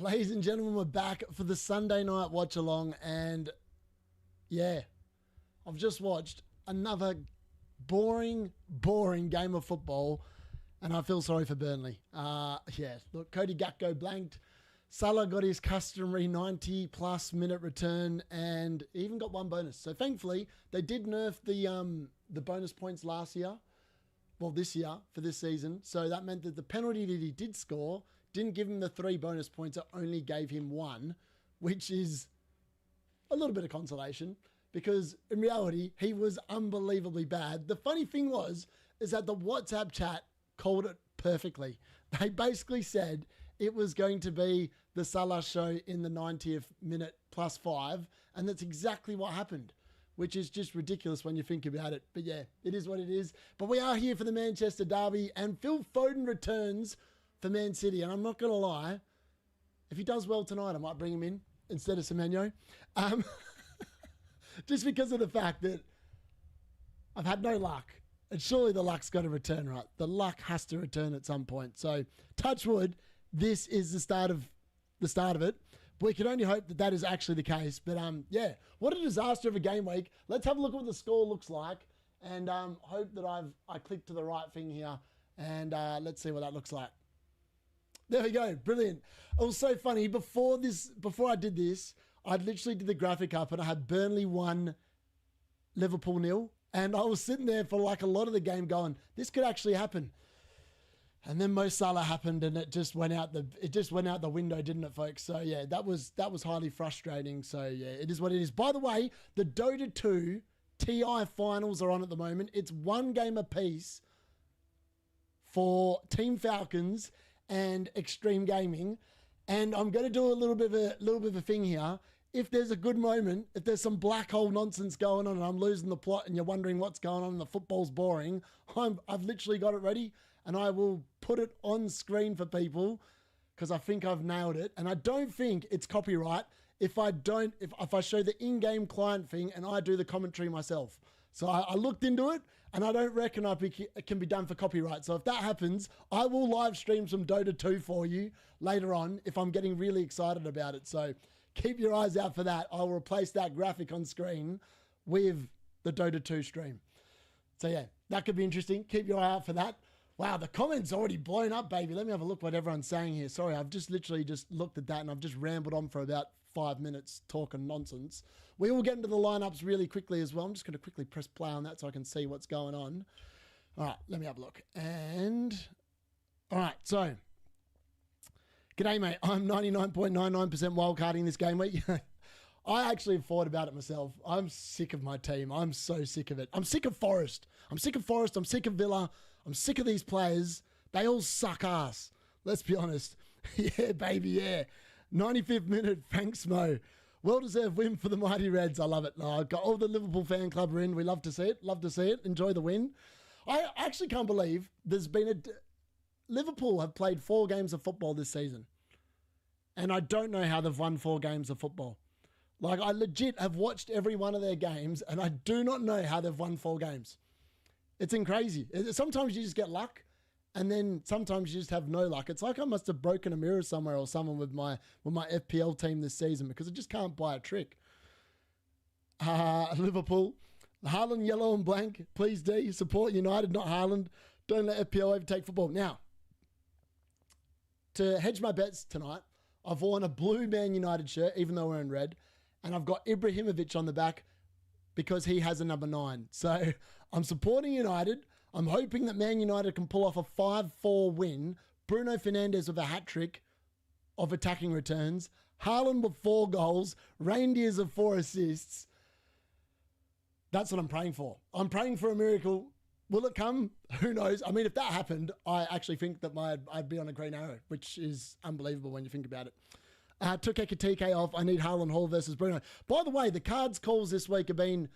Ladies and gentlemen, we're back for the Sunday night watch along, and yeah, I've just watched another boring game of football, and I feel sorry for Burnley. Yeah, look, Cody Gakpo blanked. Salah got his customary 90-plus minute return, and he even got one bonus. So thankfully, they did nerf the bonus points last year. Well, this year, for this season. So that meant that the penalty that he did score didn't give him the 3 bonus points. It only gave him 1, which is a little bit of consolation because in reality, he was unbelievably bad. The funny thing is that the WhatsApp chat called it perfectly. They basically said it was going to be the Salah show in the 90th minute plus 5, and that's exactly what happened, which is just ridiculous when you think about it. But yeah, it is what it is. But we are here for the Manchester derby, and Phil Foden returns for Man City. And I'm not going to lie, if he does well tonight, I might bring him in instead of Semenyo. Just because of the fact that I've had no luck. And surely the luck's got to return, right? The luck has to return at some point. So touch wood, this is the start of it. We can only hope that that is actually the case. But yeah, what a disaster of a game week. Let's have a look at what the score looks like, and hope that I clicked to the right thing here. And let's see what that looks like. There we go, brilliant. It was so funny. Before I did this, I literally did the graphic up, and I had Burnley 1, Liverpool 0, and I was sitting there for like a lot of the game going, this could actually happen. And then Mo Salah happened, and it just went out the window, didn't it, folks? So yeah, that was highly frustrating. So yeah, it is what it is. By the way, the Dota 2 TI finals are on at the moment. It's 1 game apiece for Team Falcons and Extreme Gaming, and I'm going to do a little bit of a thing here. If there's a good moment, if there's some black hole nonsense going on and I'm losing the plot and you're wondering what's going on and the football's boring, I've literally got it ready, and I will put it on screen for people because I think I've nailed it. And I don't think it's copyright if I show the in-game client thing and I do the commentary myself. So I looked into it, and I don't reckon it can be done for copyright. So if that happens, I will live stream some Dota 2 for you later on if I'm getting really excited about it. So keep your eyes out for that. I'll replace that graphic on screen with the Dota 2 stream. So yeah, that could be interesting. Keep your eye out for that. Wow, the comments already blown up, baby. Let me have a look what everyone's saying here. Sorry, I've just literally looked at that, and I've just rambled on for about 5 minutes talking nonsense. We will get into the lineups really quickly as well. I'm just going to quickly press play on that so I can see what's going on. All right, let me have a look. And all right, so g'day, mate. I'm 99.99% wildcarding this game week. I actually have thought about it myself. I'm sick of my team. I'm so sick of it. I'm sick of Forest. I'm sick of Villa. I'm sick of these players. They all suck ass. Let's be honest. Yeah, baby, yeah. 95th minute, thanks, Mo. Well-deserved win for the Mighty Reds. I love it. I've got all the Liverpool fan club are in. We love to see it. Love to see it. Enjoy the win. I actually can't believe there's been Liverpool have played 4 games of football this season. And I don't know how they've won 4 games of football. Like, I legit have watched every one of their games, and I do not know how they've won 4 games. It's crazy. Sometimes you just get luck, and then sometimes you just have no luck. It's like I must have broken a mirror somewhere or someone with my FPL team this season, because I just can't buy a trick. Liverpool. Haaland, yellow and blank. Please, D. Support United, not Haaland. Don't let FPL overtake football. Now, to hedge my bets tonight, I've worn a blue Man United shirt, even though we're in red. And I've got Ibrahimovic on the back because he has a number 9. So I'm supporting United. I'm hoping that Man United can pull off a 5-4 win. Bruno Fernandes with a hat-trick of attacking returns. Haaland with 4 goals. Reijnders of 4 assists. That's what I'm praying for. I'm praying for a miracle. Will it come? Who knows? I mean, if that happened, I actually think that I'd be on a green arrow, which is unbelievable when you think about it. Took Ekatike off. I need Haaland Hall versus Bruno. By the way, the cards calls this week have been,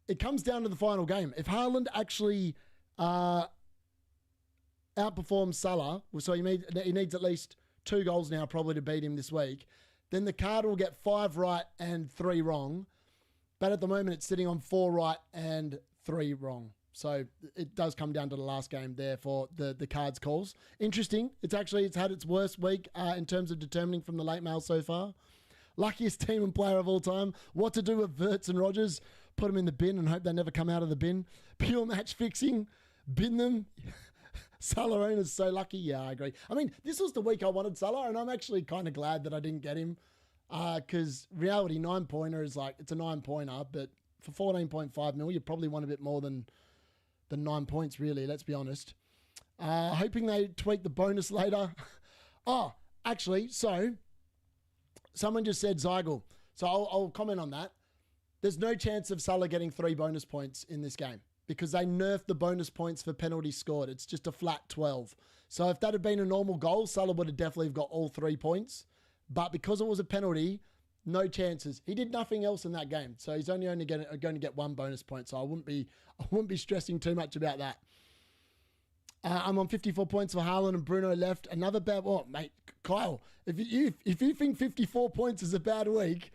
it comes down to the final game. If Haaland actually outperforms Salah, so he needs at least 2 goals now probably to beat him this week, then the card will get 5 right and 3 wrong. But at the moment, it's sitting on 4 right and 3 wrong. So it does come down to the last game there for the cards calls. Interesting. It's had its worst week in terms of determining from the late mail so far. Luckiest team and player of all time. What to do with Verts and Rogers? Put them in the bin and hope they never come out of the bin. Pure match fixing. Bin them. Salah is so lucky. Yeah, I agree. I mean, this was the week I wanted Salah, and I'm actually kind of glad that I didn't get him. Because reality 9-pointer is like, it's a 9-pointer, but for 14.5 mil, you probably want a bit more than 9 points, really. Let's be honest. Hoping they tweak the bonus later. Oh, actually, so someone just said Zygal. So I'll comment on that. There's no chance of Salah getting 3 bonus points in this game because they nerfed the bonus points for penalties scored. It's just a flat 12. So if that had been a normal goal, Salah would have definitely got all 3 points. But because it was a penalty, no chances. He did nothing else in that game. So he's only going to get 1 bonus point. So I wouldn't be stressing too much about that. I'm on 54 points for Haaland and Bruno left. Another bad... Oh, mate, Kyle, if you think 54 points is a bad week,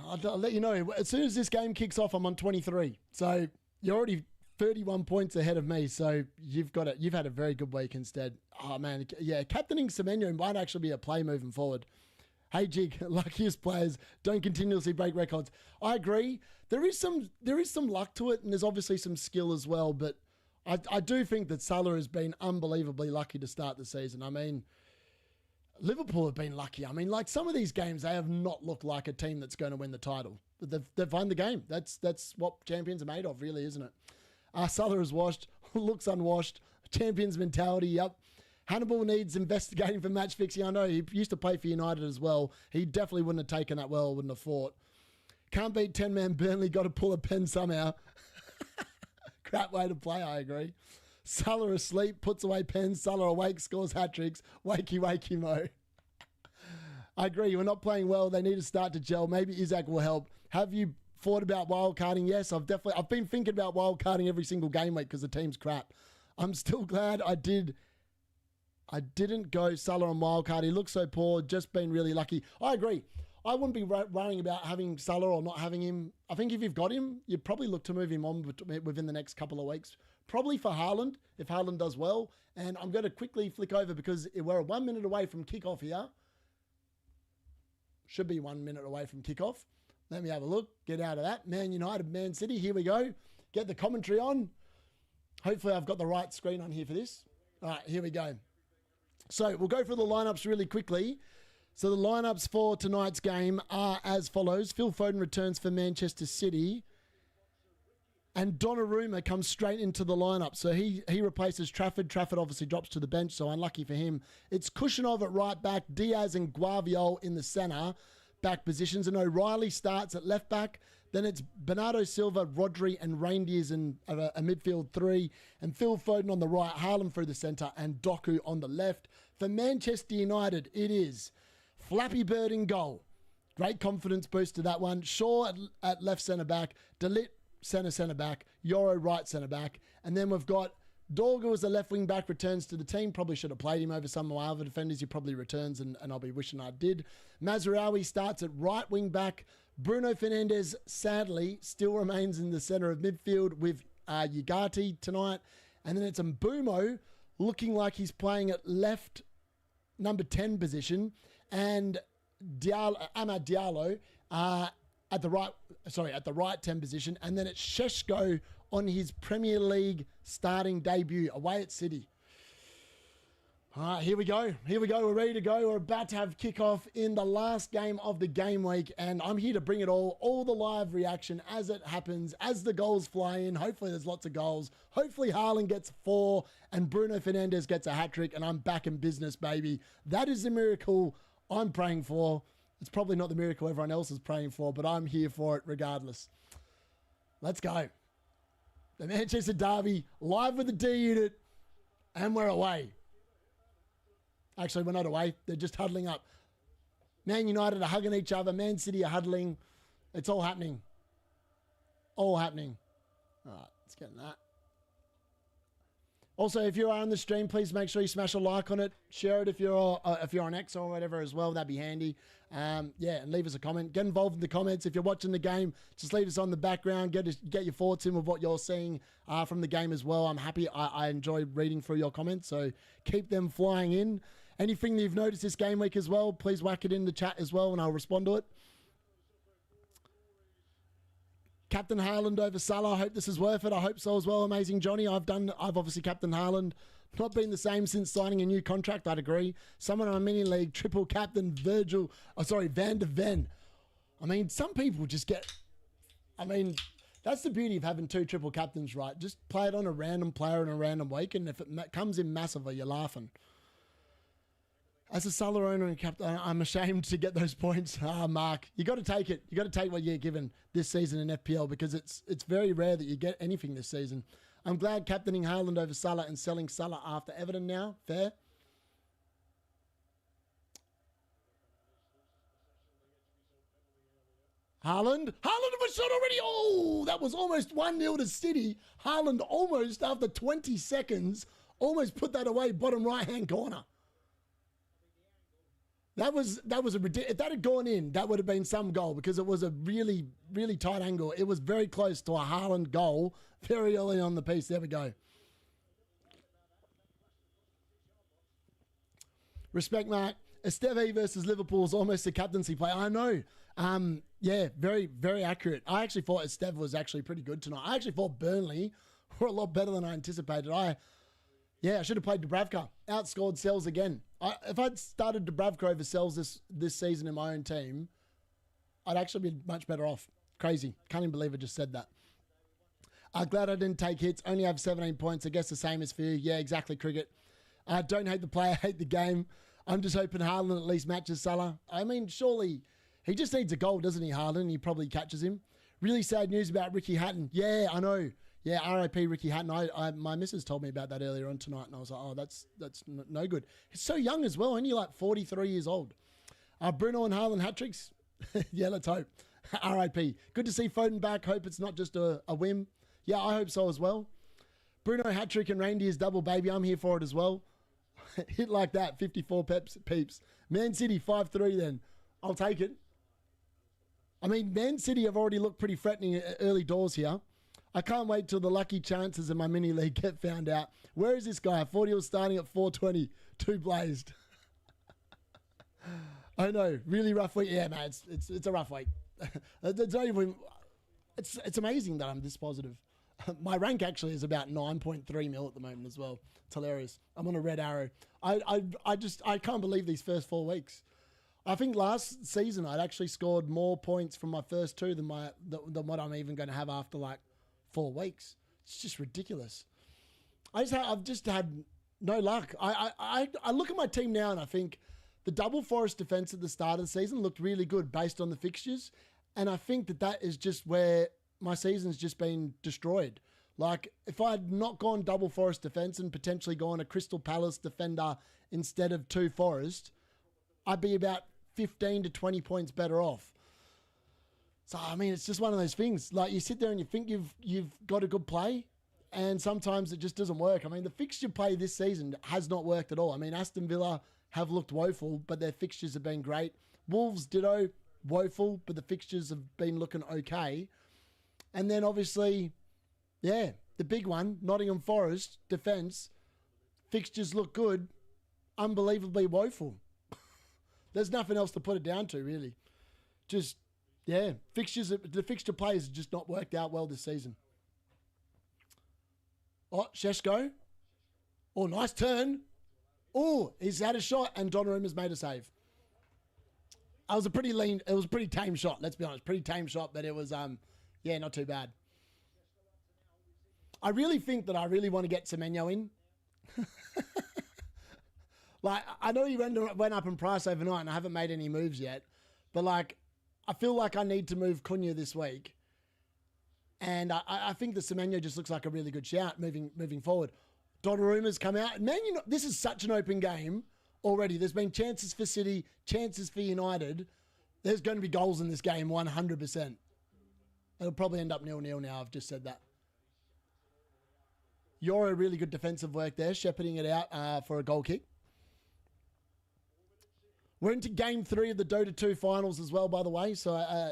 I'll let you know. As soon as this game kicks off, I'm on 23. So you're already 31 points ahead of me. So you've had a very good week instead. Oh, man. Yeah, captaining Semenyo might actually be a play moving forward. Hey, Jig, luckiest players don't continuously break records. I agree. There is some luck to it, and there's obviously some skill as well, but I do think that Salah has been unbelievably lucky to start the season. I mean, Liverpool have been lucky. I mean, like some of these games, they have not looked like a team that's going to win the title. But they've won the game. That's what champions are made of, really, isn't it? Salah is washed, looks unwashed, champions mentality, yep. Hannibal needs investigating for match fixing. I know he used to play for United as well. He definitely wouldn't have taken that well, wouldn't have fought. Can't beat 10-man Burnley, got to pull a pen somehow. Crap way to play, I agree. Salah asleep, puts away pens. Salah awake, scores hat-tricks. Wakey, wakey, mo. I agree, we're not playing well. They need to start to gel. Maybe Isaac will help. Have you thought about wildcarding? Yes, I've been thinking about wildcarding every single game week because the team's crap. I'm still glad I didn't go Salah on wildcard. He looks so poor, just been really lucky. I agree. I wouldn't be worrying about having Salah or not having him. I think if you've got him, you'd probably look to move him on within the next couple of weeks. Probably for Haaland, if Haaland does well. And I'm going to quickly flick over because we're 1 minute away from kickoff here. Should be 1 minute away from kickoff. Let me have a look. Get out of that. Man United, Man City. Here we go. Get the commentary on. Hopefully I've got the right screen on here for this. All right, here we go. So we'll go through the lineups really quickly. So the lineups for tonight's game are as follows. Phil Foden returns for Manchester City. And Donnarumma comes straight into the lineup. So he replaces Trafford. Trafford obviously drops to the bench, so unlucky for him. It's Kushinov at right back, Diaz and Guardiol in the centre back positions. And O'Reilly starts at left back. Then it's Bernardo Silva, Rodri and Reijnders in a midfield 3. And Phil Foden on the right, Haaland through the centre and Doku on the left. For Manchester United, it is Flappy Bird in goal. Great confidence boost to that one. Shaw at left centre-back. De Ligt centre-back. Yoro right centre-back. And then we've got Dorgu as the left wing-back, returns to the team. Probably should have played him over some of my other defenders. He probably returns, and I'll be wishing I did. Mazraoui starts at right wing-back. Bruno Fernandes, sadly, still remains in the centre of midfield with Ugarte tonight. And then it's Mbumo looking like he's playing at left number 10 position. And Amad Diallo at the right 10 position. And then it's Šeško on his Premier League starting debut away at City. All right, here we go. We're ready to go. We're about to have kickoff in the last game of the game week, and I'm here to bring it all the live reaction as it happens, as the goals fly in. Hopefully there's lots of goals. Hopefully Haaland gets 4 and Bruno Fernandes gets a hat-trick, and I'm back in business, baby. That is the miracle I'm praying for. It's probably not the miracle everyone else is praying for, but I'm here for it regardless. Let's go. The Manchester Derby, live with the D-Unit, and we're away. Actually, we're not away. They're just huddling up. Man United are hugging each other. Man City are huddling. It's all happening. All happening. All right, let's get in that. Also, if you are on the stream, please make sure you smash a like on it. Share it if you're on X or whatever as well. That'd be handy. Yeah, and leave us a comment. Get involved in the comments. If you're watching the game, just leave us on the background. Get your thoughts in with what you're seeing from the game as well. I'm happy. I enjoy reading through your comments, so keep them flying in. Anything that you've noticed this game week as well, please whack it in the chat as well, and I'll respond to it. Captain Haaland over Salah. I hope this is worth it. I hope so as well. Amazing Johnny. I've obviously captain Haaland. Not been the same since signing a new contract. I'd agree. Someone on a mini league triple captain Van de Ven. I mean, some people just get. I mean, that's the beauty of having 2 triple captains, right? Just play it on a random player in a random week, and if it comes in massively, you're laughing. As a Salah owner and captain, I'm ashamed to get those points. Mark, you got to take it. You got to take what you're given this season in FPL because it's very rare that you get anything this season. I'm glad captaining Haaland over Salah and selling Salah after Everton now. Fair. Haaland was shot already. Oh, that was almost 1-0 to City. Haaland almost, after 20 seconds, almost put that away, bottom right-hand corner. That was a ridiculous. If that had gone in, that would have been some goal because it was a really, really tight angle. It was very close to a Haaland goal very early on the piece. There we go. Respect, Mark. Esteve versus Liverpool is almost a captaincy play. I know. Yeah, very, very accurate. I actually thought Esteve was actually pretty good tonight. I actually thought Burnley were a lot better than I anticipated. I should have played Dubravka. Outscored Sells again. If I'd started Dubravka over Sells this season in my own team, I'd actually be much better off. Crazy. Can't even believe I just said that. Glad I didn't take hits. Only have 17 points. I guess the same as for you. Yeah, exactly, Cricket. Don't hate the player, hate the game. I'm just hoping Haaland at least matches Salah. I mean, surely he just needs a goal, doesn't he, Haaland? He probably catches him. Really sad news about Ricky Hatton. Yeah, I know. Yeah, RIP Ricky Hatton. My missus told me about that earlier on tonight, and I was like, oh, that's no good. He's so young as well, only like 43 years old. Bruno and Haaland hat-tricks? Yeah, let's hope. RIP. Good to see Foden back. Hope it's not just a whim. Yeah, I hope so as well. Bruno hat-trick and Reindeers double, baby. I'm here for it as well. Hit like that, 54 peeps. Man City, 5-3 then. I'll take it. I mean, Man City have already looked pretty threatening early doors here. I can't wait till the lucky chances in my mini league get found out. Where is this guy? I thought he was starting at 420. 2 blazed. I know. Really rough week. Yeah, man. It's a rough week. It's amazing that I'm this positive. My rank actually is about 9.3 mil at the moment as well. It's hilarious. I'm on a red arrow. I can't believe these first 4 weeks. I think last season I'd actually scored more points from my first 2 than what I'm even going to have after like 4 weeks. It's just ridiculous. I've just had no luck. I look at my team now and I think the double Forest defense at the start of the season looked really good based on the fixtures. And I think that is just where my season's just been destroyed. Like if I had not gone double Forest defense and potentially gone a Crystal Palace defender instead of 2 Forest, I'd be about 15 to 20 points better off. So, I mean, it's just one of those things. Like, you sit there and you think you've got a good play, and sometimes it just doesn't work. I mean, the fixture play this season has not worked at all. I mean, Aston Villa have looked woeful, but their fixtures have been great. Wolves, ditto, woeful, but the fixtures have been looking okay. And then, obviously, yeah, the big one, Nottingham Forest, defence, fixtures look good, unbelievably woeful. There's nothing else to put it down to, really. Just... yeah, the fixture players have just not worked out well this season. Oh, Sheshko. Oh, nice turn. Oh, he's had a shot and Donnarumma's made a save. It was a pretty tame shot, let's be honest. Pretty tame shot, but it was, yeah, not too bad. I really think that I really want to get Semenyo in. Like, I know he went up in price overnight and I haven't made any moves yet, but like, I feel like I need to move Cunha this week. And I think the Semenyo just looks like a really good shout moving forward. Donnarumma's come out. Man, this is such an open game already. There's been chances for City, chances for United. There's going to be goals in this game, 100%. It'll probably end up 0-0 now. I've just said that. You're a really good defensive work there, shepherding it out for a goal kick. We're into game 3 of the Dota 2 finals as well, by the way. So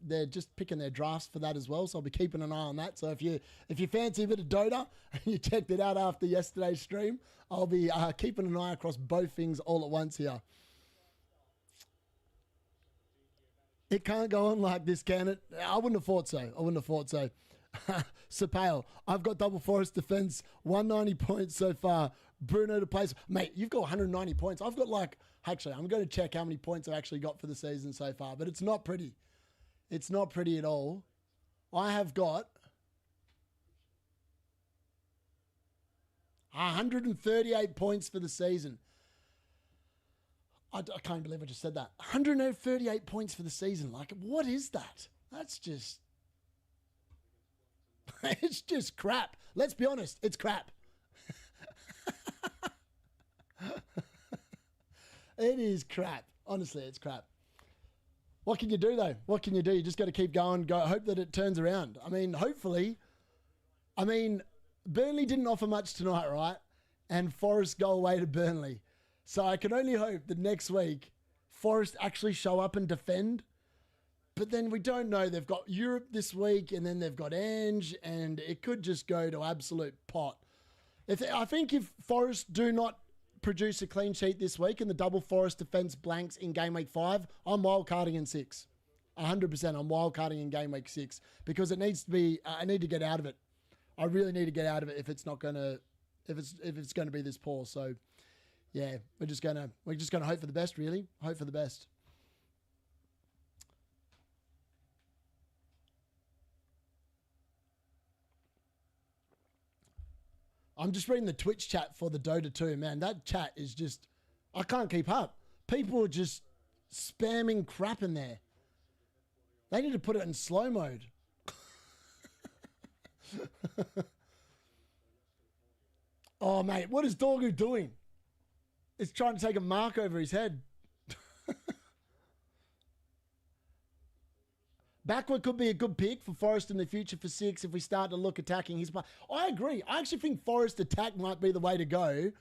they're just picking their drafts for that as well. So I'll be keeping an eye on that. So if you fancy a bit of Dota and you checked it out after yesterday's stream, I'll be keeping an eye across both things all at once here. It can't go on like this, can it? I wouldn't have thought so. Sapale, I've got double Forest defense, 190 points so far. Bruno to place. Mate, you've got 190 points. I've got actually, I'm going to check how many points I've actually got for the season so far, but it's not pretty. It's not pretty at all. I have got 138 points for the season. I can't believe I just said that. 138 points for the season. What is that? That's just... it's just crap. Let's be honest. It's crap. It is crap. Honestly, it's crap. What can you do, though? What can you do? You just got to keep going. Hope that it turns around. I mean, hopefully... Burnley didn't offer much tonight, right? And Forest go away to Burnley. So I can only hope that next week, Forest actually show up and defend. But then we don't know. They've got Europe this week, and then they've got Ange, and it could just go to absolute pot. I think if Forest do not produce a clean sheet this week and the double Forest defence blanks in game week 5, I'm wildcarding in 6. 100% I'm wildcarding in game week 6 because it needs to be, I need to get out of it. I really need to get out of it if it's not going to, if it's going to be this poor. So yeah, we're just going to hope for the best, really. Hope for the best. I'm just reading the Twitch chat for the Dota 2, man. That chat is just, I can't keep up. People are just spamming crap in there. They need to put it in slow mode. Oh, mate, what is Dorgu doing? It's trying to take a mark over his head. Backward could be a good pick for Forest in the future for 6 if we start to look attacking his play. I agree. I actually think Forest attack might be the way to go,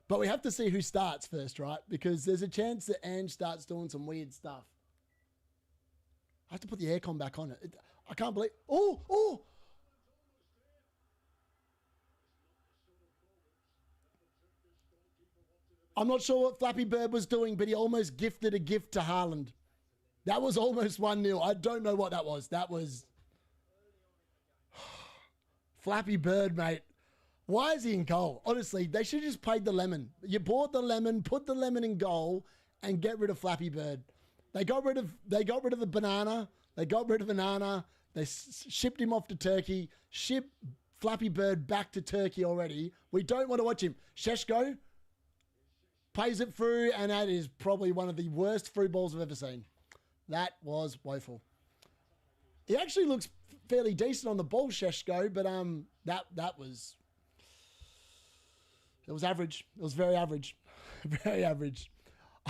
but we have to see who starts first, right? Because there's a chance that Ange starts doing some weird stuff. I have to put the aircon back on it. I can't believe... Oh! I'm not sure what Flappy Bird was doing, but he almost gifted a gift to Haaland. That was almost 1-0. I don't know what that was. That was... Flappy Bird, mate. Why is he in goal? Honestly, they should have just played the lemon. You bought the lemon, put the lemon in goal, and get rid of Flappy Bird. They got rid of the banana. They got rid of Banana. They shipped him off to Turkey. Shipped Flappy Bird back to Turkey already. We don't want to watch him. Sheshko plays it through, and that is probably one of the worst through balls I've ever seen. That was woeful. He actually looks fairly decent on the ball, Sheshko, but that was... It was average. It was very average. Very average.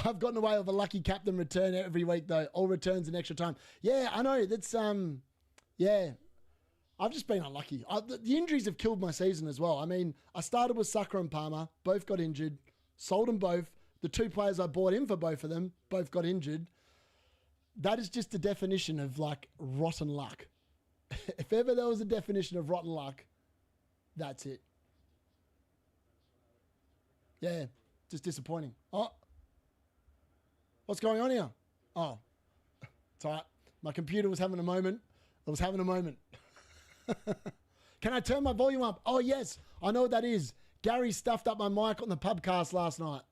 I've gotten away with a lucky captain return every week, though. All returns in extra time. Yeah, I know. That's, yeah. I've just been unlucky. The injuries have killed my season as well. I mean, I started with Saka and Palmer. Both got injured. Sold them both. The 2 players I bought in for both of them both got injured. That is just the definition of, rotten luck. If ever there was a definition of rotten luck, that's it. Yeah, just disappointing. Oh, what's going on here? Oh, it's all right. My computer was having a moment. It was having a moment. Can I turn my volume up? Oh, yes. I know what that is. Gary stuffed up my mic on the pubcast last night.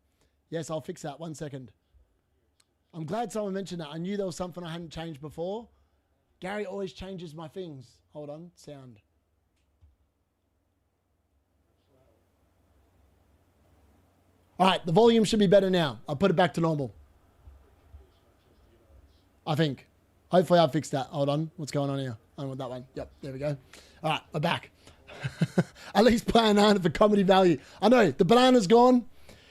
Yes, I'll fix that. 1 second. I'm glad someone mentioned that. I knew there was something I hadn't changed before. Gary always changes my things. Hold on. Sound. All right. The volume should be better now. I'll put it back to normal. I think. Hopefully I'll fix that. Hold on. What's going on here? I don't want that one. Yep. There we go. All right. We're back. At least play an Banana for comedy value. I know. The banana's gone.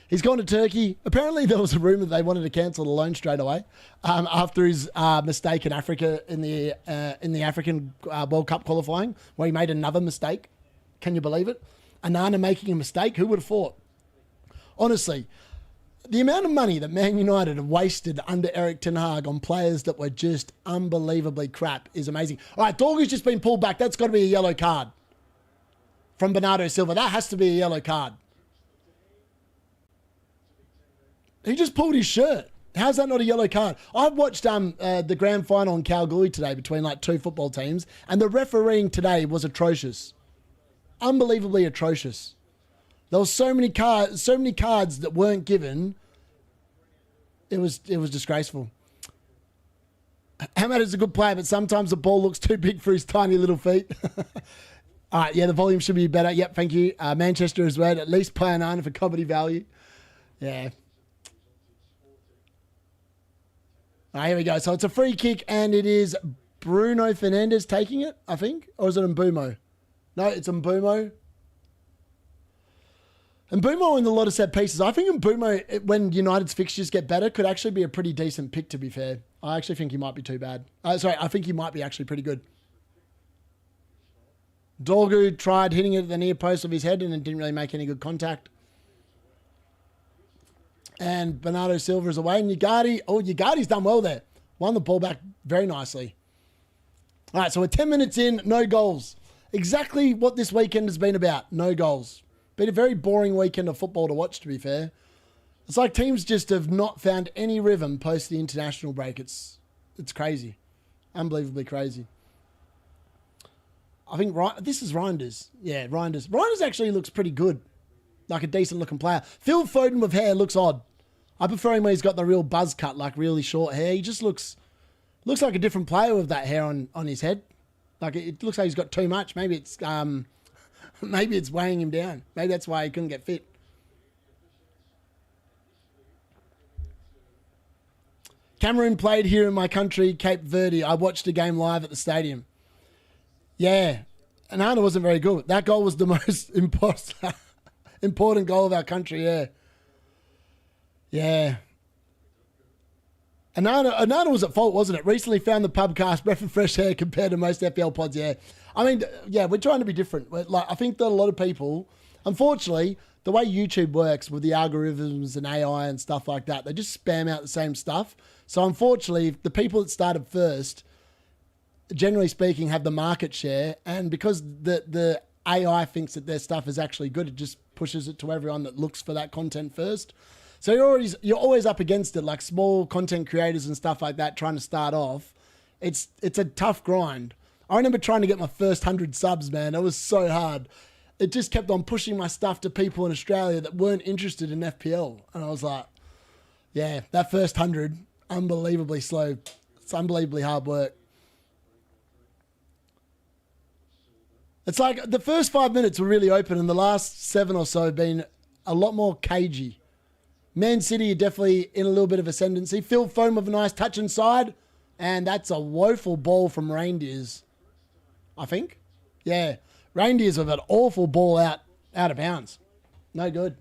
He's gone to Turkey. Apparently, there was a rumor they wanted to cancel the loan straight away after his mistake in Africa in the African World Cup qualifying, where he made another mistake. Can you believe it? Onana making a mistake. Who would have thought? Honestly, the amount of money that Man United have wasted under Eric Ten Hag on players that were just unbelievably crap is amazing. All right, Dorgu's just been pulled back. That's got to be a yellow card from Bernardo Silva. That has to be a yellow card. He just pulled his shirt. How's that not a yellow card? I've watched the grand final in Kalgoorlie today between like two football teams, and the refereeing today was atrocious. Unbelievably atrocious. There was so many cards that weren't given. It was disgraceful. Hamad is a good player, but sometimes the ball looks too big for his tiny little feet. All right, yeah, the volume should be better. Yep, thank you. Manchester as well. At least play an 9 for comedy value. Yeah. All right, here we go. So it's a free kick, and it is Bruno Fernandes taking it, I think. Or is it Mbumo? No, it's Mbumo. Mbumo in a lot of set pieces. I think Mbumo, when United's fixtures get better, could actually be a pretty decent pick, to be fair. I actually think he might be too bad. Sorry, I think he might be actually pretty good. Dorgu tried hitting it at the near post of his head and it didn't really make any good contact. And Bernardo Silva is away. And Ugardi's done well there. Won the ball back very nicely. All right, so we're 10 minutes in, no goals. Exactly what this weekend has been about, no goals. Been a very boring weekend of football to watch, to be fair. It's like teams just have not found any rhythm post the international break. It's crazy. Unbelievably crazy. I think this is Reijnders. Yeah, Reijnders. Reijnders actually looks pretty good. Like a decent looking player. Phil Foden with hair looks odd. I prefer him when he's got the real buzz cut, like really short hair. He just looks like a different player with that hair on his head. Like it looks like he's got too much. Maybe it's weighing him down. Maybe that's why he couldn't get fit. Cameroon played here in my country, Cape Verde. I watched a game live at the stadium. Yeah, and Haaland wasn't very good. That goal was the most important goal of our country, yeah. Yeah. Onana was at fault, wasn't it? Recently found the pubcast, breath of fresh air compared to most FPL pods, yeah. I mean, yeah, we're trying to be different. I think that a lot of people, unfortunately, the way YouTube works with the algorithms and AI and stuff like that, they just spam out the same stuff. So unfortunately, the people that started first, generally speaking, have the market share. And because the AI thinks that their stuff is actually good, it just pushes it to everyone that looks for that content first. So you're always up against it, like small content creators and stuff like that trying to start off. It's a tough grind. I remember trying to get my first 100 subs, man. It was so hard. It just kept on pushing my stuff to people in Australia that weren't interested in FPL. And I was like, yeah, that first 100, unbelievably slow. It's unbelievably hard work. It's like the first 5 minutes were really open and the last 7 or so have been a lot more cagey. Man City are definitely in a little bit of ascendancy. Phil Foden with a nice touch inside. And that's a woeful ball from Reijnders, I think. Yeah. Reijnders with an awful ball out of bounds. No good.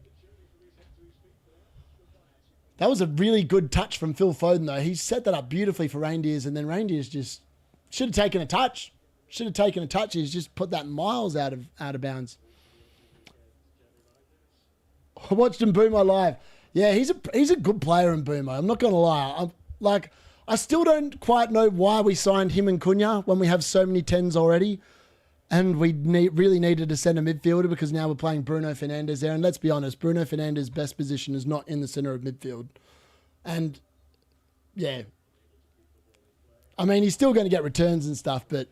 That was a really good touch from Phil Foden, though. He set that up beautifully for Reijnders, and then Reijnders just should have taken a touch. He's just put that miles out of bounds. I watched Mbumo live. Yeah, he's a good player, Mbumo. I'm not going to lie. I still don't quite know why we signed him and Cunha when we have so many 10s already. And we really needed to send a midfielder because now we're playing Bruno Fernandes there. And let's be honest, Bruno Fernandes' best position is not in the center of midfield. And, yeah. I mean, he's still going to get returns and stuff, but,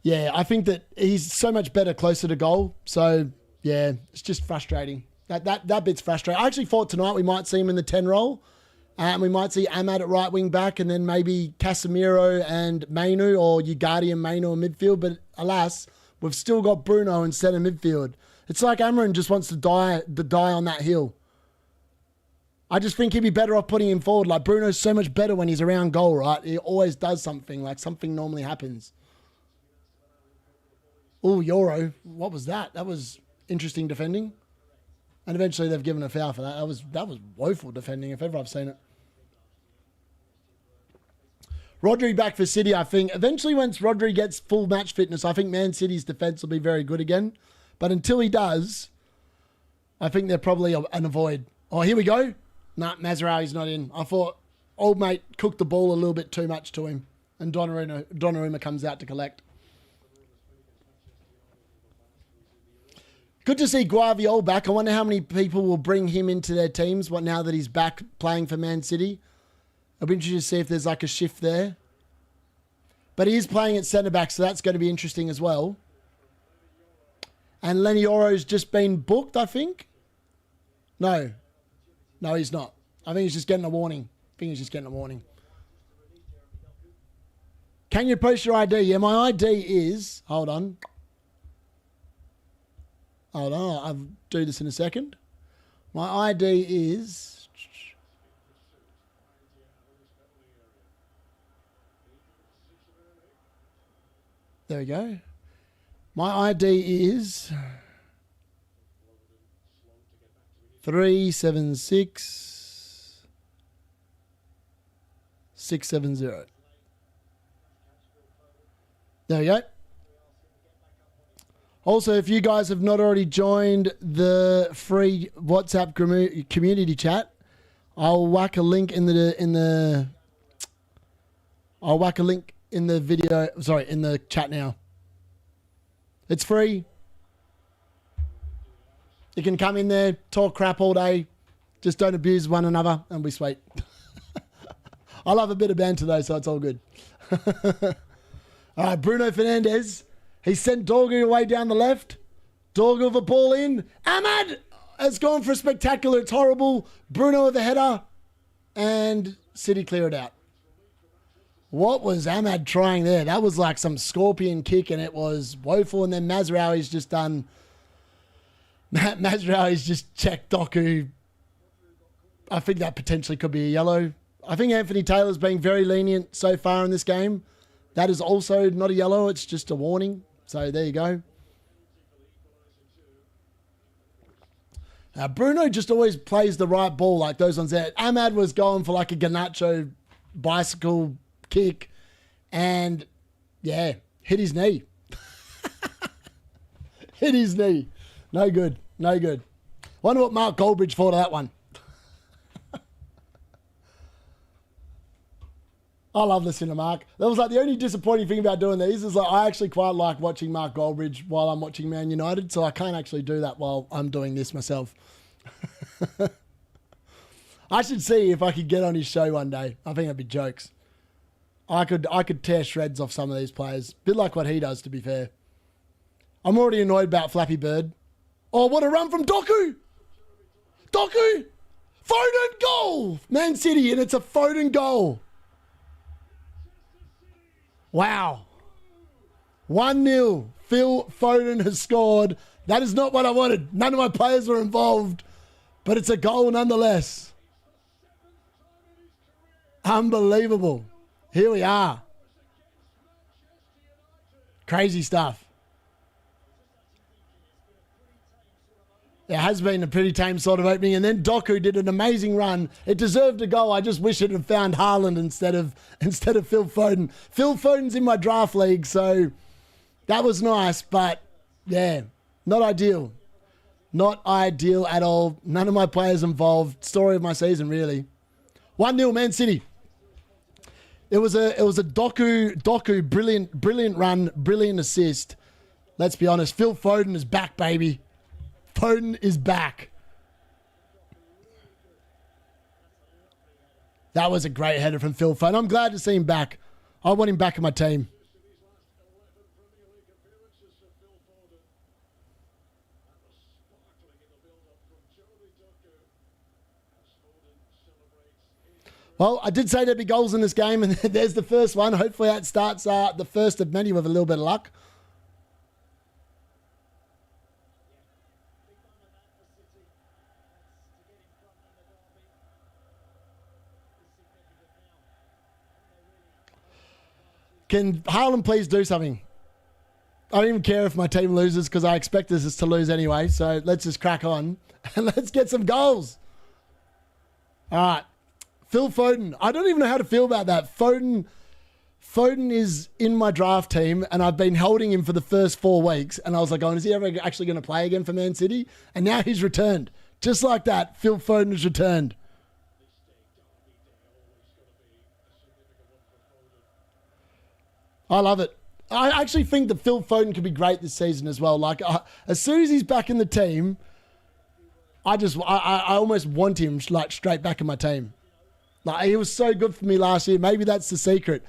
yeah, I think that he's so much better closer to goal. So, yeah, it's just frustrating. That bit's frustrating. I actually thought tonight we might see him in the 10 role. We might see Ahmad at right wing back and then maybe Casemiro and Mainu or Ugardi and Mainu in midfield. But alas, we've still got Bruno in centre midfield. It's like Amrin just wants to die on that hill. I just think he'd be better off putting him forward. Like Bruno's so much better when he's around goal, right? He always does something. Like something normally happens. Oh, Euro. What was that? That was interesting defending. And eventually they've given a foul for that. That was woeful defending if ever I've seen it. Rodri back for City, I think. Eventually, once Rodri gets full match fitness, I think Man City's defence will be very good again. But until he does, I think they're probably an avoid. Oh, here we go. Nah, Mazraoui's not in. I thought old mate cooked the ball a little bit too much to him. And Donnarumma comes out to collect. Good to see Guardiola back. I wonder how many people will bring him into their teams now that he's back playing for Man City. I'll be interested to see if there's like a shift there. But he is playing at centre-back, so that's going to be interesting as well. And Lenny Oro's just been booked, I think. No. No, he's not. I think he's just getting a warning. Can you post your ID? Yeah, my ID is... Hold on. I'll do this in a second. My ID is... There we go. My ID is 376 670. There we go. Also, if you guys have not already joined the free WhatsApp community chat, I'll whack a link in the video. Sorry, in the chat now. It's free. You can come in there, talk crap all day. Just don't abuse one another, and be sweet. I love a bit of banter though, so it's all good. All right, Bruno Fernandes. He sent Dorgu away down the left. Dorgu with a ball in. Ahmad has gone for a spectacular. It's horrible. Bruno with a header. And City clear it out. What was Ahmad trying there? That was like some scorpion kick, and it was woeful. And then Mazraoui's just done... Mazraoui's just checked Doku. I think that potentially could be a yellow. I think Anthony Taylor's being very lenient so far in this game. That is also not a yellow. It's just a warning. So there you go. Bruno just always plays the right ball like those ones there. Ahmad was going for like a Garnacho bicycle kick and, yeah, hit his knee. Hit his knee. No good. No good. Wonder what Mark Goldbridge thought of that one. I love listening to Mark. That was like the only disappointing thing about doing these is like I actually quite like watching Mark Goldbridge while I'm watching Man United, so I can't actually do that while I'm doing this myself. I should see if I could get on his show one day. I think that'd be jokes. I could tear shreds off some of these players. Bit like what he does, to be fair. I'm already annoyed about Flappy Bird. Oh, what a run from Doku! Doku! Foden goal! Man City, and it's a Foden goal. Wow. 1-0. Phil Foden has scored. That is not what I wanted. None of my players were involved, but it's a goal nonetheless. Unbelievable. Here we are. Crazy stuff. It has been a pretty tame sort of opening. And then Doku did an amazing run. It deserved a goal. I just wish it had found Haaland instead of Phil Foden. Phil Foden's in my draft league, so that was nice. But, yeah, not ideal. Not ideal at all. None of my players involved. Story of my season, really. 1-0 Man City. It was a Doku brilliant run, brilliant assist. Let's be honest. Phil Foden is back, baby. Foden is back. That was a great header from Phil Foden. I'm glad to see him back. I want him back in my team. Well, I did say there'd be goals in this game, and there's the first one. Hopefully that starts the first of many with a little bit of luck. Can Haaland please do something? I don't even care if my team loses because I expect us to lose anyway. So let's just crack on and let's get some goals. All right. Phil Foden. I don't even know how to feel about that. Foden Foden is in my draft team, and I've been holding him for the first 4 weeks, and I was like, is he ever actually going to play again for Man City? And now he's returned. Just like that, Phil Foden has returned. I love it. I actually think that Phil Foden could be great this season as well. Like, as soon as he's back in the team, I almost want him like straight back in my team. Like, he was so good for me last year. Maybe that's the secret.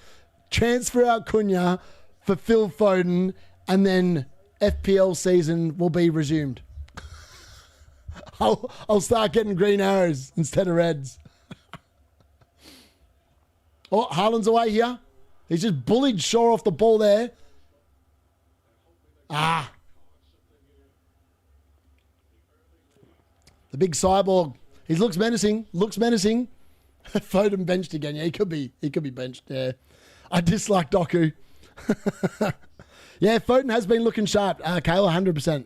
Transfer out Cunha for Phil Foden, and then FPL season will be resumed. I'll start getting green arrows instead of reds. Oh, Haaland's away here. He's just bullied Shaw off the ball there. The big cyborg. He looks menacing. Foden benched again. Yeah, he could be benched. Yeah. I dislike Doku. Yeah, Foden has been looking sharp. Kayla, 100%.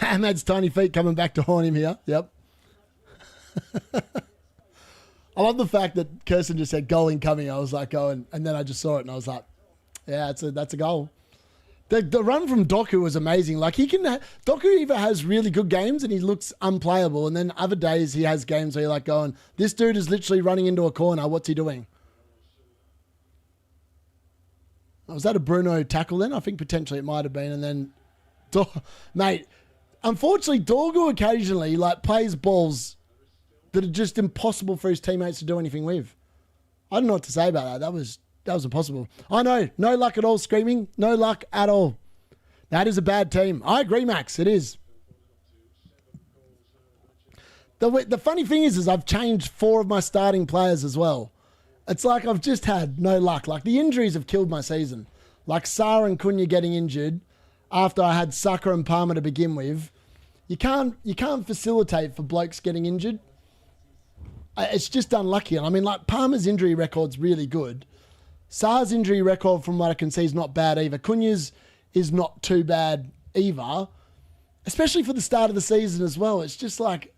Ahmad's tiny feet coming back to haunt him here. Yep. I love the fact that Kirsten just said goal incoming. I was like, going, and then I just saw it and I was like, yeah, that's a goal. The run from Doku was amazing. Like, Doku either has really good games and he looks unplayable, and then other days he has games where you're like going, this dude is literally running into a corner. What's he doing? Was that a Bruno tackle then? I think potentially it might have been. And then, mate, unfortunately, Dorgu occasionally like plays balls that are just impossible for his teammates to do anything with. I don't know what to say about that. That was impossible. I know. No luck at all, Screaming. No luck at all. That is a bad team. I agree, Max. It is. The funny thing is I've changed 4 of my starting players as well. It's like I've just had no luck. Like, the injuries have killed my season. Like Sarr and Cunha getting injured after I had Saka and Palmer to begin with. You can't facilitate for blokes getting injured. It's just unlucky. I mean, like, Palmer's injury record's really good. Sarr's injury record, from what I can see, is not bad either. Cunha's is not too bad either, especially for the start of the season as well. It's just like,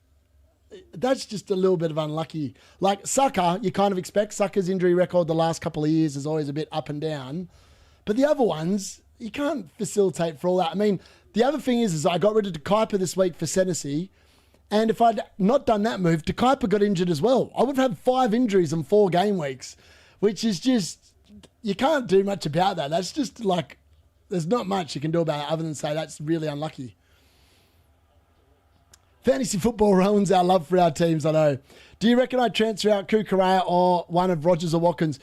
that's just a little bit of unlucky. Like Saka, you kind of expect. Saka's injury record the last couple of years is always a bit up and down. But the other ones, you can't facilitate for all that. I mean, the other thing is I got rid of De Kuiper this week for Senesi. And if I'd not done that move, De Kuiper got injured as well. I would have had 5 injuries in 4 game weeks, which is just, you can't do much about that. That's just like, there's not much you can do about it other than say that's really unlucky. Fantasy football ruins our love for our teams, I know. Do you reckon I'd transfer out Kukurea or one of Rodgers or Watkins?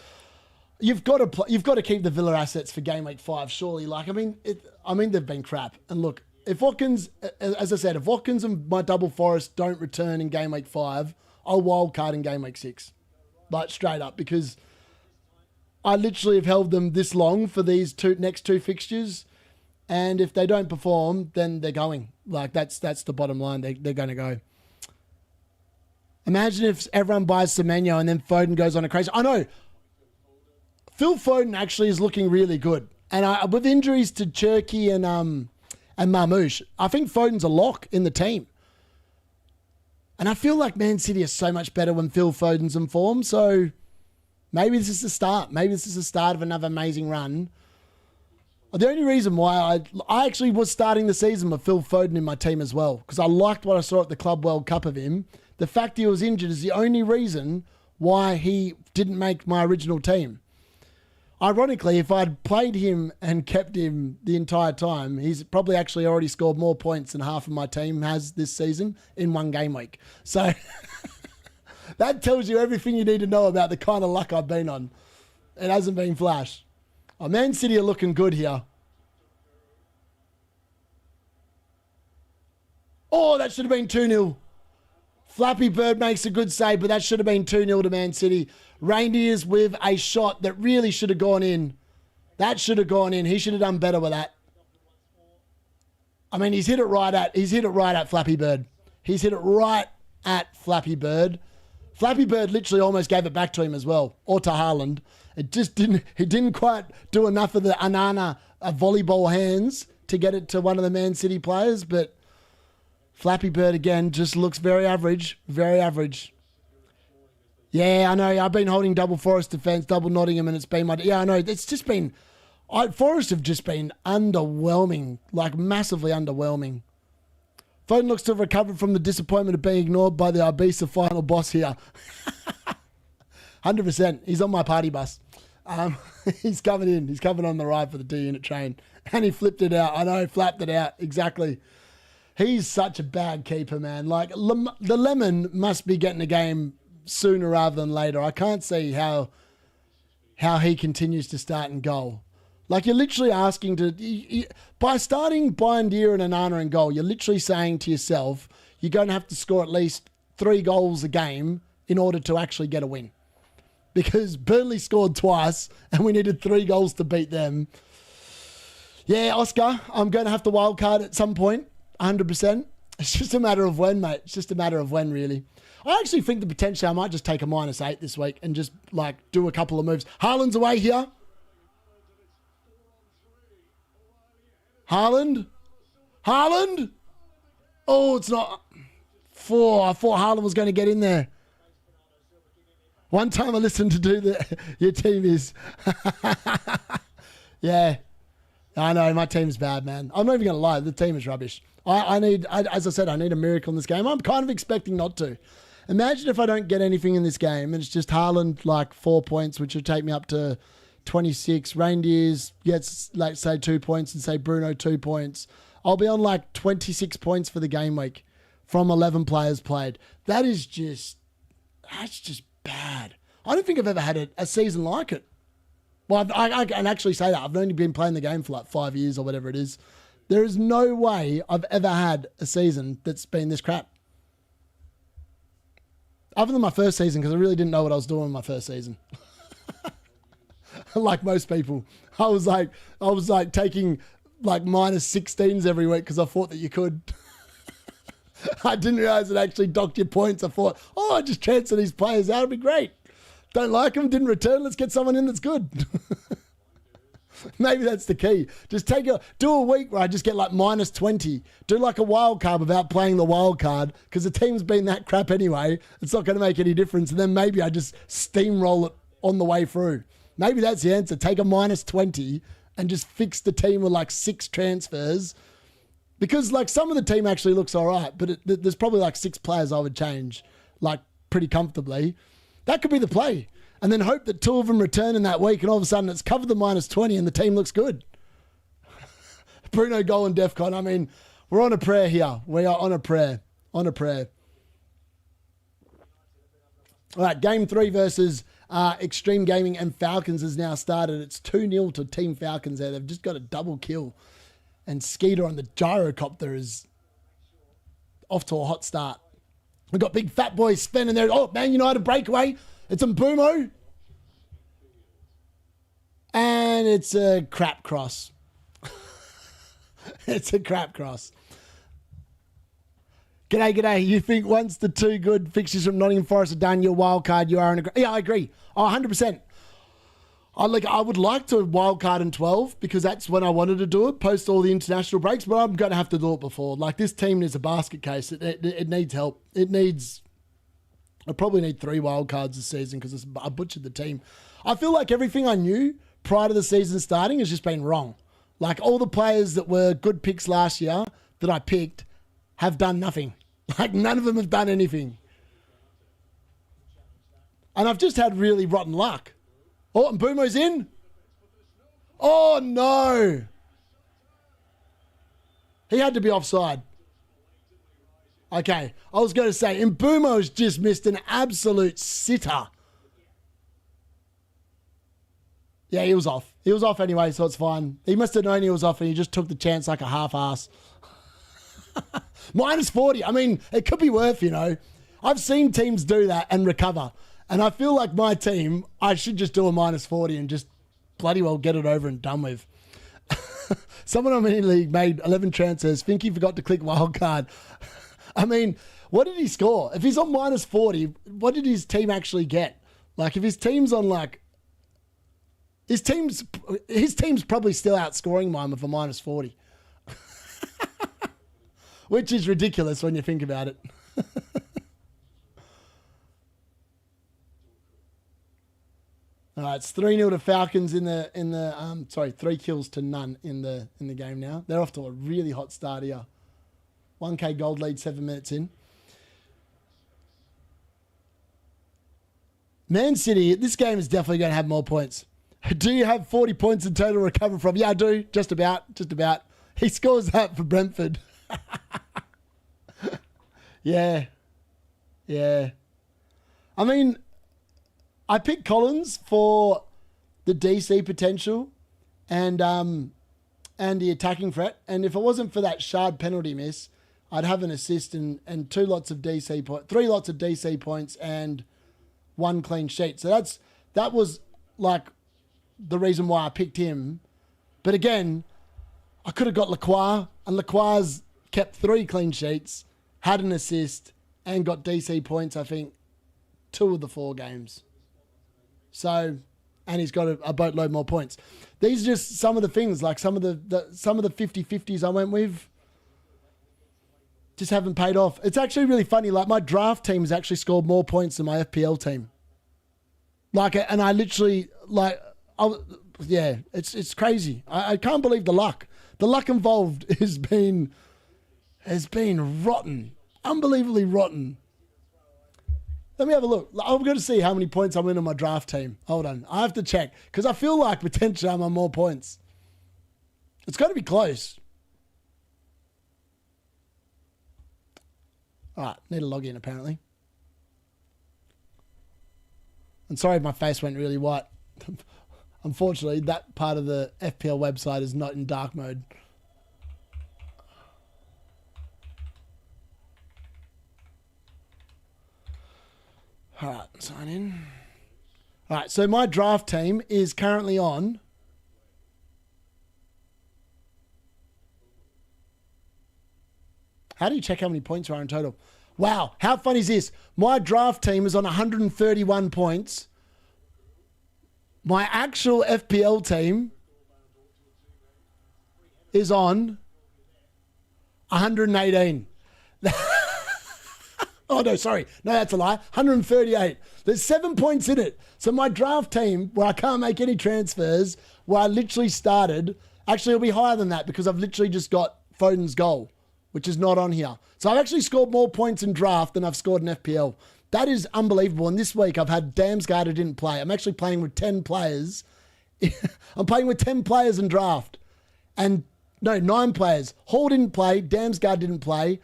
You've got to keep the Villa assets for game week 5, surely. Like, I mean, they've been crap. And look, if Watkins, as I said, if Watkins and my double Forest don't return in game week 5, I'll wildcard in game week 6. Like, straight up, because I literally have held them this long for these next two fixtures. And if they don't perform, then they're going. Like, that's the bottom line. They're going to go. Imagine if everyone buys Semenyo and then Foden goes on a crazy... I know. Phil Foden actually is looking really good. And with injuries to Cherky and Marmoush, I think Foden's a lock in the team. And I feel like Man City is so much better when Phil Foden's in form. So maybe this is the start. Maybe this is the start of another amazing run. The only reason why I actually was starting the season with Phil Foden in my team as well, because I liked what I saw at the Club World Cup of him. The fact he was injured is the only reason why he didn't make my original team. Ironically, if I'd played him and kept him the entire time, he's probably actually already scored more points than half of my team has this season in one game week. So that tells you everything you need to know about the kind of luck I've been on. It hasn't been flash. Oh, Man City are looking good here. Oh, that should have been 2-0. Flappy Bird makes a good save, but that should have been 2-0 to Man City. Reijnders with a shot that really should have gone in. That should have gone in. He should have done better with that. I mean, he's hit it right at Flappy Bird. He's hit it right at Flappy Bird. Flappy Bird literally almost gave it back to him as well, or to Haaland. It just didn't. He didn't quite do enough of the Anana volleyball hands to get it to one of the Man City players, but Flappy Bird again just looks very average. Very average. Yeah, I know. I've been holding double Forest defence, double Nottingham, and it's been my... Yeah, I know. It's just been... Forest have just been underwhelming, like massively underwhelming. Foden looks to have recovered from the disappointment of being ignored by the Ibiza final boss here. 100%. He's on my party bus. He's coming in. He's coming on the ride for the D-Unit train. And he flipped it out. I know, flapped it out. Exactly. He's such a bad keeper, man. Like, the Lemon must be getting a game sooner rather than later. I can't see how he continues to start in goal. Like, you're literally asking to... by starting Bindier and Anana in goal, you're literally saying to yourself, you're going to have to score at least 3 goals a game in order to actually get a win. Because Burnley scored twice, and we needed 3 goals to beat them. Yeah, Oscar, I'm going to have to wildcard at some point, 100%. It's just a matter of when, mate. It's just a matter of when, really. I actually think that potentially I might just take a -8 this week and just, like, do a couple of moves. Haaland's away here. Haaland? Oh, it's not. 4. I thought Haaland was going to get in there. One time I listened to do the... Your team is... Yeah. I know, my team's bad, man. I'm not even going to lie. The team is rubbish. As I said, I need a miracle in this game. I'm kind of expecting not to. Imagine if I don't get anything in this game and it's just Haaland, like, 4 points, which would take me up to 26. Reijnders gets, like, say 2 points and say Bruno 2 points. I'll be on like 26 points for the game week from 11 players played. That's just bad. I don't think I've ever had a season like it. Well, I can actually say that. I've only been playing the game for like 5 years or whatever it is. There is no way I've ever had a season that's been this crap. Other than my first season, because I really didn't know what I was doing in my first season. Like most people, I was like taking like -16s every week because I thought that you could. I didn't realize it actually docked your points. I thought, I just transfer these players out. It'd be great. Don't like them, didn't return. Let's get someone in that's good. Maybe that's the key. Just do a week where I just get like -20. Do like a wild card without playing the wild card because the team's been that crap anyway. It's not going to make any difference. And then maybe I just steamroll it on the way through. Maybe that's the answer. Take a -20 and just fix the team with like 6 transfers. Because like some of the team actually looks all right, but there's probably like 6 players I would change like pretty comfortably. That could be the play. And then hope that 2 of them return in that week and all of a sudden it's covered the -20 and the team looks good. Bruno goal and DEFCON. I mean, we're on a prayer here. We are on a prayer. On a prayer. All right, game 3 versus Extreme Gaming and Falcons has now started. It's 2-0 to Team Falcons there. They've just got a double kill. And Skeeter on the gyrocopter is off to a hot start. We've got big fat boy Sven in there. Oh, Man United breakaway. It's Mbumo. And it's a crap cross. It's a crap cross. G'day. You think once the 2 good fixtures from Nottingham Forest are done, your wild card, you are in a... Yeah, I agree. 100%. I would like to wildcard in 12 because that's when I wanted to do it, post all the international breaks, but I'm going to have to do it before. Like, this team is a basket case. It needs help. I probably need 3 wildcards this season because I butchered the team. I feel like everything I knew prior to the season starting has just been wrong. Like, all the players that were good picks last year that I picked have done nothing. Like, none of them have done anything. And I've just had really rotten luck. Oh, and Mbumo's in. Oh, no. He had to be offside. Okay, I was going to say, Mbumo's just missed an absolute sitter. Yeah, he was off. He was off anyway, so it's fine. He must have known he was off and he just took the chance like a half-ass. -40. I mean, it could be worth, you know. I've seen teams do that and recover. And I feel like my team, I should just do a -40 and just bloody well get it over and done with. Someone on Mini League made 11 transfers. Think he forgot to click wildcard. I mean, what did he score? If he's on -40, what did his team actually get? Like, if his team's on like... His team's probably still outscoring mine with a -40. Which is ridiculous when you think about it. All right, it's 3-0 to Falcons in the 3 kills to none in the game now. They're off to a really hot start here. 1K gold lead 7 minutes in. Man City, this game is definitely going to have more points. Do you have 40 points in total recover from? Yeah, I do. Just about. He scores that for Brentford. Yeah. I mean, I picked Collins for the DC potential and the attacking threat. And if it wasn't for that Shard penalty miss, I'd have an assist and 3 lots of DC points and 1 clean sheet. So that was like the reason why I picked him. But again, I could have got Lacroix, and Lacroix's kept 3 clean sheets, had an assist, and got DC points, I think, 2 of the 4 games. So, and he's got a boatload more points. These are just some of the things, like some of the 50-50s I went with just haven't paid off. It's actually really funny. Like, my draft team has actually scored more points than my FPL team. Like, and I literally, like, it's crazy. I can't believe the luck. The luck involved has been rotten. Unbelievably rotten. Let me have a look. I'm going to see how many points I'm in on my draft team. Hold on. I have to check because I feel like potentially I'm on more points. It's got to be close. All right. Need to log in apparently. I'm sorry if my face went really white. Unfortunately, that part of the FPL website is not in dark mode. All right, sign in. All right, so my draft team is currently on. How do you check how many points are in total? Wow, how fun is this? My draft team is on 131 points. My actual FPL team is on 118. Oh, no, sorry. No, that's a lie. 138. There's 7 points in it. So my draft team, where I can't make any transfers, where I literally started, actually it'll be higher than that because I've literally just got Foden's goal, which is not on here. So I've actually scored more points in draft than I've scored in FPL. That is unbelievable. And this week I've had Damsgaard who didn't play. I'm actually playing with 10 players. I'm playing with 10 players in draft. And no, 9 players. Hall didn't play. Damsgaard didn't play.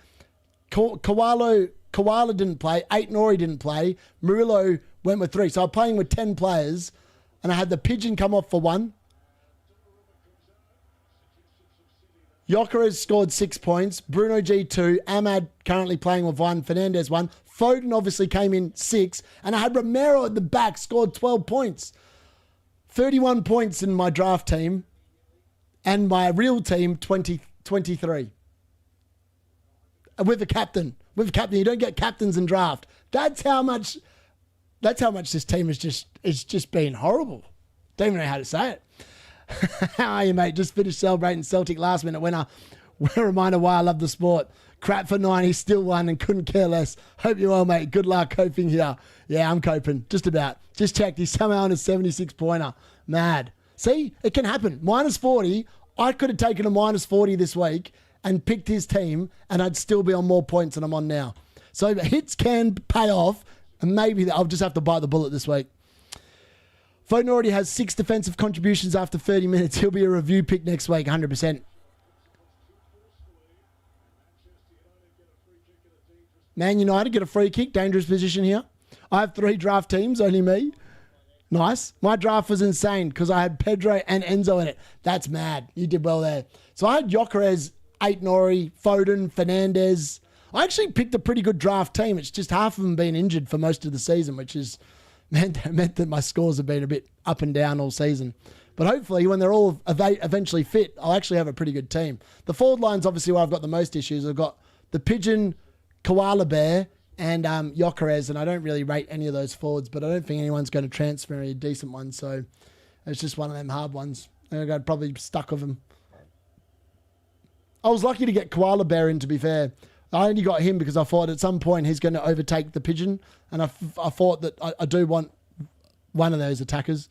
Koala didn't play. 8 Nori didn't play. Murillo went with 3. So I'm playing with 10 players. And I had the Pigeon come off for 1. Gyökeres scored 6 points. Bruno G 2. Ahmad currently playing with 1. Fernandez 1. Foden obviously came in 6. And I had Romero at the back, scored 12 points. 31 points in my draft team. And my real team, 23. With a captain. With a captain. You don't get captains in draft. That's how much this team has just been horrible. Don't even know how to say it. How are you, mate? Just finished celebrating Celtic last minute winner. A reminder why I love the sport. Crap for 90, still won and couldn't care less. Hope you're well, mate. Good luck coping here. Yeah, I'm coping. Just about. Just checked. He's somehow on a 76-pointer. Mad. See? It can happen. Minus 40. I could have taken a minus 40 this week and picked his team and I'd still be on more points than I'm on now. So hits can pay off and maybe I'll just have to bite the bullet this week. Foden already has 6 defensive contributions after 30 minutes. He'll be a review pick next week, 100%. Man United get a free kick. Dangerous position here. I have 3 draft teams, only me. Nice. My draft was insane because I had Pedro and Enzo in it. That's mad. You did well there. So I had Gyökeres, 8 Nori, Foden, Fernandez. I actually picked a pretty good draft team. It's just half of them been injured for most of the season, which is meant that my scores have been a bit up and down all season. But hopefully when they're all eventually fit, I'll actually have a pretty good team. The forward line's obviously where I've got the most issues. I've got the Pigeon, Koala Bear, and Gyökeres, and I don't really rate any of those forwards, but I don't think anyone's going to transfer any decent ones, so it's just one of them hard ones. I'd probably be stuck with them. I was lucky to get Koala Bear in, to be fair. I only got him because I thought at some point he's going to overtake the Pigeon, and I thought that I do want one of those attackers.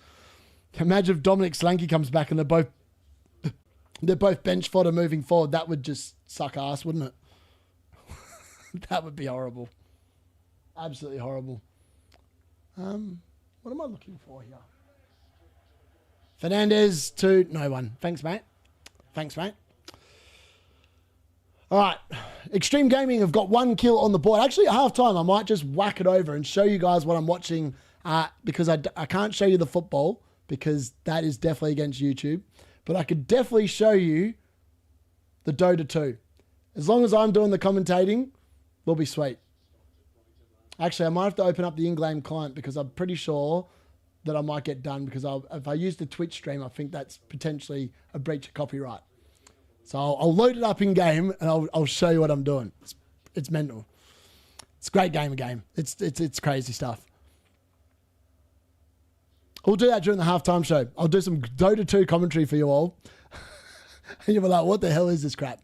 Imagine if Dominic Solanke comes back and they're both bench fodder moving forward. That would just suck ass, wouldn't it? That would be horrible. Absolutely horrible. What am I looking for here? Fernandez to no one. Thanks, mate. Thanks, mate. All right. Extreme Gaming have got 1 kill on the board. Actually, at half-time, I might just whack it over and show you guys what I'm watching because I can't show you the football because that is definitely against YouTube. But I could definitely show you the Dota 2. As long as I'm doing the commentating, we'll be sweet. Actually, I might have to open up the in-game client because I'm pretty sure that I might get done because if I use the Twitch stream, I think that's potentially a breach of copyright. So I'll load it up in-game and I'll show you what I'm doing. It's mental. It's a great game. It's crazy stuff. We'll do that during the halftime show. I'll do some Dota 2 commentary for you all. And you'll be like, what the hell is this crap?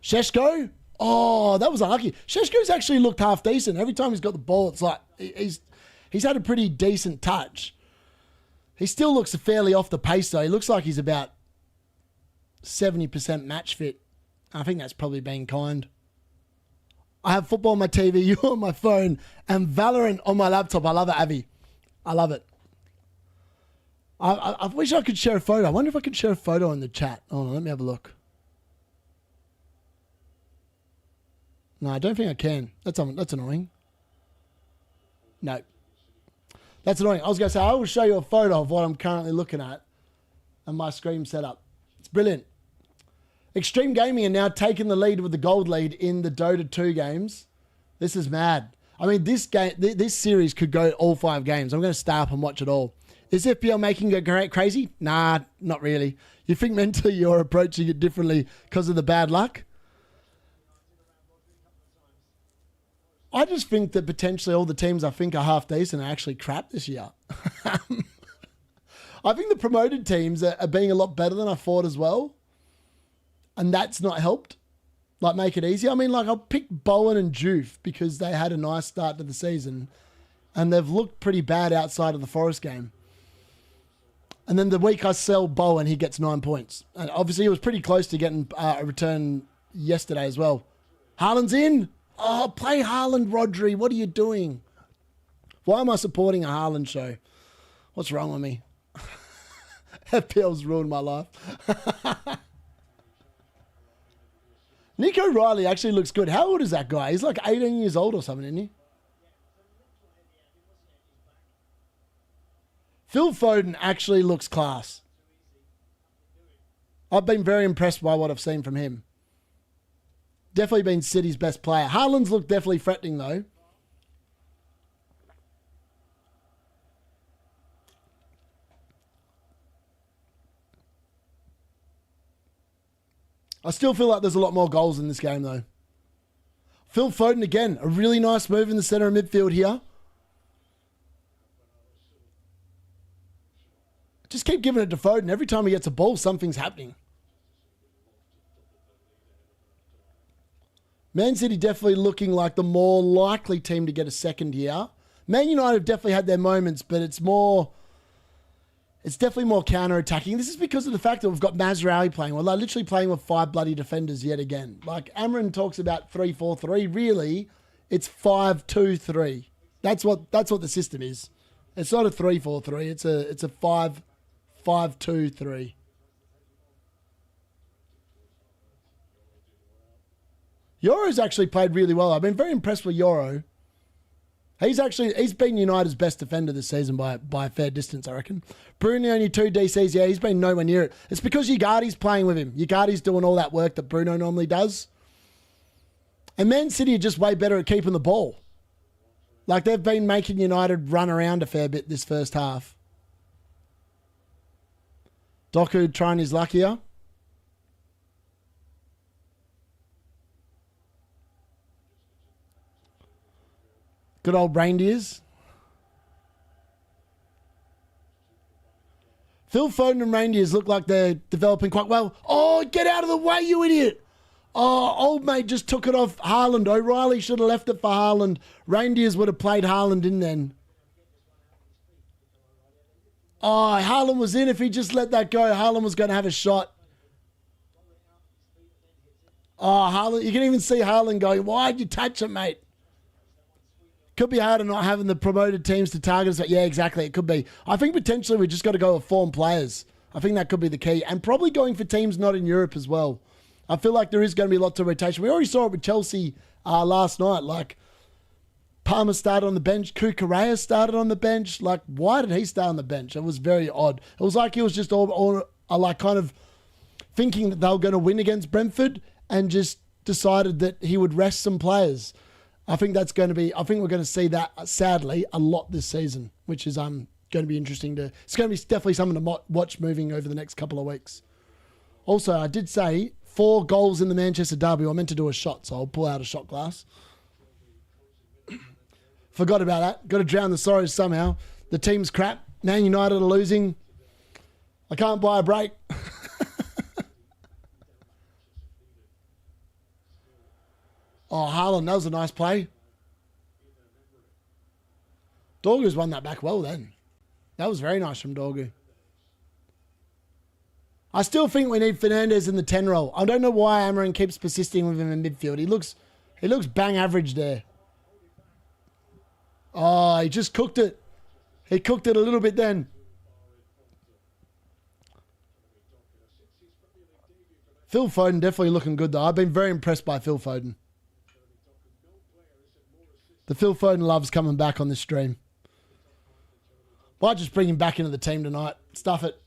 Sheshko? Oh, that was unlucky. Sheshko's actually looked half decent. Every time he's got the ball, it's like he's had a pretty decent touch. He still looks fairly off the pace, though. He looks like he's about 70% match fit. I think that's probably being kind. I have football on my TV, you on my phone, and Valorant on my laptop. I love it, Avi. I love it. I wish I could share a photo. I wonder if I could share a photo in the chat. Hold on, let me have a look. No, I don't think I can. That's annoying. No. That's annoying. I was going to say, I will show you a photo of what I'm currently looking at and my screen setup. It's brilliant. Extreme Gaming are now taking the lead with the gold lead in the Dota 2 games. This is mad. I mean, this series could go all 5 games. I'm going to stay up and watch it all. Is FPL making it crazy? Nah, not really. You think mentally you're approaching it differently because of the bad luck? I just think that potentially all the teams I think are half decent are actually crap this year. I think the promoted teams are being a lot better than I thought as well. And that's not helped. Like, make it easy. I mean, like, I'll pick Bowen and Juve because they had a nice start to the season. And they've looked pretty bad outside of the Forest game. And then the week I sell Bowen, he gets 9 points. And obviously, he was pretty close to getting a return yesterday as well. Haaland's in. Oh, play Haaland, Rodri. What are you doing? Why am I supporting a Haaland show? What's wrong with me? FPL's ruined my life. Nico Riley actually looks good. How old is that guy? He's like 18 years old or something, isn't he? Phil Foden actually looks class. I've been very impressed by what I've seen from him. Definitely been City's best player. Haaland's looked definitely threatening, though. I still feel like there's a lot more goals in this game, though. Phil Foden, again, a really nice move in the centre of midfield here. Just keep giving it to Foden. Every time he gets a ball, something's happening. Man City definitely looking like the more likely team to get a second here. Man United have definitely had their moments, but it's definitely more counter-attacking. This is because of the fact that we've got Mazraoui playing. Well, they're literally playing with 5 bloody defenders yet again. Like, Amran talks about 3-4-3. Really, it's 5-2-3. That's what the system is. It's not a 3-4-3. It's a 5-2-3. Yoro's actually played really well. I've been very impressed with Yoro. He's been United's best defender this season by a fair distance, I reckon. Bruno only 2 DCs. Yeah, he's been nowhere near it. It's because Ugarte's playing with him. Ugarte's doing all that work that Bruno normally does. And Man City are just way better at keeping the ball. Like, they've been making United run around a fair bit this first half. Doku trying his luck here. Good old reindeers. Phil Foden and reindeers look like they're developing quite well. Oh, get out of the way, you idiot. Oh, old mate just took it off Haaland. O'Reilly should have left it for Haaland. Reindeers would have played Haaland in then. Oh, Haaland was in. If he just let that go, Haaland was going to have a shot. Oh, Haaland. You can even see Haaland going, why'd you touch it, mate? Could be harder not having the promoted teams to target us. Yeah, exactly. It could be. I think potentially we just got to go with form players. I think that could be the key. And probably going for teams not in Europe as well. I feel like there is going to be lots of rotation. We already saw it with Chelsea last night. Like, Palmer started on the bench. Kukurea started on the bench. Like, why did he start on the bench? It was very odd. It was like he was just all like kind of thinking that they were going to win against Brentford and just decided that he would rest some players. I think that's going to be, I think we're going to see that, sadly, a lot this season, which is going to be interesting to, it's going to be definitely something to watch moving over the next couple of weeks. Also, I did say 4 goals in the Manchester derby. I meant to do a shot, so I'll pull out a shot glass. Forgot about that. Got to drown the sorrows somehow. The team's crap. Man United are losing. I can't buy a break. Oh, Haaland, that was a nice play. Dorgu's won that back well then. That was very nice from Dorgu. I still think we need Fernandes in the 10 role. I don't know why Amarin keeps persisting with him in midfield. He looks bang average there. Oh, he just cooked it. He cooked it a little bit then. Phil Foden definitely looking good though. I've been very impressed by Phil Foden. The Phil Foden loves coming back on this stream. Might just bring him back into the team tonight. Stuff it.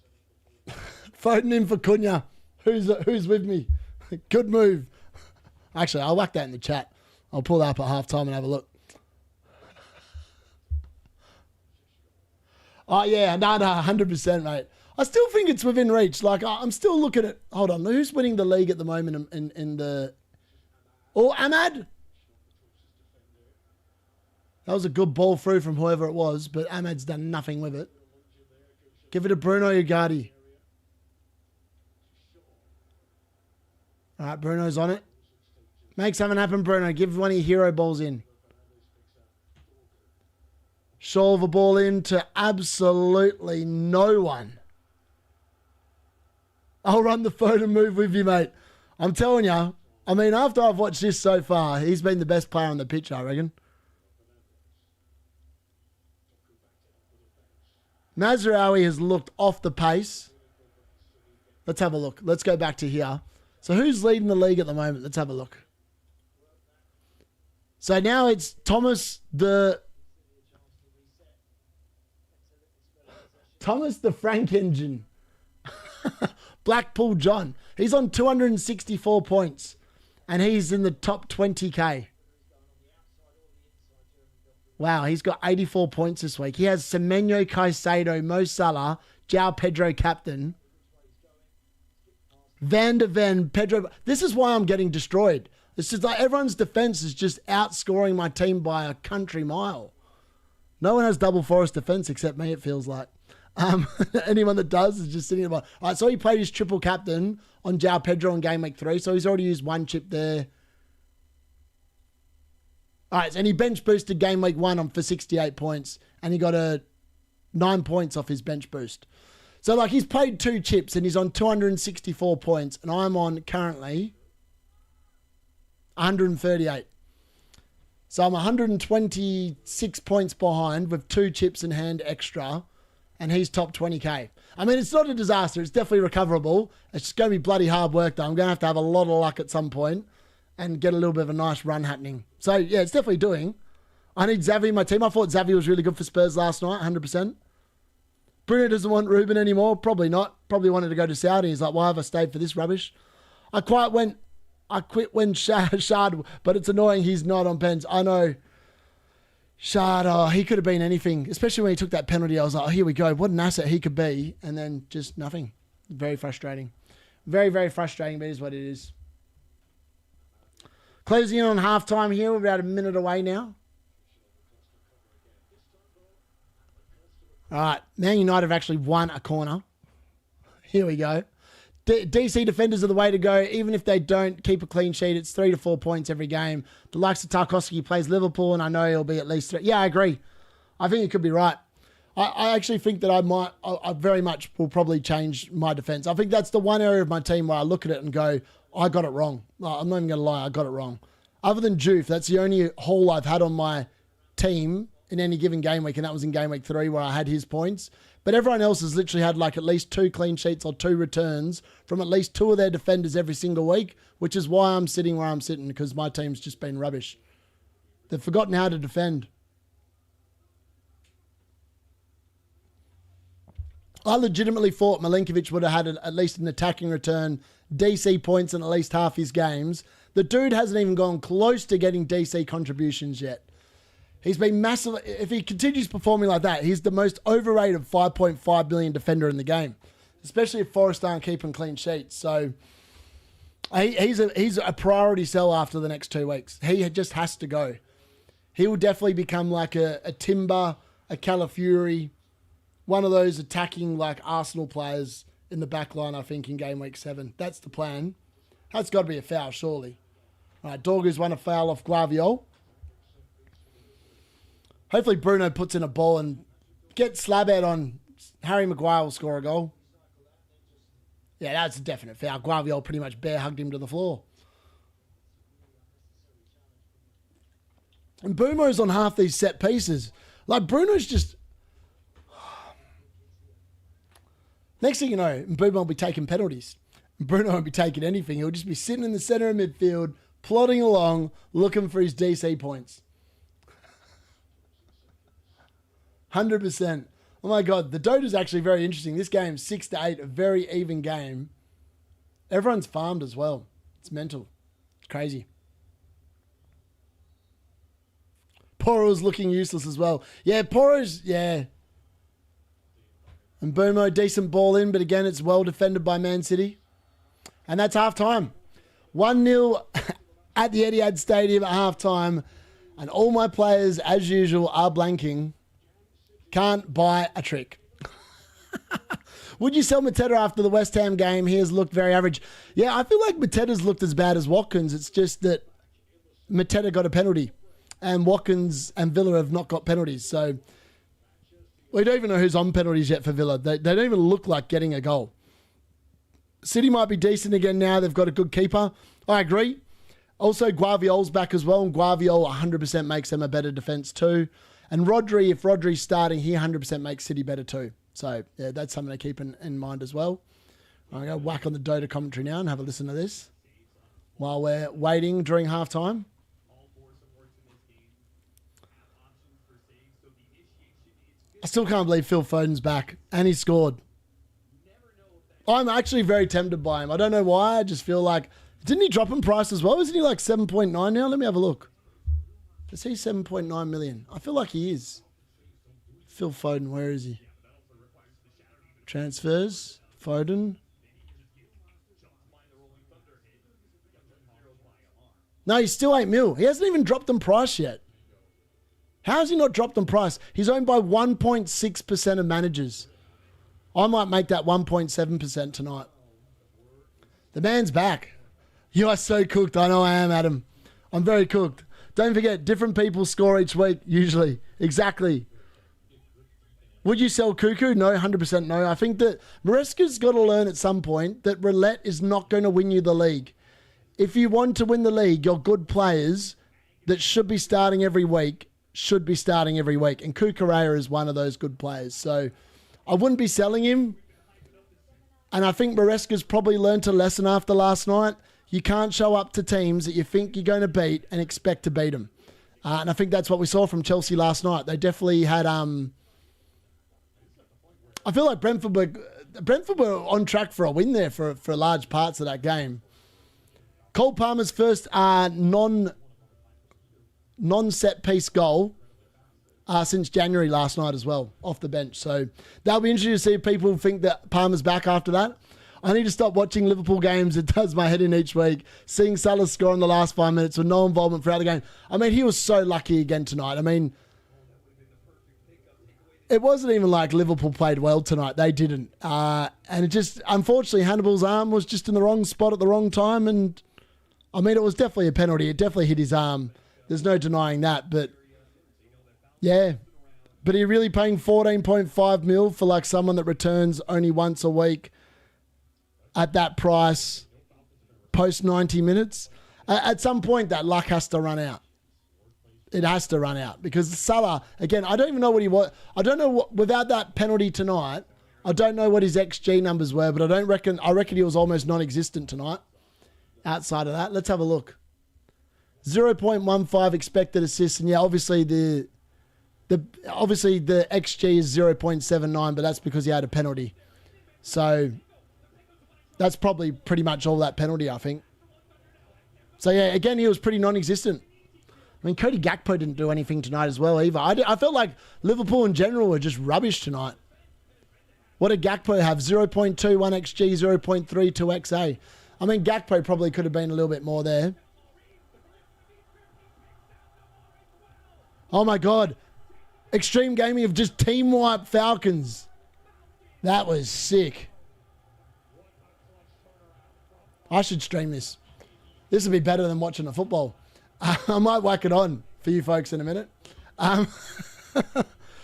Foden in for Cunha. Who's with me? Good move. Actually, I'll whack that in the chat. I'll pull that up at halftime and have a look. Oh, yeah. No, 100%, mate. I still think it's within reach. Like, I'm still looking at... Hold on. Who's winning the league at the moment in the... Oh, Ahmad? That was a good ball through from whoever it was, but Ahmad's done nothing with it. Give it to Bruno Ugarte. All right, Bruno's on it. Make something happen, Bruno. Give one of your hero balls in. Shoulder the ball in to absolutely no one. I'll run the phone and move with you, mate. I'm telling you. I mean, after I've watched this so far, he's been the best player on the pitch, I reckon. Mazraoui has looked off the pace. Let's have a look. Let's go back to here. So who's leading the league at the moment? Let's have a look. So now it's Thomas the Frank Engine. Blackpool John. He's on 264 points. And he's in the top 20k. Wow, he's got 84 points this week. He has Semenyo, Caicedo, Mo Salah, João Pedro captain, Van de Ven, Pedro. This is why I'm getting destroyed. It's just like everyone's defense is just outscoring my team by a country mile. No one has double forest defense except me, it feels like. Anyone that does is just sitting about. All right, so he played his triple captain on João Pedro in game week 3, so he's already used 1 chip there. All right, and he bench boosted game week 1 for 68 points, and he got a 9 points off his bench boost. So, like, he's played 2 chips, and he's on 264 points, and I'm on currently 138. So I'm 126 points behind with 2 chips in hand extra, and he's top 20k. I mean, it's not a disaster. It's definitely recoverable. It's just going to be bloody hard work, though. I'm going to have a lot of luck at some point and get a little bit of a nice run happening. So, yeah, it's definitely doing. I need Xavi in my team. I thought Xavi was really good for Spurs last night, 100%. Bruno doesn't want Ruben anymore. Probably not. Probably wanted to go to Saudi. He's like, why have I stayed for this rubbish? I quit when Shard, but it's annoying he's not on pens. I know. Shard, he could have been anything, especially when he took that penalty. I was like, oh, here we go. What an asset he could be. And then just nothing. Very frustrating. Very, very frustrating, but it is what it is. Closing in on halftime here. We're about a minute away now. All right. Man United have actually won a corner. Here we go. DC defenders are the way to go. Even if they don't keep a clean sheet, it's 3 to 4 points every game. The likes of Tarkowski plays Liverpool, and I know he'll be at least 3. Yeah, I agree. I think you could be right. I actually think that I very much will probably change my defense. I think that's the one area of my team where I look at it and go, I got it wrong. I'm not even going to lie, I got it wrong. Other than Juve, that's the only haul I've had on my team in any given game week, and that was in game week 3 where I had his points. But everyone else has literally had like at least 2 clean sheets or 2 returns from at least 2 of their defenders every single week, which is why I'm sitting where I'm sitting, because my team's just been rubbish. They've forgotten how to defend. I legitimately thought Milinkovic would have had at least an attacking return, DC points in at least half his games. The dude hasn't even gone close to getting DC contributions yet. He's been massive. If he continues performing like that, he's the most overrated 5.5 million defender in the game, especially if Forest aren't keeping clean sheets. So he's a priority sell after the next 2 weeks. He just has to go. He will definitely become like a Timber, a Calafiori, one of those attacking like Arsenal players in the back line, I think, in game week 7. That's the plan. That's got to be a foul, surely. All right, Dorgu's won a foul off Guaviol. Hopefully Bruno puts in a ball and gets Slabhead on. Harry Maguire will score a goal. Yeah, that's a definite foul. Guaviol pretty much bear hugged him to the floor. And Bumo's on half these set pieces. Like, Bruno's just... Next thing you know, Mbeumo will be taking penalties. Bruno won't be taking anything. He'll just be sitting in the centre of midfield, plodding along, looking for his DC points. 100%. Oh my God, the Dota is actually very interesting. This game, 6 to 8, a very even game. Everyone's farmed as well. It's mental. It's crazy. Poro's looking useless as well. Yeah, Poro's, yeah. And Bumo, decent ball in, but again, it's well defended by Man City. And that's half-time. 1-0 at the Etihad Stadium at half-time. And all my players, as usual, are blanking. Can't buy a trick. Would you sell Mateta after the West Ham game? He has looked very average. Yeah, I feel like Mateta's looked as bad as Watkins. It's just that Mateta got a penalty. And Watkins and Villa have not got penalties. So we don't even know who's on penalties yet for Villa. They don't even look like getting a goal. City might be decent again now. They've got a good keeper. I agree. Also, Guaviol's back as well. And Guaviol 100% makes them a better defence too. And Rodri, if Rodri's starting, he 100% makes City better too. So, yeah, that's something to keep in mind as well. I'm going to whack on the Dota commentary now and have a listen to this while we're waiting during halftime. I still can't believe Phil Foden's back and he scored. I'm actually very tempted by him. I don't know why. I just feel like... Didn't he drop in price as well? Isn't he like 7.9 now? Let me have a look. Is he 7.9 million? I feel like he is. Phil Foden, where is he? Transfers. Foden. No, he's still 8 mil. He hasn't even dropped in price yet. How has he not dropped in price? He's owned by 1.6% of managers. I might make that 1.7% tonight. The man's back. You are so cooked. I know I am, Adam. I'm very cooked. Don't forget, different people score each week, usually. Exactly. Would you sell Cuckoo? No, 100% no. I think that Maresca's got to learn at some point that roulette is not going to win you the league. If you want to win the league, your good players that should be starting every week should be starting every week. And Cucurella is one of those good players. So I wouldn't be selling him. And I think Maresca's probably learned a lesson after last night. You can't show up to teams that you think you're going to beat and expect to beat them. And I think that's what we saw from Chelsea last night. They definitely had... I feel like Brentford were on track for a win there for large parts of that game. Cole Palmer's first non-set piece goal since January last night as well, off the bench. So that'll be interesting to see if people think that Palmer's back after that. I need to stop watching Liverpool games. It does my head in each week. Seeing Salah score in the last 5 minutes with no involvement throughout the game. I mean, he was so lucky again tonight. I mean, it wasn't even like Liverpool played well tonight. They didn't. And it just, unfortunately, Hannibal's arm was just in the wrong spot at the wrong time. And, I mean, it was definitely a penalty. It definitely hit his arm. There's no denying that. But, yeah. But are you really paying 14.5 mil for like someone that returns only once a week at that price post 90 minutes? At some point, that luck has to run out. It has to run out because Salah, again, I don't even know what he was. I don't know what, without that penalty tonight, I don't know what his XG numbers were, but I reckon he was almost non-existent tonight outside of that. Let's have a look. 0.15 expected assists. And yeah, obviously the XG is 0.79, but that's because he had a penalty. So that's probably pretty much all that penalty, I think. So yeah, again, he was pretty non-existent. I mean, Cody Gakpo didn't do anything tonight as well either. I felt like Liverpool in general were just rubbish tonight. What did Gakpo have? 0.21 XG, 0.32 XA. I mean, Gakpo probably could have been a little bit more there. Oh my God. Extreme Gaming have just team wiped Falcons. That was sick. I should stream this. This would be better than watching the football. I might whack it on for you folks in a minute.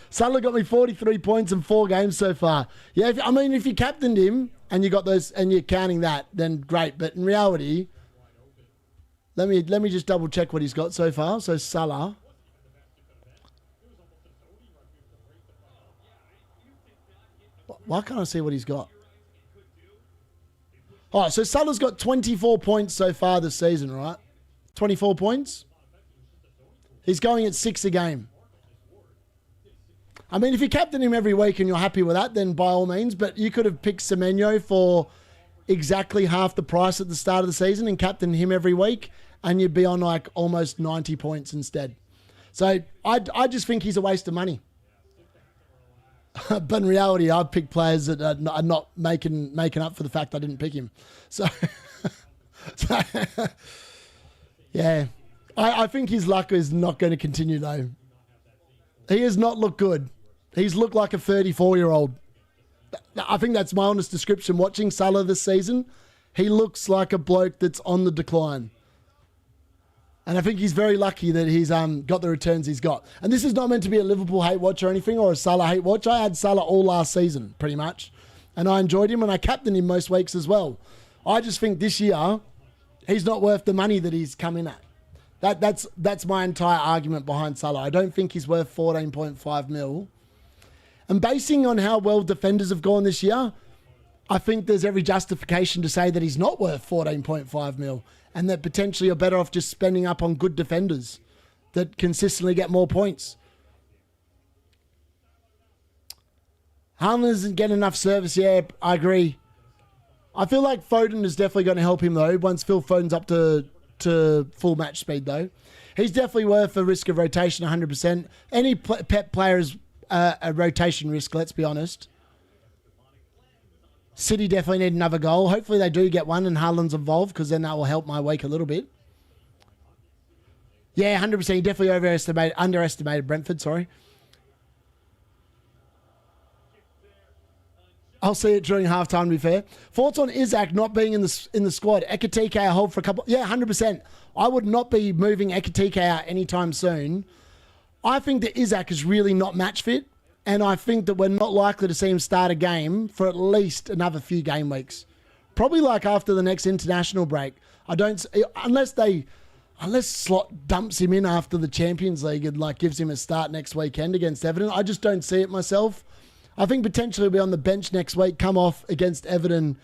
Salah got me 43 points in 4 games so far. Yeah, if you captained him and you got those and you're counting that, then great. But in reality, let me just double check what he's got so far. So Salah. Why can't I see what he's got? All right, so Salah's got 24 points so far this season, right? 24 points. He's going at 6 a game. I mean, if you captain him every week and you're happy with that, then by all means. But you could have picked Semenyo for exactly half the price at the start of the season and captain him every week, and you'd be on like almost 90 points instead. So I just think he's a waste of money. But in reality, I've picked players that are not making up for the fact I didn't pick him. So yeah, I think his luck is not going to continue though. He has not looked good. He's looked like a 34-year-old. I think that's my honest description. Watching Salah this season, he looks like a bloke that's on the decline. And I think he's very lucky that he's got the returns he's got. And this is not meant to be a Liverpool hate watch or anything, or a Salah hate watch. I had Salah all last season, pretty much. And I enjoyed him, and I captained him most weeks as well. I just think this year, he's not worth the money that he's come in at. That's my entire argument behind Salah. I don't think he's worth 14.5 mil. And basing on how well defenders have gone this year, I think there's every justification to say that he's not worth 14.5 mil. And that potentially you're better off just spending up on good defenders that consistently get more points. Haaland doesn't get enough service. Yeah, I agree. I feel like Foden is definitely going to help him, though, once Phil Foden's up to full match speed, though. He's definitely worth a risk of rotation 100%. Any Pep player is a rotation risk, let's be honest. City definitely need another goal. Hopefully they do get one and Haaland's involved, because then that will help my week a little bit. Yeah, 100%. He definitely underestimated Brentford, sorry. I'll see it during halftime, to be fair. Thoughts on Isaac not being in the squad? Ekitike I hold for a couple... Yeah, 100%. I would not be moving Ekitike out anytime soon. I think that Isaac is really not match fit. And I think that we're not likely to see him start a game for at least another few game weeks. Probably like after the next international break. Unless Slot dumps him in after the Champions League and like gives him a start next weekend against Everton. I just don't see it myself. I think potentially he'll be on the bench next week, come off against Everton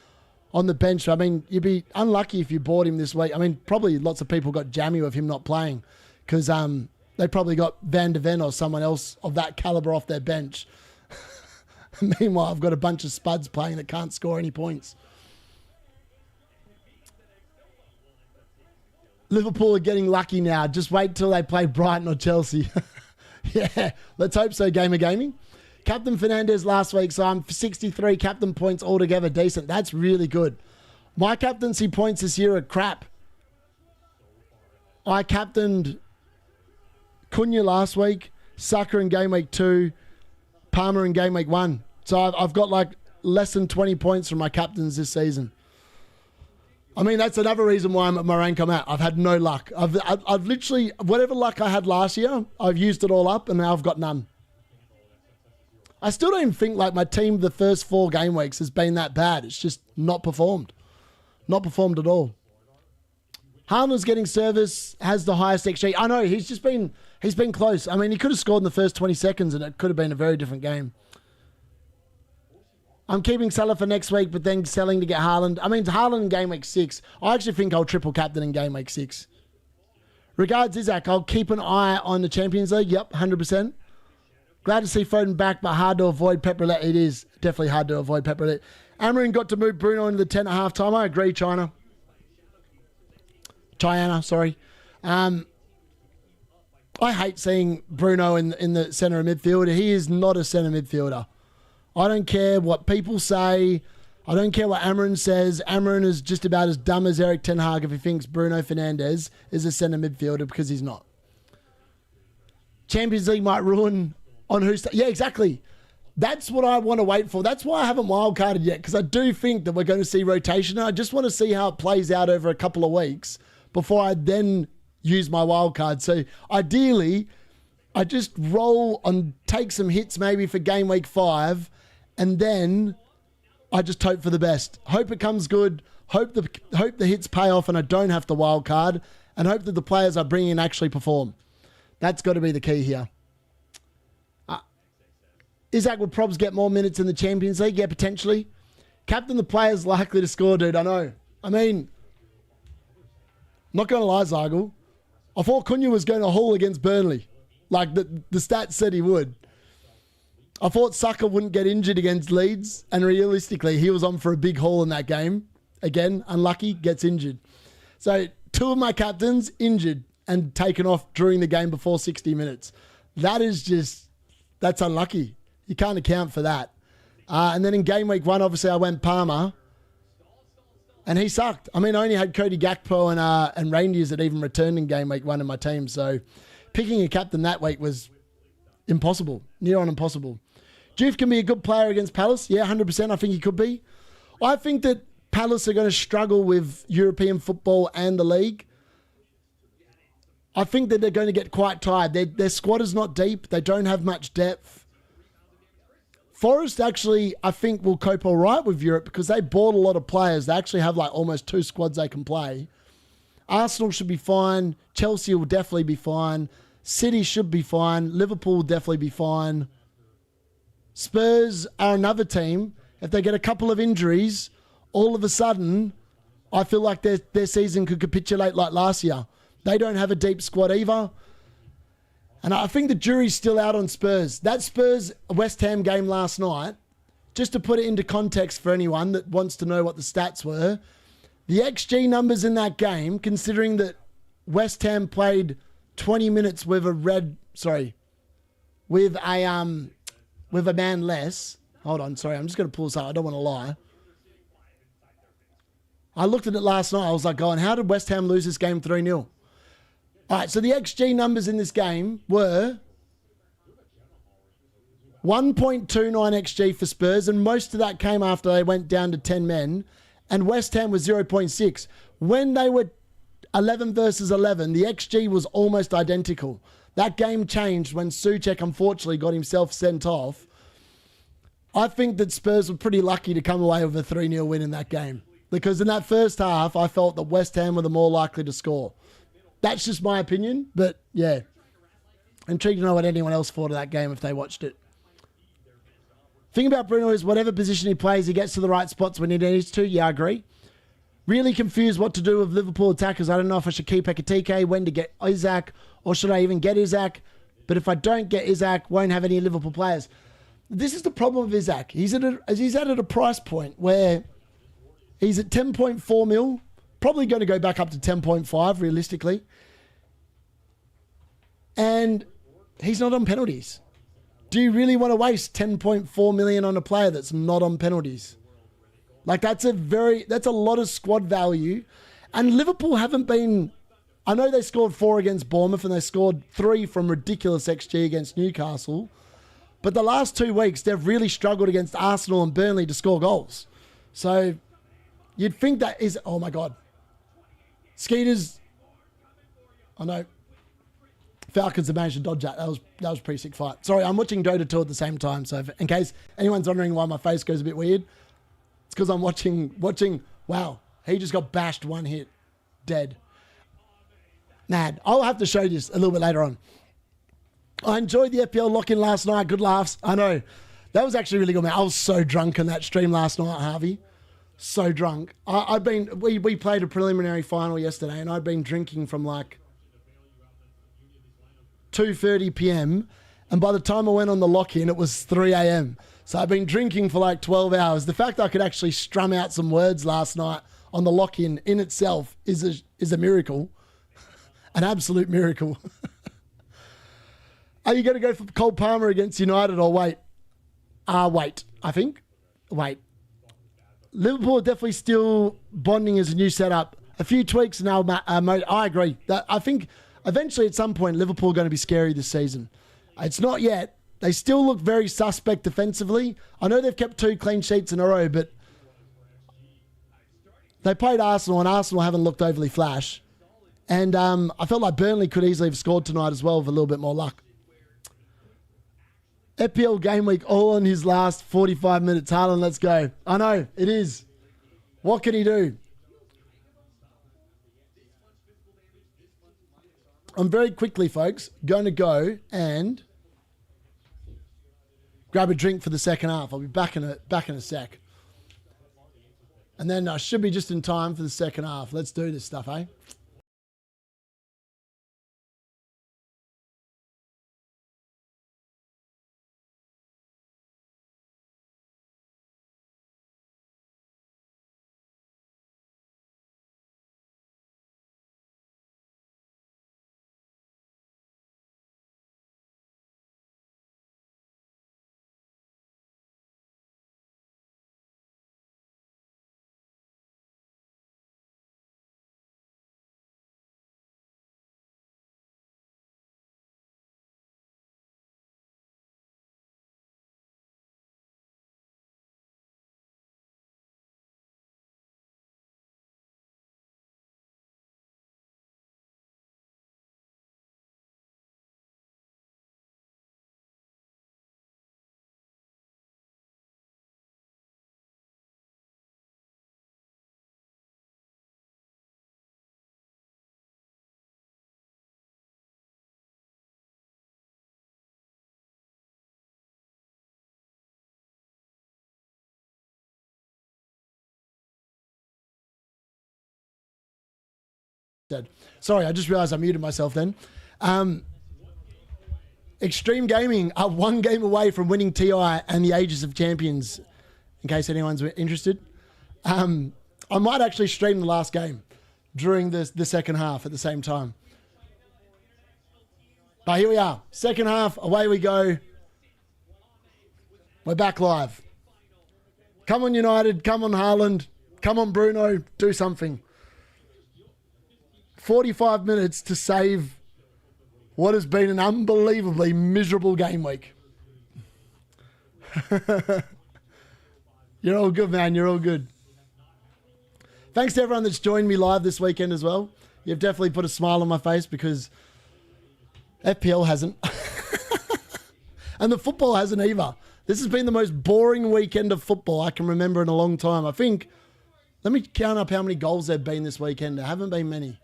on the bench. I mean, you'd be unlucky if you bought him this week. I mean, probably lots of people got jammy with him not playing because they probably got Van de Ven or someone else of that caliber off their bench. Meanwhile, I've got a bunch of spuds playing that can't score any points. Liverpool are getting lucky now. Just wait till they play Brighton or Chelsea. Yeah, let's hope so, Gamer Gaming. Captain Fernandez last week, so I'm 63 captain points altogether. Decent. That's really good. My captaincy points this year are crap. I captained Cunha last week, Saka in game week 2, Palmer in game week 1. So I've got like less than 20 points from my captains this season. I mean, that's another reason why I'm at my rank I'm at. I've had no luck. I've literally, whatever luck I had last year, I've used it all up and now I've got none. I still don't even think like my team the first 4 game weeks has been that bad. It's just not performed. Not performed at all. Haaland's getting service, has the highest XG. I know, he's been close. I mean, he could have scored in the first 20 seconds and it could have been a very different game. I'm keeping Salah for next week, but then selling to get Haaland. I mean, Haaland in game week 6. I actually think I'll triple captain in game week 6. Regards, Isaac. I'll keep an eye on the Champions League. Yep, 100%. Glad to see Foden back, but hard to avoid Pep Roulette. It is definitely hard to avoid Pep Roulette. Amarin got to move Bruno into the 10 at half time. I agree, China, sorry. I hate seeing Bruno in the centre of midfield. He is not a centre midfielder. I don't care what people say. I don't care what Amarin says. Amarin is just about as dumb as Eric Ten Hag if he thinks Bruno Fernandes is a centre midfielder, because he's not. Champions League might ruin on who's... Yeah, exactly. That's what I want to wait for. That's why I haven't wildcarded yet, because I do think that we're going to see rotation. I just want to see how it plays out over a couple of weeks before I then use my wildcard. So ideally, I just roll and take some hits maybe for game week 5, and then I just hope for the best. Hope it comes good. Hope the hits pay off and I don't have to wild card. And hope that the players I bring in actually perform. That's got to be the key here. Isaac will probs get more minutes in the Champions League. Yeah, potentially. Captain the players likely to score, dude. I know. I mean, not going to lie, Zagel. I thought Cunha was going to haul against Burnley. Like the stats said he would. I thought Saka wouldn't get injured against Leeds, and realistically, he was on for a big haul in that game. Again, unlucky, gets injured. So 2 of my captains injured and taken off during the game before 60 minutes. That's unlucky. You can't account for that. And then in game week 1, obviously, I went Palmer, and he sucked. I mean, I only had Cody Gakpo and Reijnders that even returned in game week 1 in my team. So picking a captain that week was impossible, near on impossible. Juve can be a good player against Palace. Yeah, 100%. I think he could be. I think that Palace are going to struggle with European football and the league. I think that they're going to get quite tired. Their squad is not deep. They don't have much depth. Forest actually, I think, will cope all right with Europe because they bought a lot of players. They actually have like almost 2 squads they can play. Arsenal should be fine. Chelsea will definitely be fine. City should be fine. Liverpool will definitely be fine. Spurs are another team. If they get a couple of injuries, all of a sudden, I feel like their season could capitulate like last year. They don't have a deep squad either. And I think the jury's still out on Spurs. That Spurs-West Ham game last night, just to put it into context for anyone that wants to know what the stats were, the XG numbers in that game, considering that West Ham played 20 minutes with a man less. Hold on, sorry, I'm just going to pull this up. I don't want to lie. I looked at it last night. I was like, going, how did West Ham lose this game 3-0? All right, so the XG numbers in this game were 1.29 XG for Spurs, and most of that came after they went down to 10 men, and West Ham was 0.6. When they were 11 versus 11, the XG was almost identical. That game changed when Souček unfortunately got himself sent off. I think that Spurs were pretty lucky to come away with a 3-0 win in that game. Because in that first half, I felt that West Ham were the more likely to score. That's just my opinion, but yeah. Intrigued to know what anyone else thought of that game if they watched it. Thing about Bruno is whatever position he plays, he gets to the right spots when he needs to. Yeah, I agree. Really confused what to do with Liverpool attackers. I don't know if I should keep Ekitike, when to get Isaac, or should I even get Isaac? But if I don't get Isaac, won't have any Liverpool players. This is the problem with Isaac. He's at a price point where he's at 10.4 mil, probably going to go back up to 10.5 realistically. And he's not on penalties. Do you really want to waste 10.4 million on a player that's not on penalties? Like that's a lot of squad value. And Liverpool haven't been, I know they scored 4 against Bournemouth and they scored 3 from ridiculous XG against Newcastle. But the last 2 weeks, they've really struggled against Arsenal and Burnley to score goals. So you'd think that is... Oh, my God. Skeeters... I know. Falcons have managed to dodge that. That was a pretty sick fight. Sorry, I'm watching Dota 2 at the same time. So in case anyone's wondering why my face goes a bit weird, it's because I'm watching... Wow, he just got bashed 1 hit. Dead. Mad. I'll have to show you this a little bit later on. I enjoyed the FPL lock-in last night. Good laughs. I know. That was actually really good, man. I was so drunk in that stream last night, Harvey. So drunk. We played a preliminary final yesterday, and I'd been drinking from like 2:30 p.m. And by the time I went on the lock-in, it was 3 a.m. So I've been drinking for like 12 hours. The fact that I could actually strum out some words last night on the lock-in in itself is a miracle. An absolute miracle. Are you going to go for Cole Palmer against United or wait? Wait, I think. Wait. Liverpool are definitely still bonding as a new setup. A few tweaks now. I agree. I think eventually at some point Liverpool are going to be scary this season. It's not yet. They still look very suspect defensively. I know they've kept 2 clean sheets in a row, but they played Arsenal, and Arsenal haven't looked overly flash. And I felt like Burnley could easily have scored tonight as well with a little bit more luck. FPL GameWeek all in his last 45 minutes. Haaland, let's go. I know, it is. What can he do? I'm very quickly, folks, going to go and grab a drink for the second half. I'll be back in a sec. And then I should be just in time for the second half. Let's do this stuff, eh? Sorry, I just realized I muted myself then. Extreme Gaming are 1 game away from winning TI and the Ages of Champions, in case anyone's interested. I might actually stream the last game during the second half at the same time. But here we are. Second half, away we go. We're back live. Come on, United. Come on, Haaland. Come on, Bruno. Do something. 45 minutes to save what has been an unbelievably miserable game week. You're all good, man. You're all good. Thanks to everyone that's joined me live this weekend as well. You've definitely put a smile on my face because FPL hasn't. And the football hasn't either. This has been the most boring weekend of football I can remember in a long time. I think, let me count up how many goals there have been this weekend. There haven't been many.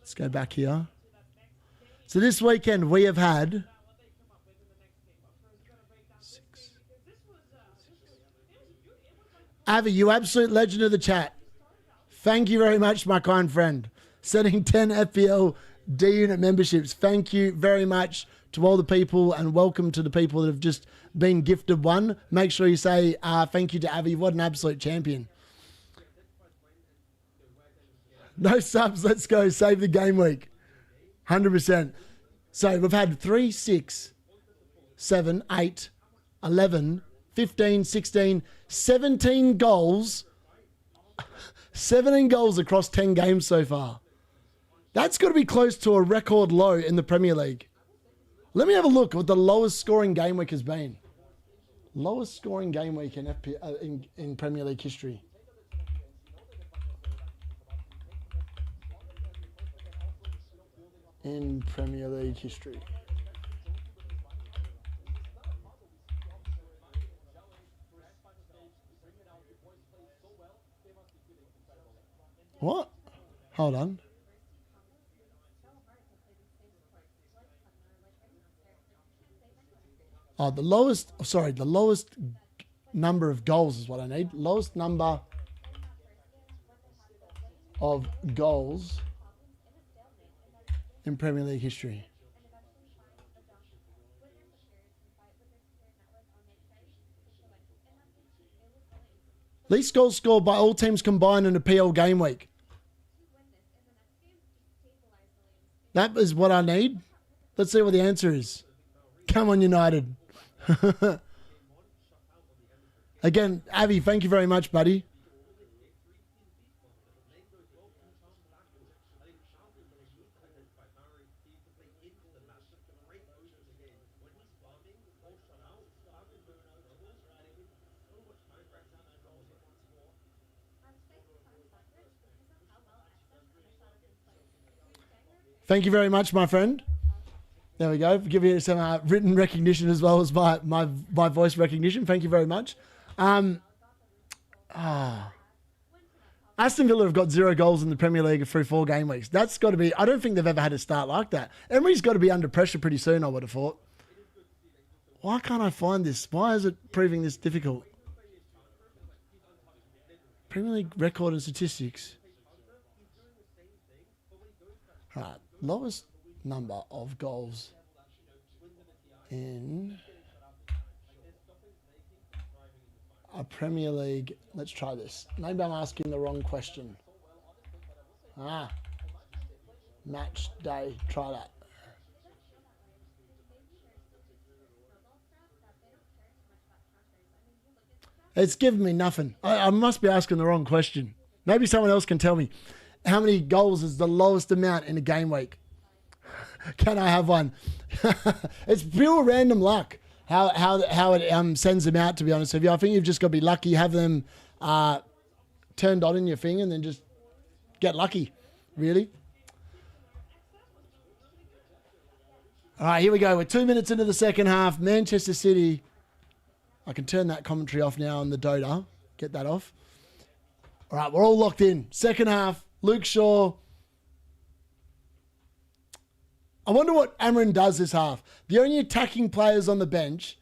Let's go back here. So this weekend we have had 6. Avi, you absolute legend of the chat. Thank you very much, my kind friend. Sending 10 FPL D-Unit memberships. Thank you very much to all the people, and welcome to the people that have just been gifted one. Make sure you say thank you to Avi. What an absolute champion. No subs, let's go. Save the game week. 100%. So we've had 3, 6, 7, 8, 11, 15, 16, 17 goals. 17 goals across 10 games so far. That's got to be close to a record low in the Premier League. Let me have a look at what the lowest scoring game week has been. Lowest scoring game week in in Premier League history. In Premier League history. What? Hold on. Oh, the lowest number of goals is what I need. Lowest number of goals in Premier League history. Least goals scored by all teams combined in a PL game week. That is what I need. Let's see what the answer is. Come on, United. Again, Avi, thank you very much, buddy. Thank you very much, my friend. There we go. Give you some written recognition as well as my voice recognition. Thank you very much. Aston Villa have got 0 goals in the Premier League through 4 game weeks. That's got to be... I don't think they've ever had a start like that. Emery's got to be under pressure pretty soon, I would have thought. Why can't I find this? Why is it proving this difficult? Premier League record and statistics. Right. Lowest number of goals in a Premier League. Let's try this. Maybe I'm asking the wrong question. Match day. Try that. It's giving me nothing. I must be asking the wrong question. Maybe someone else can tell me. How many goals is the lowest amount in a game week? Can I have one? It's pure random luck. How it sends them out, to be honest with you. I think you've just got to be lucky, have them turned on in your thing, and then just get lucky, really. All right, here we go. We're 2 minutes into the second half. Manchester City. I can turn that commentary off now on the Dota. Get that off. All right, we're all locked in. Second half. Luke Shaw. I wonder what Amrin does this half. The only attacking players on the bench,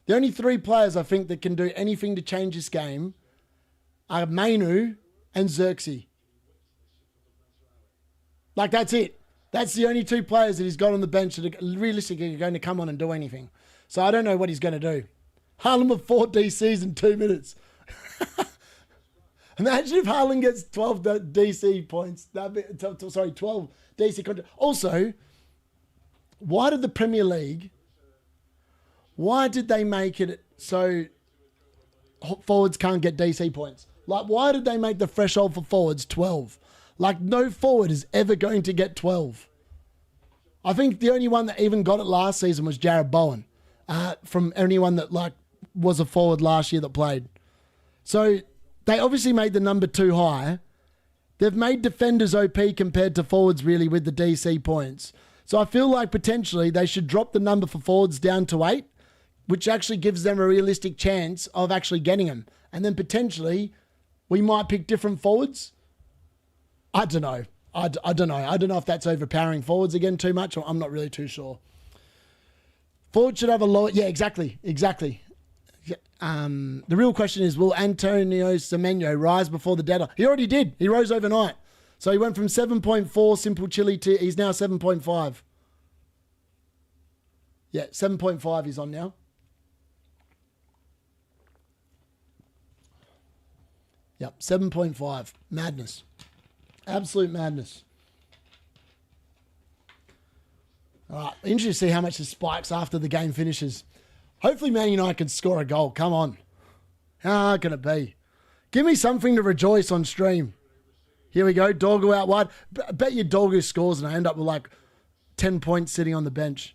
the only 3 players I think that can do anything to change this game are Mainu and Xerxes. Like, that's it. That's the only 2 players that he's got on the bench that are realistically going to come on and do anything. So I don't know what he's going to do. Haaland with 4 DCs in 2 minutes. Imagine if Haaland gets 12 DC points. 12 DC content. Also, why did the Premier League, why did they make it so forwards can't get DC points? Like, why did they make the threshold for forwards 12? Like, no forward is ever going to get 12. I think the only one that even got it last season was Jared Bowen, from anyone that was a forward last year that played. So they obviously made the number too high. They've made defenders OP compared to forwards really with the DC points. So I feel like potentially they should drop the number for forwards down to 8, which actually gives them a realistic chance of actually getting them. And then potentially we might pick different forwards. I don't know. I don't know. I don't know if that's overpowering forwards again too much, or I'm not really too sure. Forwards should have a lower... Yeah, exactly. The real question is, will Antonio Semenyo rise before the deadline? He already did. He rose overnight. So he went from 7.4 simple chili to... He's now 7.5. Yeah, 7.5 he's on now. Yep, 7.5. Madness. Absolute madness. All right, interesting to see how much it spikes after the game finishes. Hopefully Man United can score a goal. Come on. How hard can it be? Give me something to rejoice on stream. Here we go. Dorgu out wide. Bet you Dorgu scores and I end up with 10 points sitting on the bench.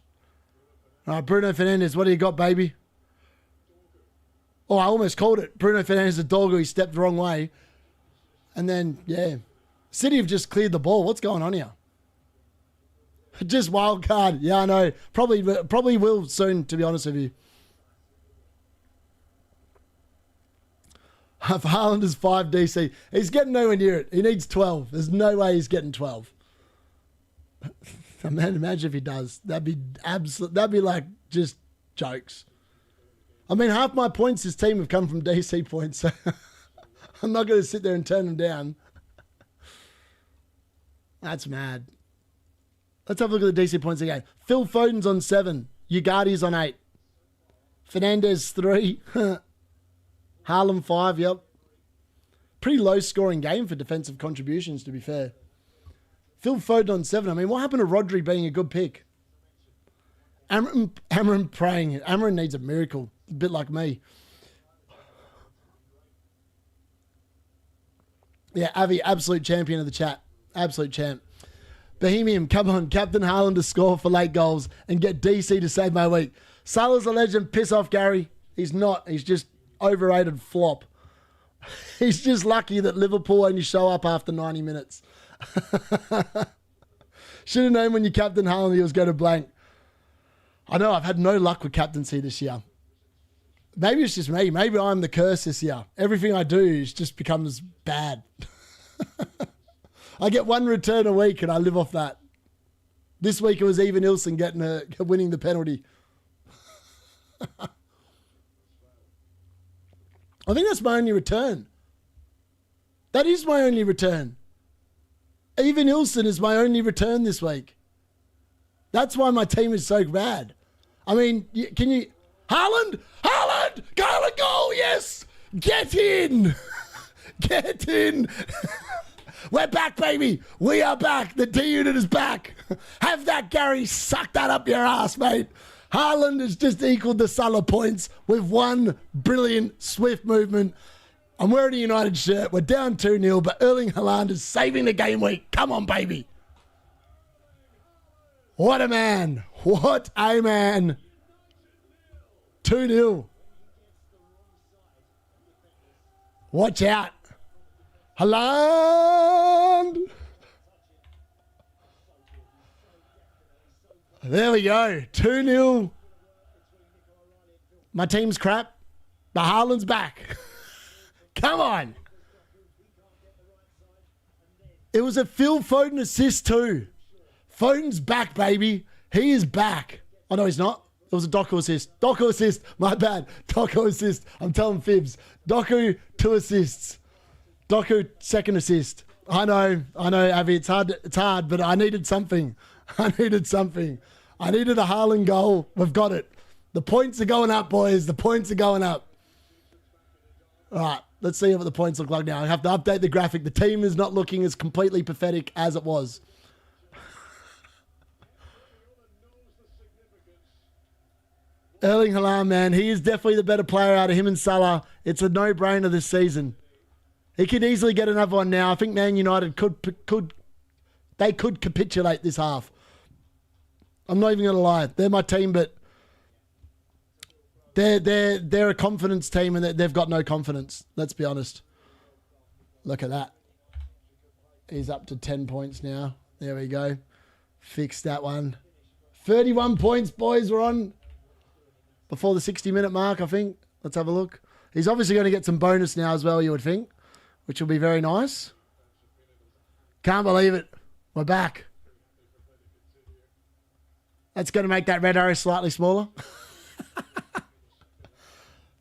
All right, Bruno Fernandes, what do you got, baby? Oh, I almost called it. Bruno Fernandes, a doggo. He stepped the wrong way. And then, yeah. City have just cleared the ball. What's going on here? Just wild card. Yeah, I know. Probably will soon, to be honest with you. If Haaland is 5 DC, he's getting nowhere near it. He needs 12. There's no way he's getting 12. Man, imagine if he does. That'd be absolute. That'd be like just jokes. I mean, half my points this team have come from DC points, so I'm not going to sit there and turn them down. That's mad. Let's have a look at the DC points again. Phil Foden's on 7. Ugarte's on 8. Fernandes 3. Haaland 5, yep. Pretty low scoring game for defensive contributions, to be fair. Phil Foden on 7. I mean, what happened to Rodri being a good pick? Amron praying. Amron needs a miracle. A bit like me. Yeah, Avi, absolute champion of the chat. Absolute champ. Bohemian, come on. Captain Haaland to score for late goals and get DC to save my week. Salah's a legend. Piss off, Gary. He's not. He's just overrated flop. He's just lucky that Liverpool only show up after 90 minutes. Should have known when you captain Haaland he was going to blank. I know, I've had no luck with captaincy this year. Maybe it's just me. Maybe I'm the curse this year. Everything I do just becomes bad. I get one return a week and I live off that. This week it was even Ilson winning the penalty. I think that's my only return. That is my only return. Even Ilson is my only return this week. That's why my team is so bad. I mean, can you... Haaland! Haaland! Haaland goal! Yes! Get in! Get in! We're back, baby! We are back! The D-Unit is back! Have that, Gary! Suck that up your ass, mate! Haaland has just equaled the Salah points with one brilliant, swift movement. I'm wearing a United shirt. We're down 2-0, but Erling Haaland is saving the game week. Come on, baby. What a man. What a man. 2-0. Watch out. Haaland. There we go. 2-0. My team's crap, but Haaland's back. Come on. It was a Phil Foden assist too. Foden's back, baby. He is back. Oh, no, he's not. It was a Doku assist. Doku assist. My bad. Doku assist. I'm telling fibs. Doku, 2 assists. Doku, 2nd assist. I know, Avi. It's hard, but I needed something. I needed a Haaland goal. We've got it. The points are going up, boys. The points are going up. All right. Let's see what the points look like now. I have to update the graphic. The team is not looking as completely pathetic as it was. Erling Haaland, man, he is definitely the better player out of him and Salah. It's a no-brainer this season. He could easily get another one now. I think Man United could capitulate this half. I'm not even going to lie. They're my team, but they're a confidence team and they've got no confidence. Let's be honest. Look at that. He's up to 10 points now. There we go. Fix that one. 31 points, boys. We're on before the 60-minute mark, I think. Let's have a look. He's obviously going to get some bonus now as well, you would think, which will be very nice. Can't believe it. We're back. That's going to make that red arrow slightly smaller.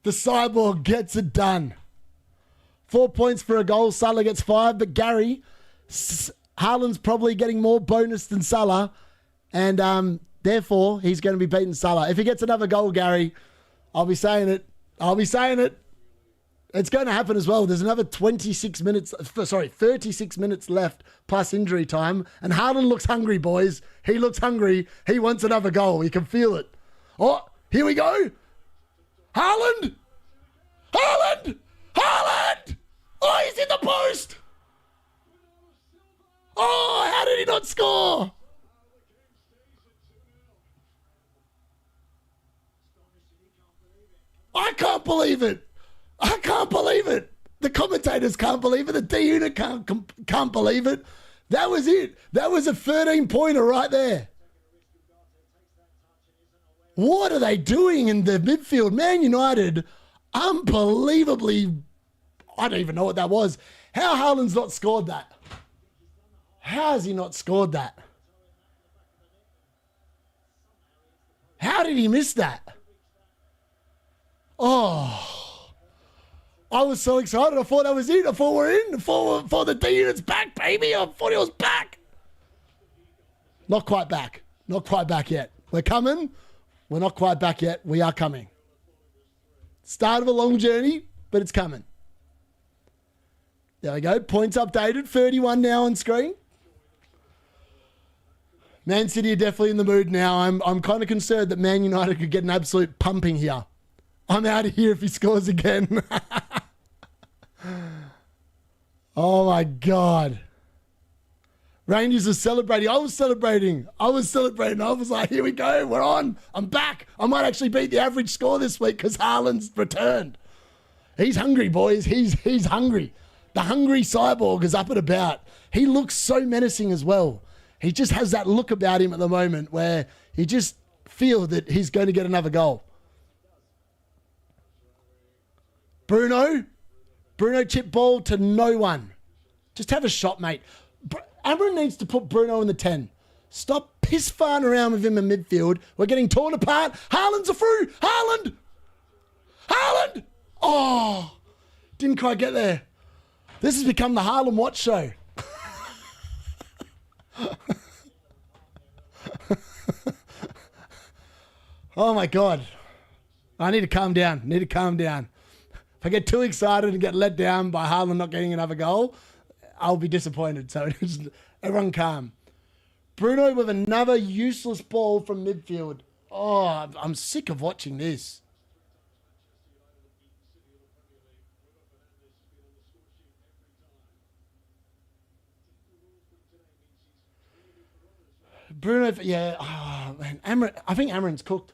The cyborg gets it done. 4 points for a goal. Salah gets 5. But Gary, Haaland's probably getting more bonus than Salah. And therefore, he's going to be beating Salah. If he gets another goal, Gary, I'll be saying it. It's going to happen as well. There's another 36 minutes left plus injury time. And Haaland looks hungry, boys. He looks hungry. He wants another goal. You can feel it. Oh, here we go. Haaland! Haaland! Haaland! Oh, he's in the post! Oh, how did he not score? I can't believe it. I can't believe it. The commentators can't believe it. The D-Unit can't believe it. That was it. That was a 13-pointer right there. What are they doing in the midfield? Man United, unbelievably, I don't even know what that was. How Haaland's not scored that? How has he not scored that? How did he miss that? Oh, I was so excited. I thought that was it. I thought we're in. I thought the D-Unit's back, baby. I thought he was back. Not quite back. Not quite back yet. We're coming. We're not quite back yet. We are coming. Start of a long journey, but it's coming. There we go. Points updated. 31 now on screen. Man City are definitely in the mood now. I'm kind of concerned that Man United could get an absolute pumping here. I'm out of here if he scores again. Oh, my God. Rangers are celebrating. I was celebrating. I was like, here we go. We're on. I'm back. I might actually beat the average score this week because Haaland's returned. He's hungry, boys. He's hungry. The hungry cyborg is up and about. He looks so menacing as well. He just has that look about him at the moment where you just feel that he's going to get another goal. Bruno chip ball to no one. Just have a shot, mate. Amron needs to put Bruno in the 10. Stop piss-farting around with him in midfield. We're getting torn apart. Haaland's a through. Haaland! Oh, didn't quite get there. This has become the Haaland Watch Show. Oh, my God. I need to calm down. If I get too excited and get let down by Haaland not getting another goal, I'll be disappointed. So everyone calm. Bruno with another useless ball from midfield. Oh, I'm sick of watching this. Bruno, yeah. Oh, man. I think Amron's cooked.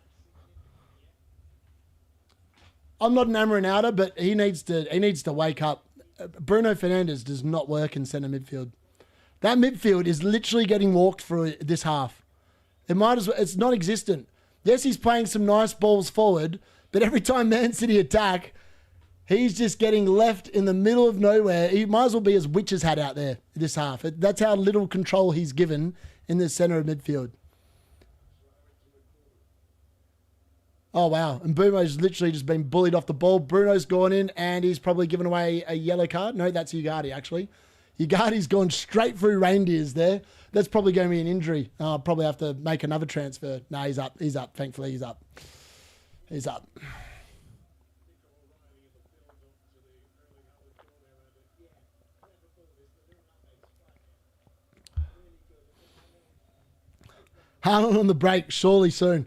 I'm not an Amron outer, but he needs to wake up. Bruno Fernandes does not work in centre midfield. That midfield is literally getting walked through this half. It might as well. It's non-existent. Yes, he's playing some nice balls forward, but every time Man City attack, he's just getting left in the middle of nowhere. He might as well be his witch's hat out there this half. That's how little control he's given in the centre of midfield. Oh, wow. And Bruno's literally just been bullied off the ball. Bruno's gone in and he's probably given away a yellow card. No, that's Ugarte, actually. Ugarte's gone straight through Reijnders there. That's probably going to be an injury. I'll probably have to make another transfer. No, he's up. He's up. Thankfully, he's up. He's up. Haaland on the break, surely soon.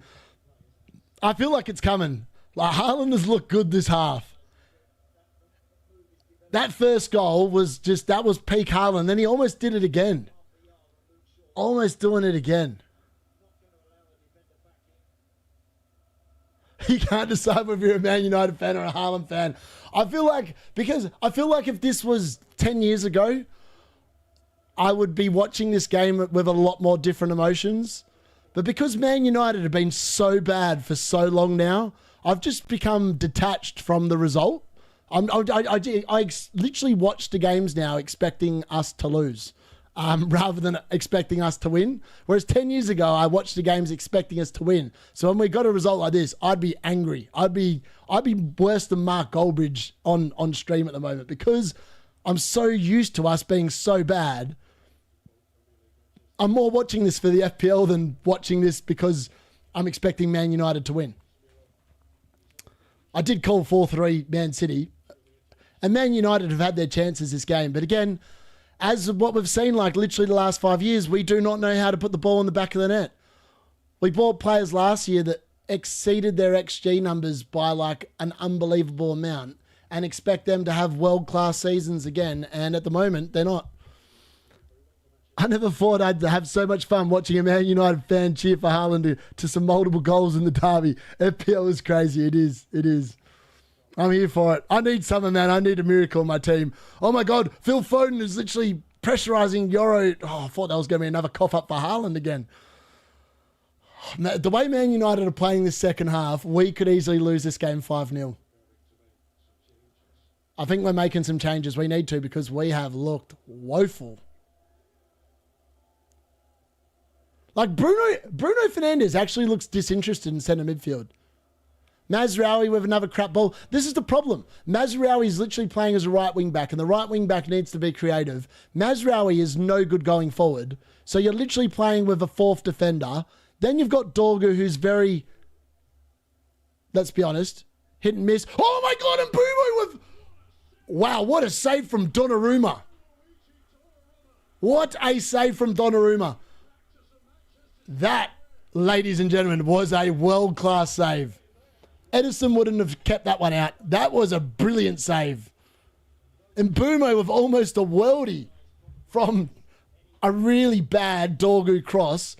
I feel like it's coming. Like Haaland has looked good this half. That first goal was just, that was peak Haaland. Then he almost did it again. Almost doing it again. You can't decide whether you're a Man United fan or a Haaland fan. I feel like if this was 10 years ago, I would be watching this game with a lot more different emotions. But because Man United have been so bad for so long now, I've just become detached from the result. I literally watch the games now expecting us to lose rather than expecting us to win. Whereas 10 years ago, I watched the games expecting us to win. So when we got a result like this, I'd be angry. I'd be worse than Mark Goldbridge on stream at the moment because I'm so used to us being so bad. I'm more watching this for the FPL than watching this because I'm expecting Man United to win. I did call 4-3 Man City. And Man United have had their chances this game. But again, as what we've seen, like literally the last 5 years, we do not know how to put the ball in the back of the net. We bought players last year that exceeded their XG numbers by like an unbelievable amount and expect them to have world-class seasons again. And at the moment, they're not. I never thought I'd have so much fun watching a Man United fan cheer for Haaland to some multiple goals in the derby. FPL is crazy. It is. I'm here for it. I need something, man. I need a miracle in my team. Oh, my God. Phil Foden is literally pressurising Euro. Oh, I thought that was going to be another cough up for Haaland again. The way Man United are playing this second half, we could easily lose this game 5-0. I think we're making some changes. We need to because we have looked woeful. Like Bruno Fernandes actually looks disinterested in centre midfield. Mazraoui with another crap ball. This is the problem. Mazraoui is literally playing as a right wing back, and the right wing back needs to be creative. Mazraoui is no good going forward, so you're literally playing with a fourth defender. Then you've got Dorgu, who's very, let's be honest, hit and miss. Oh my God, and Mbumo with, wow, what a save from Donnarumma. What a save from Donnarumma. That, ladies and gentlemen, was a world-class save. Edison wouldn't have kept that one out. That was a brilliant save. And Mbumo with almost a worldie from a really bad Dorgu cross.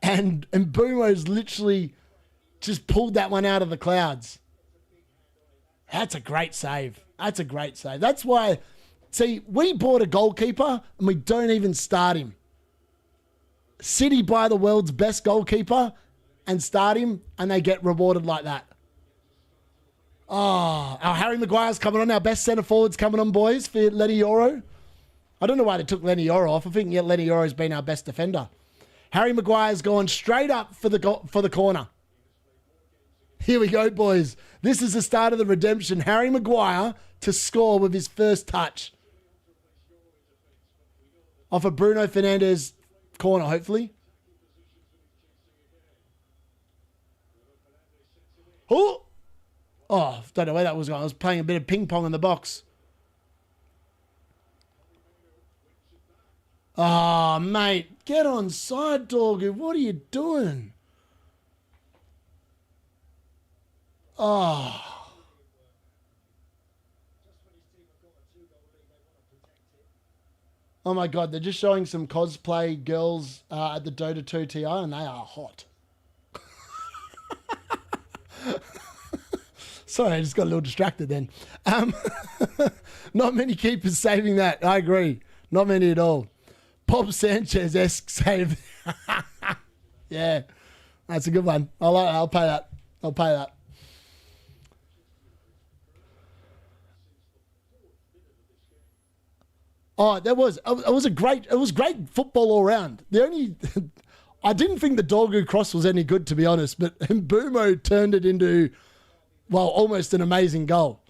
And Mbumo's literally just pulled that one out of the clouds. That's a great save. That's a great save. That's why, see, we bought a goalkeeper and we don't even start him. City buy the world's best goalkeeper and start him, and they get rewarded like that. Oh, our Harry Maguire's coming on. Our best centre forward's coming on, boys, for Lenny Yoro. I don't know why they took Lenny Yoro off. I think Lenny Yoro's been our best defender. Harry Maguire's going straight up for the corner. Here we go, boys. This is the start of the redemption. Harry Maguire to score with his first touch. Off a Bruno Fernandes corner, hopefully. Oh, don't know where that was going. I was playing a bit of ping pong in the box. Oh, mate. Get on side, Dorgu. What are you doing? Oh. Oh, my God. They're just showing some cosplay girls at the Dota 2 TI, and they are hot. Sorry, I just got a little distracted then. Not many keepers saving that. I agree. Not many at all. Bob Sanchez-esque save. Yeah, that's a good one. I'll pay that. I'll pay that. Oh, it was great football all round. The only, I didn't think the Dorgu cross was any good, to be honest, but Mbumo turned it into, well, almost an amazing goal.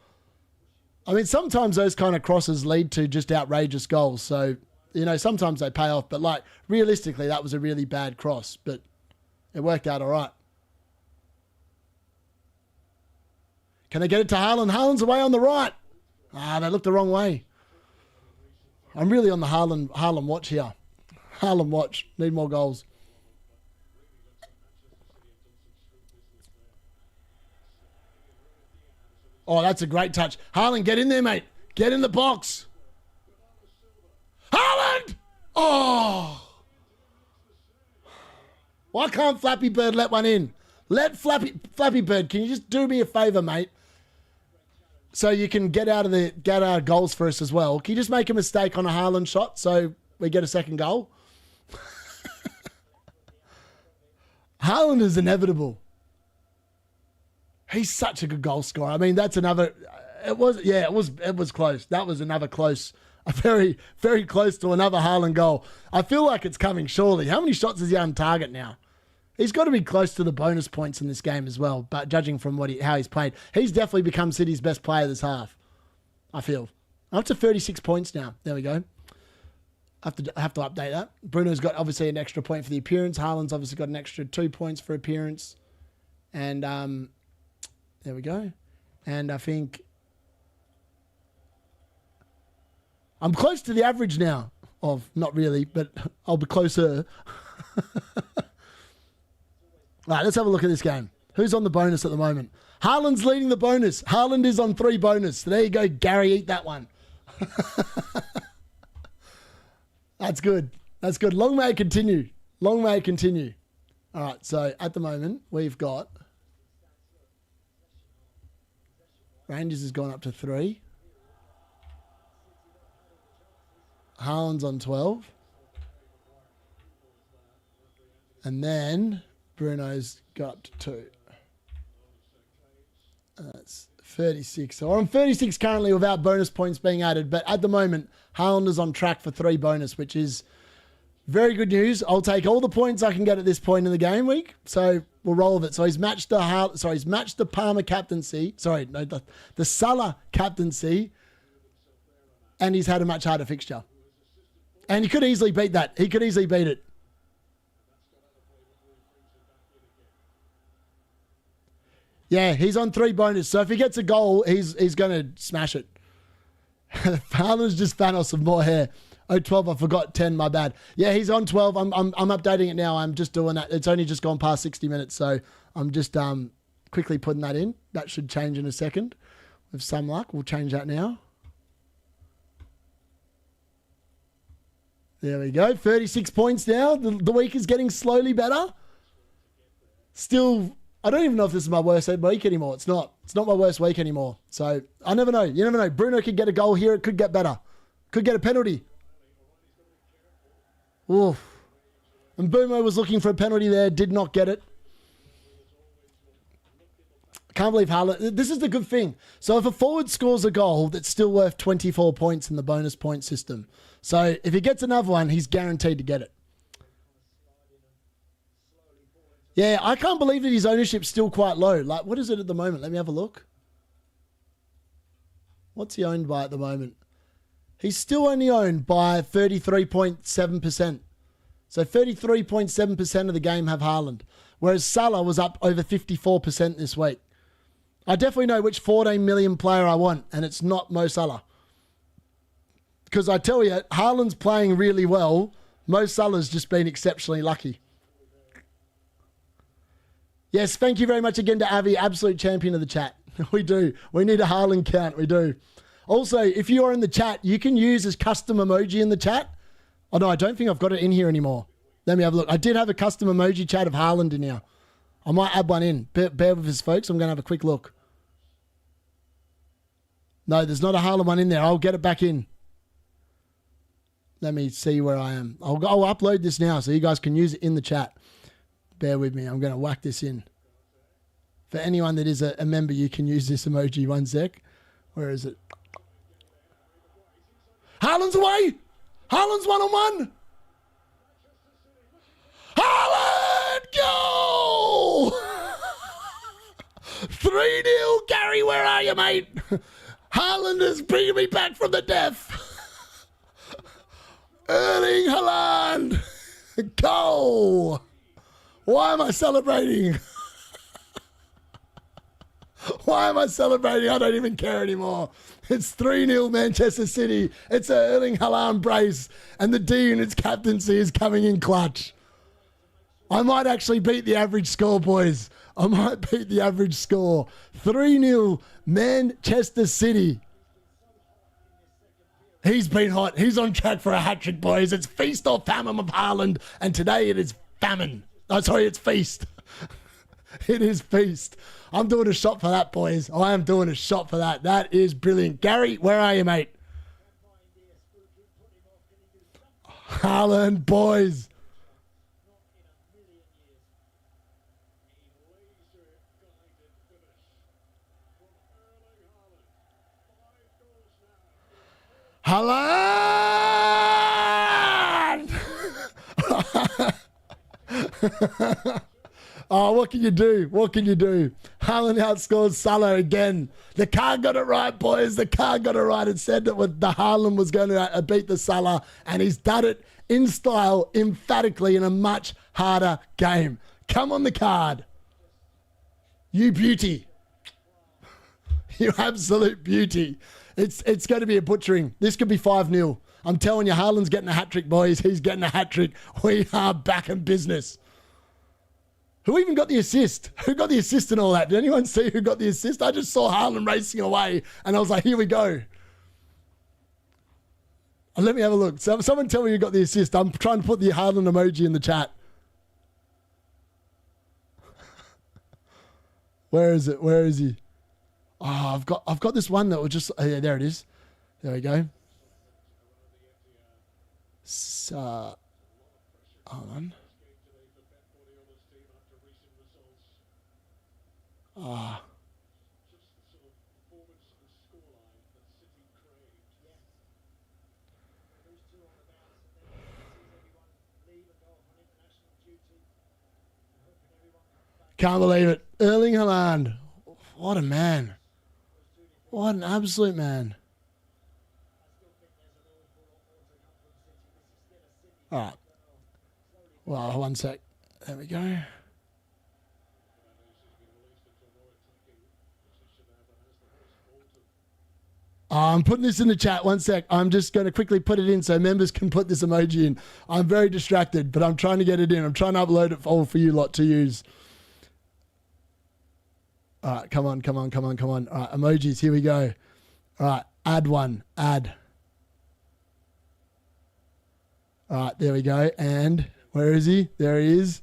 I mean, sometimes those kind of crosses lead to just outrageous goals. So, you know, sometimes they pay off. But, like, realistically, that was a really bad cross. But it worked out all right. Can they get it to Haaland? Haaland's away on the right. Ah, they looked the wrong way. I'm really on the Haaland watch here. Haaland watch. Need more goals. Oh, that's a great touch. Haaland, get in there, mate. Get in the box. Haaland! Oh! Why can't Flappy Bird let one in? Let Flappy Bird, can you just do me a favour, mate? So you can get out of goals for us as well. Can you just make a mistake on a Haaland shot so we get a second goal? Haaland is inevitable. He's such a good goal scorer. I mean, that's another. It was close. That was another close. A very, very close to another Haaland goal. I feel like it's coming. Surely, how many shots is he on target now? He's got to be close to the bonus points in this game as well. But judging from how he's played, he's definitely become City's best player this half. I feel up to 36 points now. There we go. I have to update that. Bruno's got obviously an extra point for the appearance. Haaland's obviously got an extra 2 points for appearance, and there we go. And I think I'm close to the average now. Of not really, but I'll be closer. All right, let's have a look at this game. Who's on the bonus at the moment? Haaland's leading the bonus. Haaland is on 3 bonus. There you go, Gary. Eat that one. That's good. That's good. Long may it continue. Long may it continue. All right, so at the moment, we've got Rangers has gone up to 3. Haaland's on 12. And then Bruno's got up to 2. That's 36. So I'm 36 currently without bonus points being added. But at the moment, Haaland is on track for 3 bonus, which is very good news. I'll take all the points I can get at this point in the game week. So we'll roll with it. So he's matched the Palmer captaincy. Sorry, no, the Salah captaincy. And he's had a much harder fixture. And he could easily beat that. He could easily beat it. Yeah, he's on 3 bonus. So if he gets a goal, he's going to smash it. Haaland's just Thanos with more hair. Oh, 12, I forgot 10, my bad. Yeah, he's on 12. I'm updating it now. I'm just doing that. It's only just gone past 60 minutes, so I'm just quickly putting that in. That should change in a second. With some luck, we'll change that now. There we go. 36 points now. The week is getting slowly better. Still, I don't even know if this is my worst week anymore. It's not. It's not my worst week anymore. So I never know. You never know. Bruno could get a goal here. It could get better. Could get a penalty. Oof. And Boomo was looking for a penalty there. Did not get it. Can't believe Haaland. This is the good thing. So if a forward scores a goal, that's still worth 24 points in the bonus point system. So if he gets another one, he's guaranteed to get it. Yeah, I can't believe that his ownership's still quite low. Like, what is it at the moment? Let me have a look. What's he owned by at the moment? He's still only owned by 33.7%. So 33.7% of the game have Haaland. Whereas Salah was up over 54% this week. I definitely know which 14 million player I want, and it's not Mo Salah. Because I tell you, Haaland's playing really well. Mo Salah's just been exceptionally lucky. Yes, thank you very much again to Avi, absolute champion of the chat. We do. We need a Haaland count. We do. Also, if you are in the chat, you can use his custom emoji in the chat. Oh, no, I don't think I've got it in here anymore. Let me have a look. I did have a custom emoji chat of Haaland in here. I might add one in. Bear with us, folks. I'm going to have a quick look. No, there's not a Haaland one in there. I'll get it back in. Let me see where I am. I'll upload this now so you guys can use it in the chat. Bear with me. I'm going to whack this in. For anyone that is a member, you can use this emoji. One sec. Where is it? Haaland's away! Haaland's 1-on-1! Haaland! Goal! 3-0. Gary, where are you, mate? Haaland is bringing me back from the death. Erling Haaland! Goal! Why am I celebrating? Why am I celebrating? I don't even care anymore. It's 3-0 Manchester City. It's a Erling Haaland brace. And the D-Unit's captaincy is coming in clutch. I might actually beat the average score, boys. I might beat the average score. 3-0 Manchester City. He's been hot. He's on track for a hat-trick, boys. It's feast or famine of Haaland. And today it is famine. Oh, sorry, it's feast. It is feast. I'm doing a shot for that, boys. I am doing a shot for that. That is brilliant. Gary, where are you, mate? Haaland, boys. Haaland! Oh, what can you do? What can you do? Haaland outscores Salah again. The card got it right, boys. The card got it right. It said that the Haaland was going to beat the Salah, and he's done it in style, emphatically, in a much harder game. Come on the card. You beauty. You absolute beauty. It's going to be a butchering. This could be 5-0. I'm telling you, Haaland's getting a hat-trick, boys. He's getting a hat-trick. We are back in business. Who even got the assist? Who got the assist and all that? Did anyone see who got the assist? I just saw Haaland racing away, and I was like, here we go. Let me have a look. Someone tell me who got the assist. I'm trying to put the Haaland emoji in the chat. Where is it? Where is he? Oh, I've got this one that will just. Oh, yeah, there it is. There we go. So, hold on. Ah. Can't believe it. Erling Haaland. What a man. What an absolute man. All right. Well, one sec. There we go. I'm putting this in the chat. One sec. I'm just going to quickly put it in so members can put this emoji in. I'm very distracted, but I'm trying to get it in. I'm trying to upload it all for you lot to use. All right, come on. All right, emojis, here we go. All right, add one, add. All right, there we go. And where is he? There he is.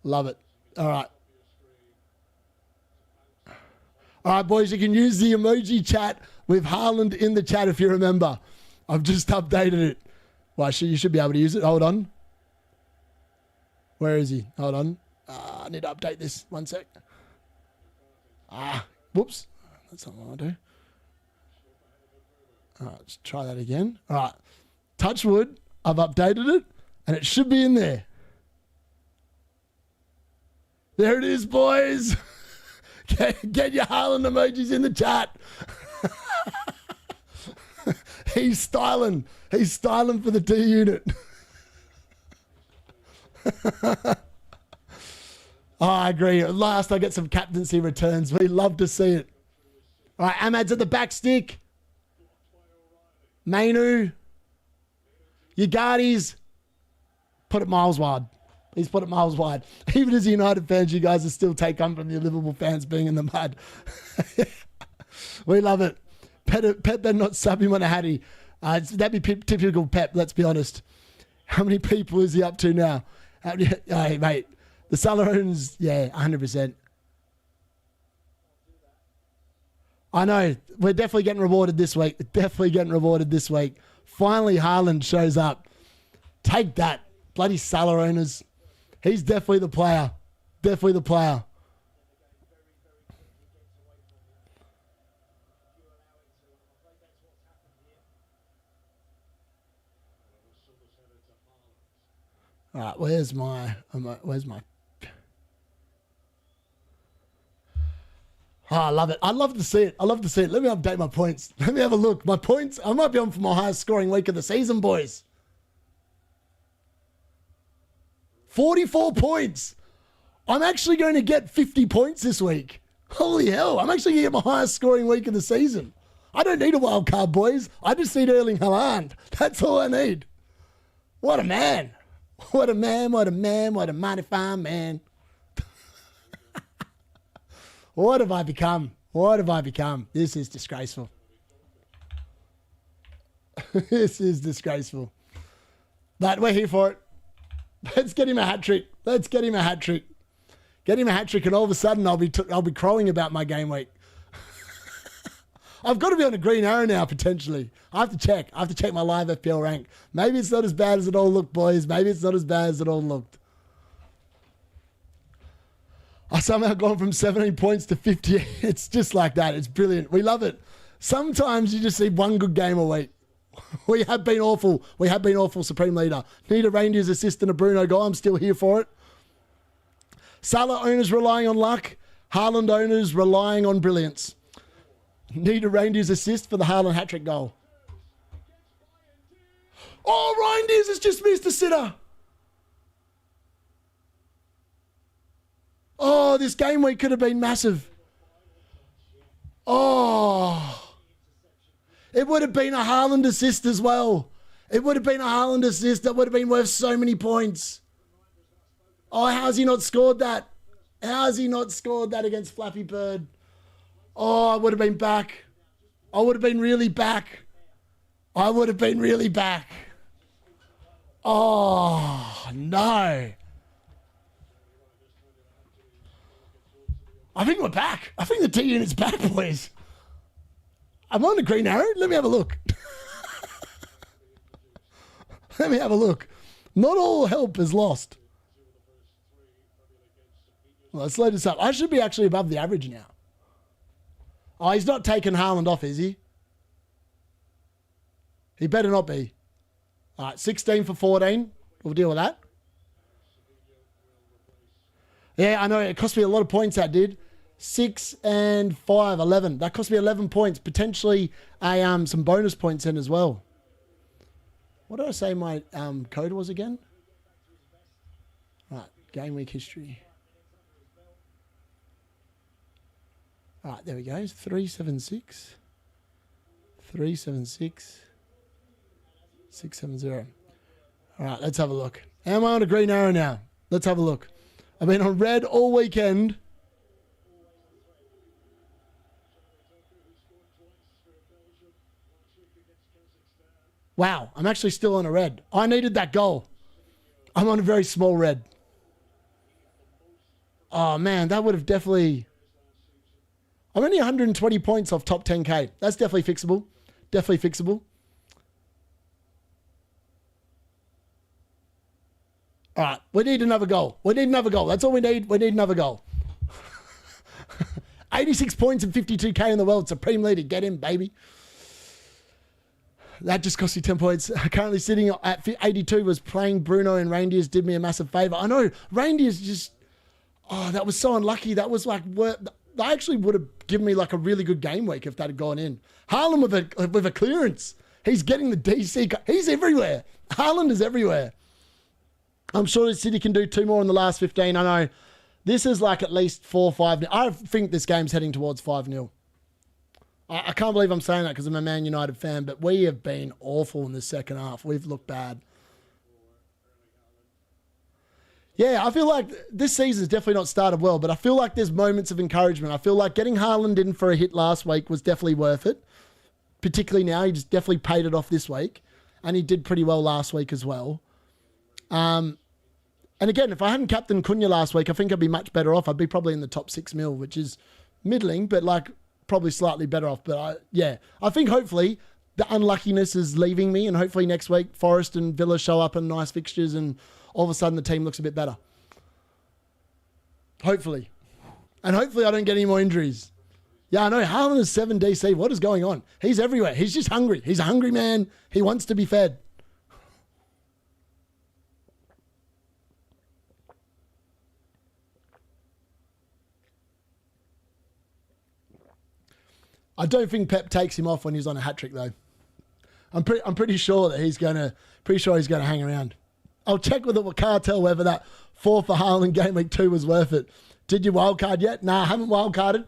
Love it. All right. All right, boys, you can use the emoji chat with Haaland in the chat if you remember. I've just updated it. Well, you should be able to use it. Hold on. Where is he? Hold on. I need to update this. One sec. Whoops. That's not what I want to do. All right, let's try that again. All right. Touch wood. I've updated it, and it should be in there. There it is, boys. Get your Haaland emojis in the chat. He's styling. He's styling for the D-Unit. Oh, I agree. At last, I get some captaincy returns. We love to see it. All right, Ahmad's at the back stick. Mainu. Ugardis. Put it miles wide. He's put it miles wide. Even as United fans, you guys are still take on from the Liverpool fans being in the mud. We love it. Pep better not sub him on a Hattie. That'd be typical Pep, let's be honest. How many people is he up to now? Hey, mate. The Salah owners, yeah, 100%. I know. We're definitely getting rewarded this week. Finally, Haaland shows up. Take that. Bloody Salah owners. He's definitely the player. All right, where's my... Oh, I love it. I love to see it. Let me update my points. Let me have a look. My points, I might be on for my highest scoring week of the season, boys. 44 points. I'm actually going to get 50 points this week. Holy hell. I'm actually going to get my highest scoring week of the season. I don't need a wild card, boys. I just need Erling Haaland. That's all I need. What a man. What a mighty fine man. What have I become? This is disgraceful. This is disgraceful. But we're here for it. Let's get him a hat trick. Get him a hat trick, and all of a sudden I'll be crowing about my game week. I've got to be on a green arrow now potentially. I have to check my live FPL rank. Maybe it's not as bad as it all looked, boys. I somehow gone from 17 points to 50. It's just like that. It's brilliant. We love it. Sometimes you just need one good game a week. We have been awful, Supreme Leader. Need a Reijnders assist and a Bruno goal. I'm still here for it. Salah owners relying on luck. Haaland owners relying on brilliance. Need a Reijnders assist for the Haaland hat-trick goal. Oh, Reijnders has just missed a sitter. Oh, this game week could have been massive. Oh. It would have been a Haaland assist as well. That would have been worth so many points. Oh, how's he not scored that? Against Flappy Bird? Oh, I would have been back. I would have been really back. Oh, no. I think we're back. I think the D-Unit's back, boys. I'm on the green arrow. Let me have a look. Let me have a look. Not all help is lost. Let's load this up. I should be actually above the average now. Oh, he's not taking Haaland off, is he? He better not be. All right, 16 for 14. We'll deal with that. Yeah, I know. It cost me a lot of points, that did. 6 and 5, 11. That cost me 11 points. Potentially some bonus points in as well. What did I say my code was again? All right, game week history. All right, there we go. 376. 376. 670. All right, let's have a look. Am I on a green arrow now? Let's have a look. I've been on red all weekend. Wow, I'm actually still on a red. I needed that goal. I'm on a very small red. Oh, man, that would have definitely... I'm only 120 points off top 10K. That's definitely fixable. Definitely fixable. All right, we need another goal. We need another goal. That's all we need. We need another goal. 86 points and 52K in the world. Supreme leader. Get in, baby. That just cost you 10 points. Currently sitting at 82 was playing Bruno and Reijnders did me a massive favour. I know, Reijnders just... Oh, that was so unlucky. That was like... They actually would have given me like a really good game week if that had gone in. Haaland with a clearance. He's getting the DC. He's everywhere. Haaland is everywhere. I'm sure the City can do 2 more in the last 15. I know this is like at least 4 or 5. I think this game's heading towards 5-0. I can't believe I'm saying that because I'm a Man United fan, but we have been awful in the second half. We've looked bad. Yeah, I feel like this season's definitely not started well, but I feel like there's moments of encouragement. I feel like getting Haaland in for a hit last week was definitely worth it. Particularly now, he just definitely paid it off this week. And he did pretty well last week as well. And again, if I hadn't captained Cunha last week, I think I'd be much better off. I'd be probably in the top 6 mil, which is middling, but like probably slightly better off. But I think hopefully the unluckiness is leaving me, and hopefully next week Forest and Villa show up in nice fixtures and all of a sudden the team looks a bit better. Hopefully. And hopefully I don't get any more injuries. Yeah, I know. Haaland is 7 DC. What is going on? He's everywhere. He's just hungry. He's a hungry man. He wants to be fed. I don't think Pep takes him off when he's on a hat-trick, though. I'm pretty sure that he's gonna hang around. I'll check with the cartel whether that 4 for Haaland game week 2 was worth it. Did you wildcard yet? Nah, I haven't wildcarded.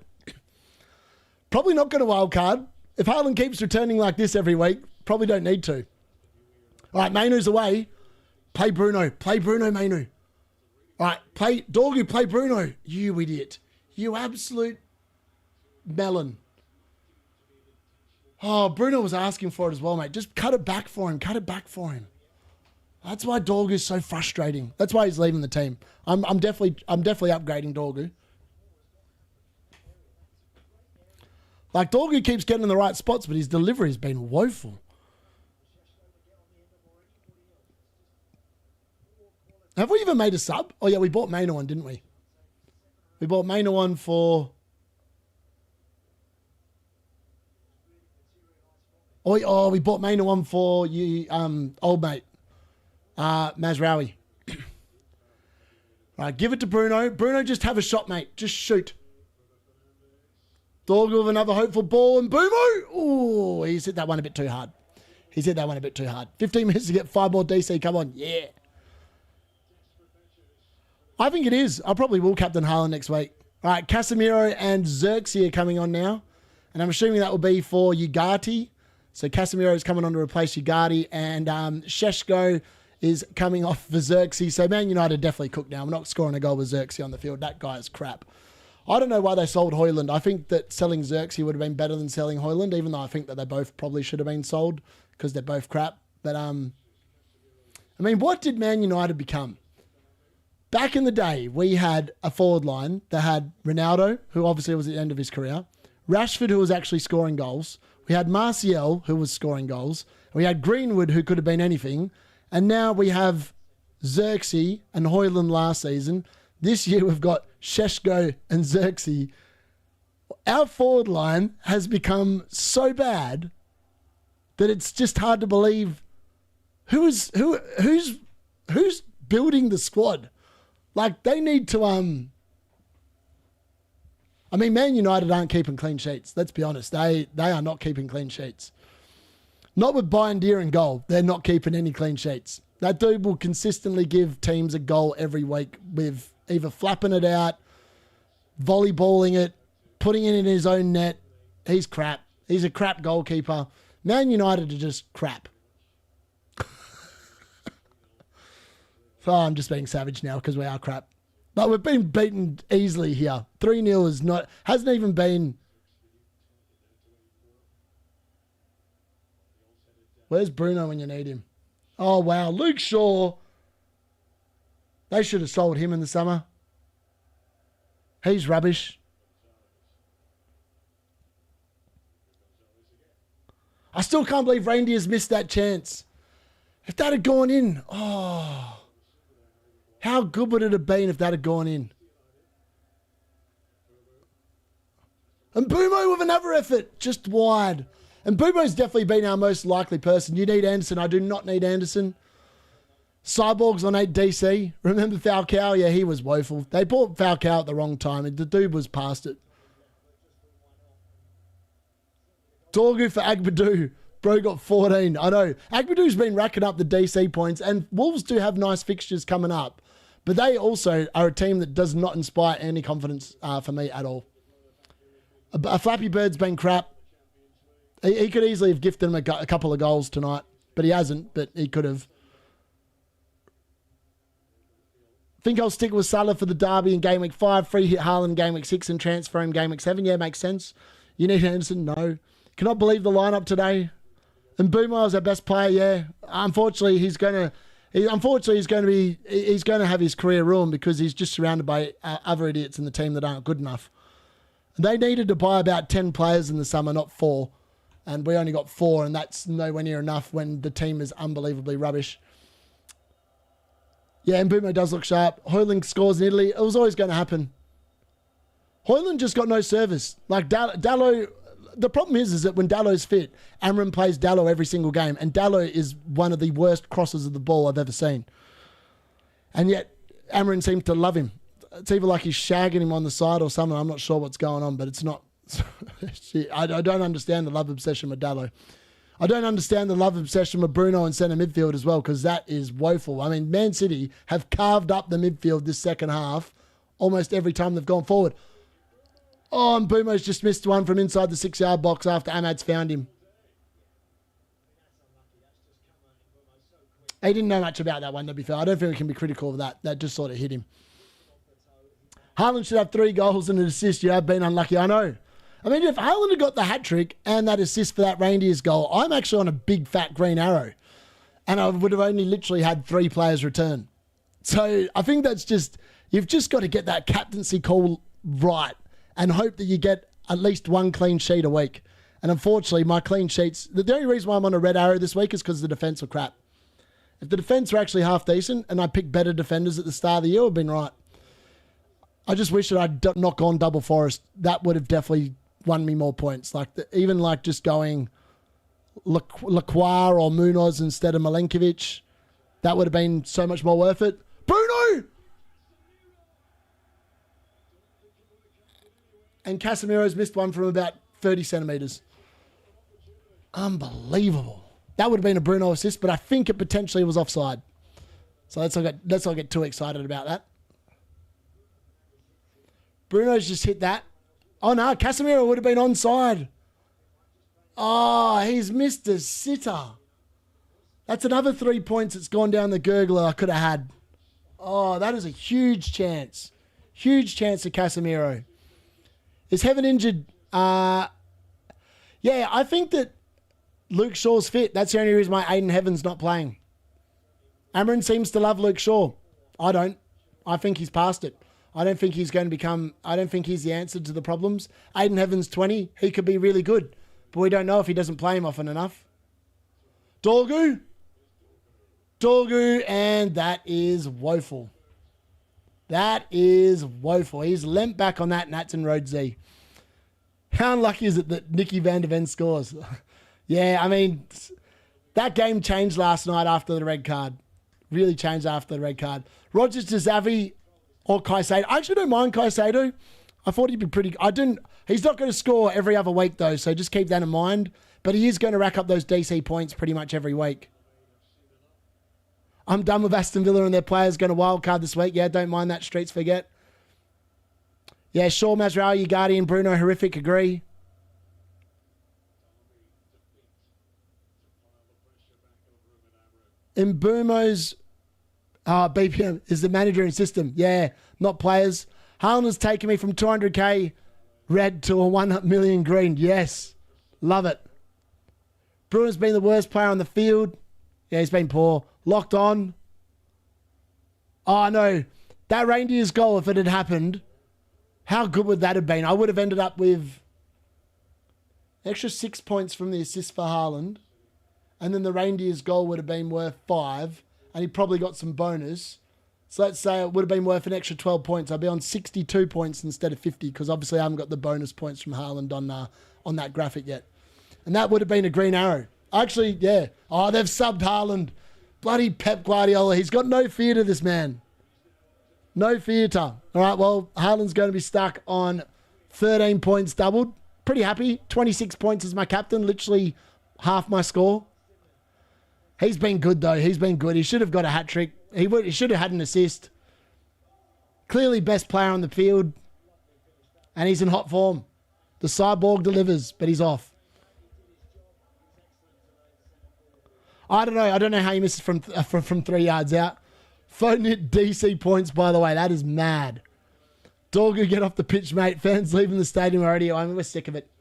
Probably not going to wildcard. If Haaland keeps returning like this every week, probably don't need to. All right, Mainu's away. Play Bruno. Play Bruno, Mainu. All right, play Dorgu. Play Bruno. You idiot. You absolute melon. Oh, Bruno was asking for it as well, mate. Just cut it back for him. Cut it back for him. That's why Dorgu is so frustrating. That's why he's leaving the team. I'm definitely upgrading Dorgu. Like, Dorgu keeps getting in the right spots, but his delivery has been woeful. Have we even made a sub? Oh, yeah, we bought Maina one, didn't we? We bought Maina one for... Oh, we bought Maina one for you, old mate. Mazraoui. Right, give it to Bruno. Bruno, just have a shot, mate. Just shoot. Dorgu with another hopeful ball, and Boomo! Oh, he's hit that one a bit too hard. 15 minutes to get 5 more DC. Come on, yeah. I think it is. I probably will captain Haaland next week. All right, Casemiro and Xerxes are coming on now, and I'm assuming that will be for Ugarte. So Casemiro is coming on to replace Ugarte, and Sheshko is coming off for Xerxes. So Man United definitely cooked now. I'm not scoring a goal with Xerxes on the field. That guy is crap. I don't know why they sold Haaland. I think that selling Xerxes would have been better than selling Haaland, even though I think that they both probably should have been sold because they're both crap. But, I mean, what did Man United become? back in the day, we had a forward line that had Ronaldo, who obviously was at the end of his career, Rashford, who was actually scoring goals. We had Martial, who was scoring goals. We had Greenwood, who could have been anything. And now we have Xerxes and Haaland last season. This year we've got Šeško and Xerxes. Our forward line has become so bad that it's just hard to believe who's building the squad. Like, they need to I mean, Man United aren't keeping clean sheets. Let's be honest. They are not keeping clean sheets. Not with Bindier in goal. They're not keeping any clean sheets. That dude will consistently give teams a goal every week with either flapping it out, volleyballing it, putting it in his own net. He's crap. He's a crap goalkeeper. Man United are just crap. Oh, I'm just being savage now because we are crap. But we've been beaten easily here. 3-0 hasn't even been. Where's Bruno when you need him? Oh, wow. Luke Shaw. They should have sold him in the summer. He's rubbish. I still can't believe Reijnders missed that chance. If that had gone in, oh. How good would it have been if that had gone in? And Bumo with another effort, just wide. And Bumo's definitely been our most likely person. You need Anderson. I do not need Anderson. Cyborg's on 8 DC. Remember Falcao? Yeah, he was woeful. They bought Falcao at the wrong time, and the dude was past it. Dorgu for Agbadou. Bro got 14. I know. Agbadou's been racking up the DC points, and Wolves do have nice fixtures coming up. But they also are a team that does not inspire any confidence for me at all. A Flappy Bird's been crap. He could easily have gifted him a couple of goals tonight, but he hasn't, but he could have. Think I'll stick with Salah for the derby in Game Week 5, free hit Haaland Game Week 6 and transfer him Game Week 7. Yeah, makes sense. You need Anderson? No. Cannot believe the lineup today. And Boomer is our best player, yeah. Unfortunately, he's going to have his career ruined because he's just surrounded by other idiots in the team that aren't good enough. They needed to buy about 10 players in the summer, not 4. And we only got 4, and that's nowhere near enough when the team is unbelievably rubbish. Yeah, and Bumo does look sharp. Haaland scores in Italy. It was always going to happen. Haaland just got no service. Like, Dallo, the problem is that when Dallo's fit, Amram plays Dallo every single game, and Dallo is one of the worst crosses of the ball I've ever seen. And yet, Amram seems to love him. It's either like he's shagging him on the side or something. I'm not sure what's going on, but it's not. I don't understand the love obsession with Dallo. I don't understand the love obsession with Bruno and centre midfield as well, because that is woeful. I mean, Man City have carved up the midfield this second half almost every time they've gone forward. Oh, and Bumo's just missed one from inside the 6-yard box after Ahmad's found him. He didn't know much about that one, to be fair. I don't think we can be critical of that. That just sort of hit him. Haaland should have 3 goals and an assist. You have been unlucky. I know. I mean, if Haaland had got the hat-trick and that assist for that Reijnders goal, I'm actually on a big, fat green arrow. And I would have only literally had 3 players return. So I think that's just, you've just got to get that captaincy call right and hope that you get at least 1 clean sheet a week. And unfortunately, my clean sheets, the only reason why I'm on a red arrow this week is because the defence were crap. If the defence were actually half decent and I picked better defenders at the start of the year, it would have been right. I just wish that I'd not gone double Forest. That would have definitely won me more points. Like even like just going Lacroix or Munoz instead of Milenkovic, that would have been so much more worth it. Bruno! And Casemiro's missed one from about 30 centimetres. Unbelievable. That would have been a Bruno assist, but I think it potentially was offside. So let's not get too excited about that. Bruno's just hit that. Oh, no, Casemiro would have been onside. Oh, he's missed a sitter. That's another 3 points that's gone down the gurgler I could have had. Oh, that is a huge chance. Huge chance for Casemiro. Is Heaven injured? Yeah, I think that Luke Shaw's fit. That's the only reason why Aiden Heaven's not playing. Amron seems to love Luke Shaw. I don't. I think he's past it. I don't think he's going to become... I don't think he's the answer to the problems. Aiden Heaven's 20. He could be really good. But we don't know if he doesn't play him often enough. Dorgu, and that is woeful. That is woeful. He's lent back on that, and that's in Road Z. How unlucky is it that Nicky van der Ven scores? Yeah, I mean, that game changed last night after the red card. Really changed after the red card. Rogers to Xavi or Caicedo. I actually don't mind Caicedo. I thought he'd be pretty... He's not going to score every other week, though, so just keep that in mind. But he is going to rack up those DC points pretty much every week. I'm done with Aston Villa and their players going to wildcard this week. Yeah, don't mind that. Streets forget. Yeah, Shaw, Masraoui, Ugardi and Bruno, horrific. Agree. Mbumo's BPM is the manager and system. Yeah, not players. Haaland has taken me from 200k red to a 1 million green. Yes, love it. Bruno's been the worst player on the field. Yeah, he's been poor. Locked on. Oh, no. That Reindeers goal, if it had happened, how good would that have been? I would have ended up with extra 6 points from the assist for Haaland. And then the Reindeers goal would have been worth 5. And he probably got some bonus. So let's say it would have been worth an extra 12 points. I'd be on 62 points instead of 50 because obviously I haven't got the bonus points from Haaland on that graphic yet. And that would have been a green arrow. Actually, yeah. Oh, they've subbed Haaland. Bloody Pep Guardiola. He's got no fear to this man. No fear to. All right, well, Haaland's going to be stuck on 13 points doubled. Pretty happy. 26 points as my captain. Literally half my score. He's been good, though. He's been good. He should have got a hat-trick. He should have had an assist. Clearly best player on the field. And he's in hot form. The cyborg delivers, but he's off. I don't know. I don't know how he misses from 3 yards out. Phone it DC points, by the way. That is mad. Dorgu, get off the pitch, mate. Fans leaving the stadium already. I mean, we're sick of it.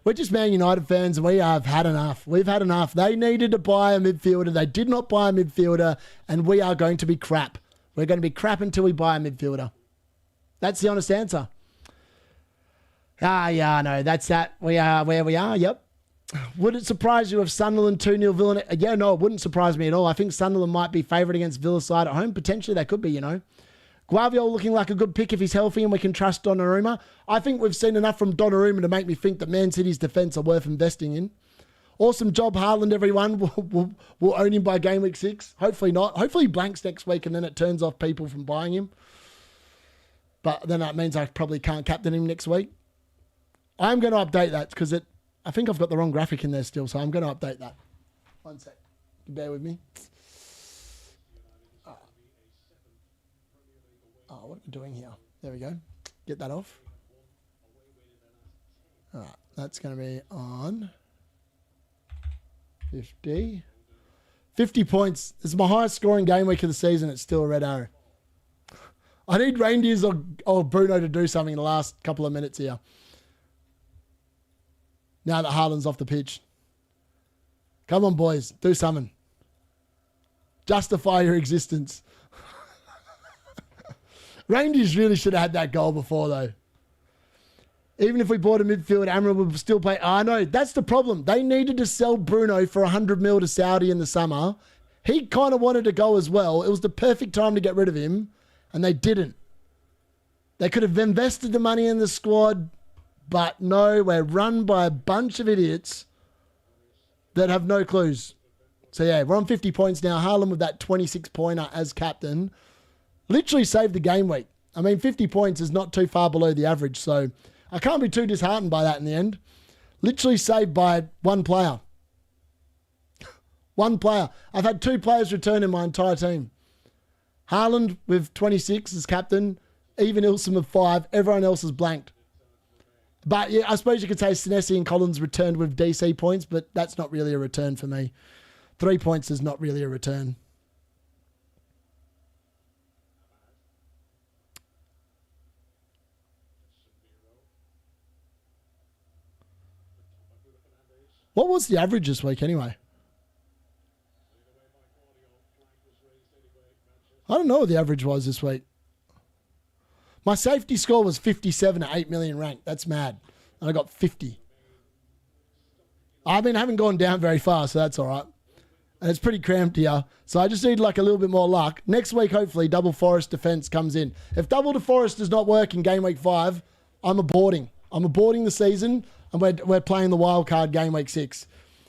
We're just Man United fans, and we have had enough. We've had enough. They needed to buy a midfielder. They did not buy a midfielder, and we are going to be crap. We're going to be crap until we buy a midfielder. That's the honest answer. Yeah, no, that's that. We are where we are, yep. Would it surprise you if Sunderland 2-0 Villa? Yeah, no, it wouldn't surprise me at all. I think Sunderland might be favourite against Villa side at home. Potentially they could be, you know. Guardiola looking like a good pick if he's healthy and we can trust Donnarumma. I think we've seen enough from Donnarumma to make me think that Man City's defence are worth investing in. Awesome job, Haaland, everyone. We'll own him by game week 6. Hopefully not. Hopefully he blanks next week and then it turns off people from buying him. But then that means I probably can't captain him next week. I'm going to update that because I think I've got the wrong graphic in there still, so I'm going to update that. 1 sec. Bear with me. Oh, what are we doing here? There we go. Get that off. All right, that's going to be on 50. 50 points. This is my highest scoring game week of the season. It's still a red arrow. I need Reijnders or Bruno to do something in the last couple of minutes here. Now that Haaland's off the pitch. Come on, boys. Do something. Justify your existence. Rangers really should have had that goal before, though. Even if we bought a midfield, Amra would still play. Oh, no, that's the problem. They needed to sell Bruno for 100 mil to Saudi in the summer. He kind of wanted to go as well. It was the perfect time to get rid of him, and they didn't. They could have invested the money in the squad, but no, we're run by a bunch of idiots that have no clues. So, yeah, we're on 50 points now. Haaland with that 26-pointer as captain. Literally saved the game week. I mean, 50 points is not too far below the average, so I can't be too disheartened by that in the end. Literally saved by one player. One player. I've had 2 players return in my entire team. Haaland with 26 as captain, even Ilson with 5. Everyone else is blanked. But yeah, I suppose you could say Senesi and Collins returned with DC points, but that's not really a return for me. 3 points is not really a return. What was the average this week anyway? I don't know what the average was this week. My safety score was 57 at 8 million ranked. That's mad. And I got 50. I mean, I haven't gone down very far, so that's all right. And it's pretty cramped here. So I just need like a little bit more luck. Next week, hopefully, double Forest defense comes in. If double to Forest does not work in game week 5, I'm aborting. I'm aborting the season, and we're playing the wild card game week 6.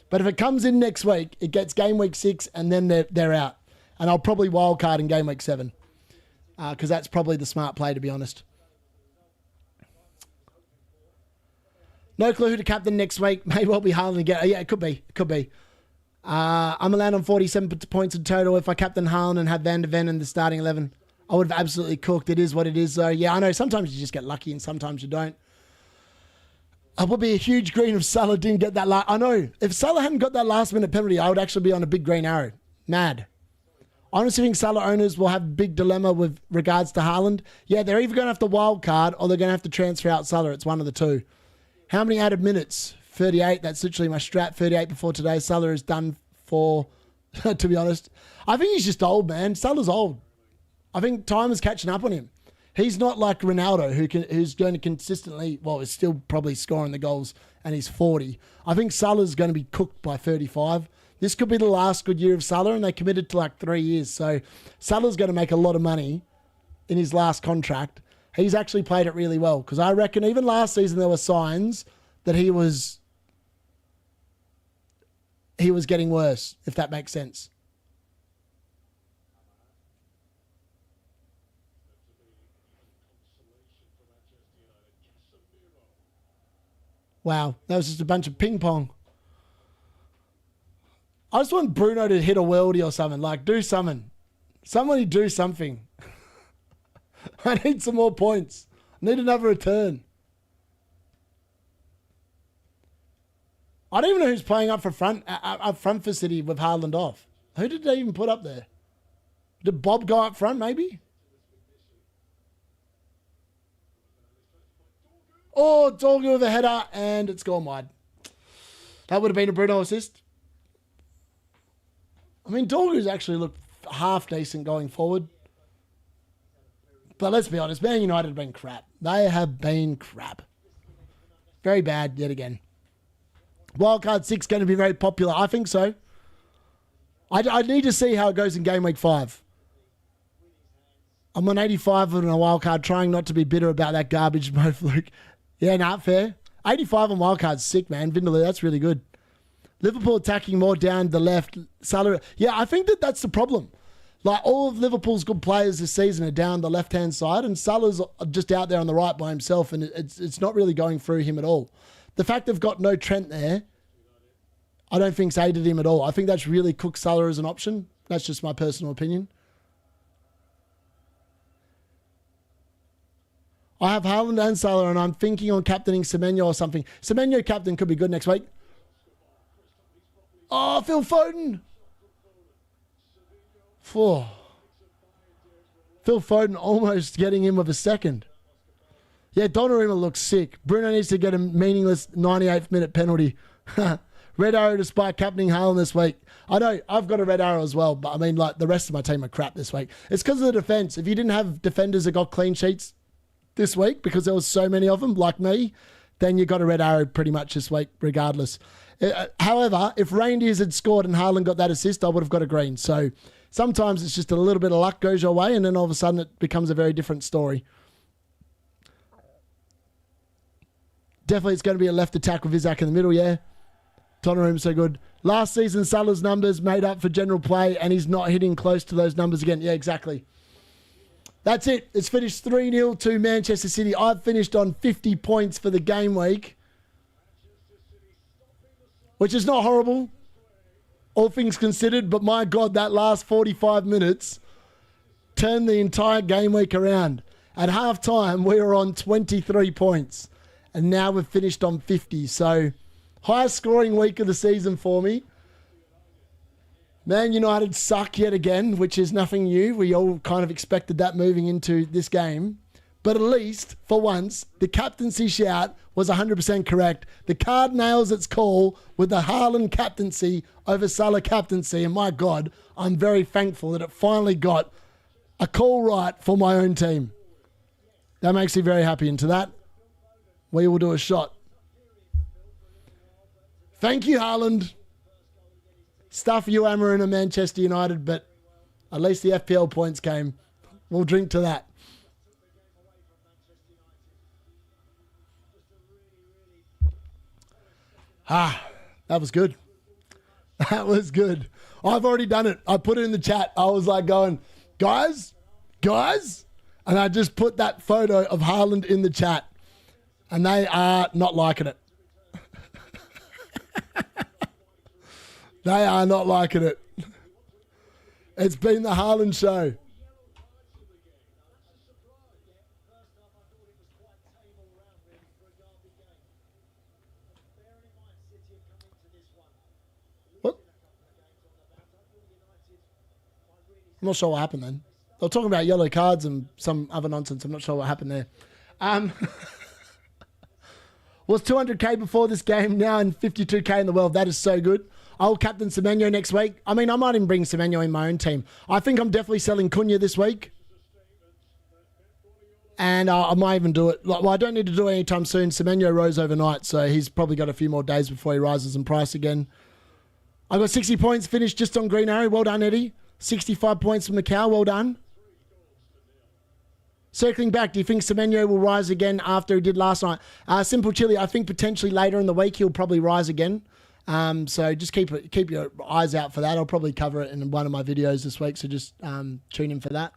But if it comes in next week, it gets game week 6, and then they're out. And I'll probably wild card in game week 7. Because that's probably the smart play, to be honest. No clue who to captain next week. May well be Haaland again. Yeah, it could be. It could be. I'm allowed on 47 points in total. If I captain Haaland and had Van de Ven in the starting 11, I would have absolutely cooked. It is what it is. So, yeah, I know sometimes you just get lucky and sometimes you don't. I would be a huge green if Salah didn't get that I know. If Salah hadn't got that last-minute penalty, I would actually be on a big green arrow. Mad. I honestly think Salah owners will have a big dilemma with regards to Haaland. Yeah, they're either going to have to wild card or they're going to have to transfer out Salah. It's one of the two. How many added minutes? 38. That's literally my strat. 38 before today. Salah is done for, to be honest. I think he's just old, man. Salah's old. I think time is catching up on him. He's not like Ronaldo, who's going to consistently, well, is still probably scoring the goals, and he's 40. I think Salah's going to be cooked by 35. This could be the last good year of Salah, and they committed to like 3 years. So Salah's going to make a lot of money in his last contract. He's actually played it really well, because I reckon even last season there were signs that he was getting worse, if that makes sense. Wow, that was just a bunch of ping pong. I just want Bruno to hit a worldie or something. Like, do something. Somebody do something. I need some more points. I need another return. I don't even know who's playing up front for City with Haaland off. Who did they even put up there? Did Bob go up front, maybe? Oh, Dorgu with a header, and it's gone wide. That would have been a Bruno assist. I mean, Dorgu's actually looked half decent going forward. But let's be honest, Man United have been crap. They have been crap. Very bad yet again. Wildcard 6 going to be very popular. I think so. I need to see how it goes in game week 5. I'm on 85 on a wildcard, trying not to be bitter about that garbage mode, Luke. Yeah, not fair. 85 on wildcard's sick, man. Vindaloo, that's really good. Liverpool attacking more down the left. Salah. Yeah, I think that's the problem. Like, all of Liverpool's good players this season are down the left-hand side, and Salah's just out there on the right by himself, and it's not really going through him at all. The fact they've got no Trent there, I don't think's aided him at all. I think that's really cooked Salah as an option. That's just my personal opinion. I have Haaland and Salah, and I'm thinking on captaining Semenyo or something. Semenyo captain could be good next week. Oh, Phil Foden. Phil Foden almost getting in with a second. Yeah, Donnarumma looks sick. Bruno needs to get a meaningless 98th minute penalty. Red arrow despite captaining Haaland this week. I know, I've got a red arrow as well, but I mean, like, the rest of my team are crap this week. It's because of the defence. If you didn't have defenders that got clean sheets this week, because there was so many of them, like me, then you got a red arrow pretty much this week, regardless. However, if Reijnders had scored and Haaland got that assist, I would have got a green. So sometimes it's just a little bit of luck goes your way, and then all of a sudden it becomes a very different story. Definitely it's going to be a left attack with Isaac in the middle, yeah. Donnarumma so good. Last season, Salah's numbers made up for general play, and he's not hitting close to those numbers again. Yeah, exactly. That's it. It's finished 3-0 to Manchester City. I've finished on 50 points for the game week, which is not horrible, all things considered, but my God, that last 45 minutes turned the entire game week around. At halftime, we were on 23 points, and now we've finished on 50. So, highest scoring week of the season for me. Man United suck yet again, which is nothing new. We all kind of expected that moving into this game. But at least, for once, the captaincy shout was 100% correct. The card nails its call with the Haaland captaincy over Salah captaincy. And my God, I'm very thankful that it finally got a call right for my own team. That makes me very happy. Into that, we will do a shot. Thank you, Haaland. Stuff you, Amarin, and Manchester United, but at least the FPL points came. We'll drink to that. That was good. That was good. I've already done it. I put it in the chat. I was like going, guys, and I just put that photo of Haaland in the chat, and they are not liking it. They are not liking it. It's been the Haaland show. What? I'm not sure what happened then. They were talking about yellow cards and some other nonsense. I'm not sure what happened there. Was 200k before this game, now in 52k in the world. That is so good. I'll captain Semenyo next week. I mean, I might even bring Semenyo in my own team. I think I'm definitely selling Cunha this week. And I might even do it. Well, I don't need to do it anytime soon. Semenyo rose overnight, so he's probably got a few more days before he rises in price again. I got 60 points finished just on Green Arrow. Well done, Eddie. 65 points from Macau. Well done. Circling back, do you think Semenyo will rise again after he did last night? Simple Chili, I think potentially later in the week he'll probably rise again. So just keep your eyes out for that. I'll probably cover it in one of my videos this week, so just tune in for that.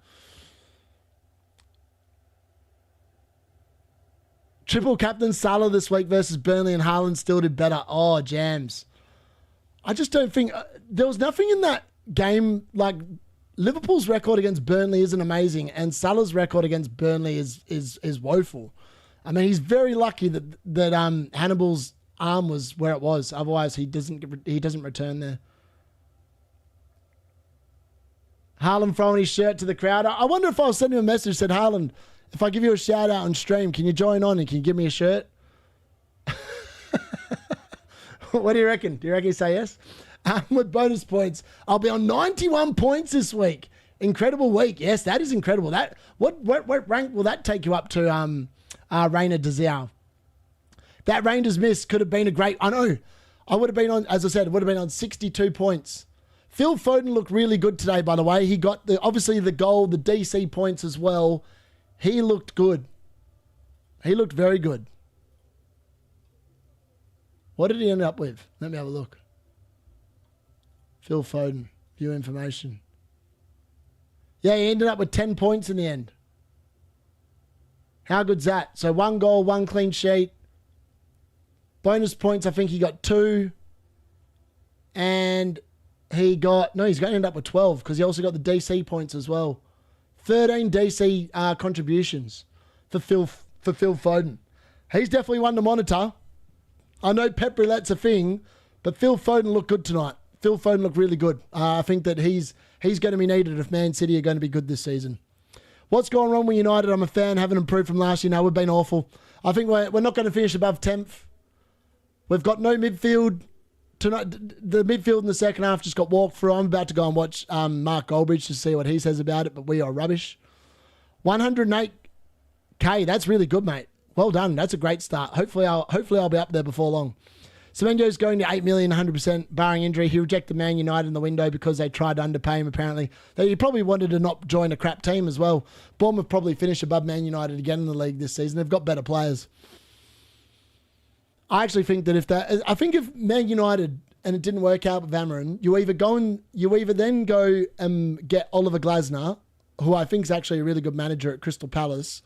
Triple captain Salah this week versus Burnley, and Haaland still did better. Oh, jams. I just don't think... there was nothing in that game. Like, Liverpool's record against Burnley isn't amazing, and Salah's record against Burnley is woeful. I mean, he's very lucky that Hannibal's arm was where it was. Otherwise, he doesn't return there. Haaland throwing his shirt to the crowd. I wonder if I'll send him a message that said, Haaland, if I give you a shout out on stream, can you join on and can you give me a shirt? What do you reckon? Do you reckon you say yes? With bonus points, I'll be on 91 points this week. Incredible week. Yes, that is incredible. That what rank will that take you up to, Reijnders Dezau? That Reijnders miss could have been a great... I know. I would have been on, as I said, would have been on 62 points. Phil Foden looked really good today, by the way. He got obviously the goal, the DC points as well. He looked good. He looked very good. What did he end up with? Let me have a look. Phil Foden, view information. Yeah, he ended up with 10 points in the end. How good's that? So 1 goal, 1 clean sheet. Bonus points, I think he got 2. And he's going to end up with 12 because he also got the DC points as well. 13 DC contributions for Phil Foden. He's definitely one to monitor. I know Pep Roulette's a thing, but Phil Foden looked good tonight. Phil Foden looked really good. I think that he's going to be needed if Man City are going to be good this season. What's going wrong with United? I'm a fan. Haven't improved from last year. No, we've been awful. I think we're not going to finish above 10th. We've got no midfield. Tonight, the midfield in the second half just got walked through. I'm about to go and watch Mark Goldbridge to see what he says about it, but we are rubbish. 108k. That's really good, mate. Well done. That's a great start. Hopefully I'll be up there before long. Semenyo's going to 8 million, 100%, barring injury. He rejected Man United in the window because they tried to underpay him, apparently. He probably wanted to not join a crap team as well. Bournemouth probably finish above Man United again in the league this season. They've got better players. I actually think that if Man United and it didn't work out with Amarin, you either then go and get Oliver Glasner, who I think is actually a really good manager at Crystal Palace,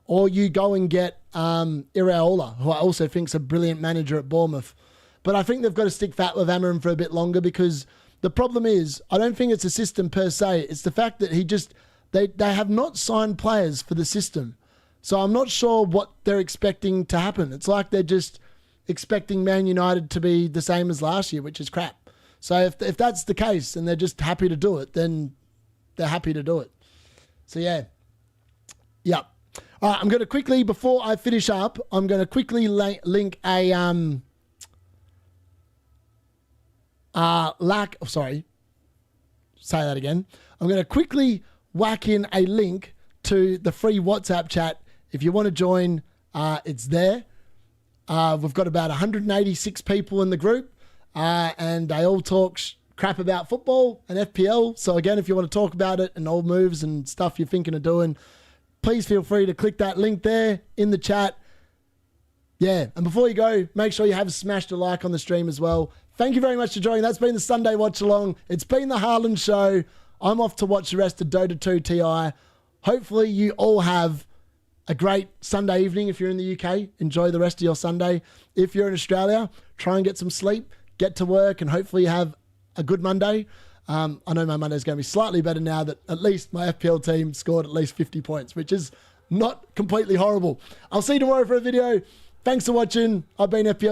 or you go and get Iraola, who I also think is a brilliant manager at Bournemouth. But I think they've got to stick fat with Amarin for a bit longer because the problem is, I don't think it's a system per se. It's the fact that they have not signed players for the system. So I'm not sure what they're expecting to happen. It's like they're just expecting Man United to be the same as last year, which is crap. So if that's the case and they're just happy to do it, then they're happy to do it. So yeah. Yep. All right, I'm going to quickly, before I finish up, I'm going to quickly link a say that again. I'm going to quickly whack in a link to the free WhatsApp chat If you want to join, it's there. We've got about 186 people in the group, and they all talk crap about football and FPL. So again, if you want to talk about it and all moves and stuff you're thinking of doing, please feel free to click that link there in the chat. Yeah, and before you go, make sure you have smashed a like on the stream as well. Thank you very much for joining. That's been the Sunday Watch Along. It's been the Haaland Show. I'm off to watch the rest of Dota 2 TI. Hopefully you all have a great Sunday evening. If you're in the UK, enjoy the rest of your Sunday. If you're in Australia, try and get some sleep, get to work, and hopefully you have a good Monday. I know my Monday's going to be slightly better now that at least my FPL team scored at least 50 points, which is not completely horrible. I'll see you tomorrow for a video. Thanks for watching. I've been FPL.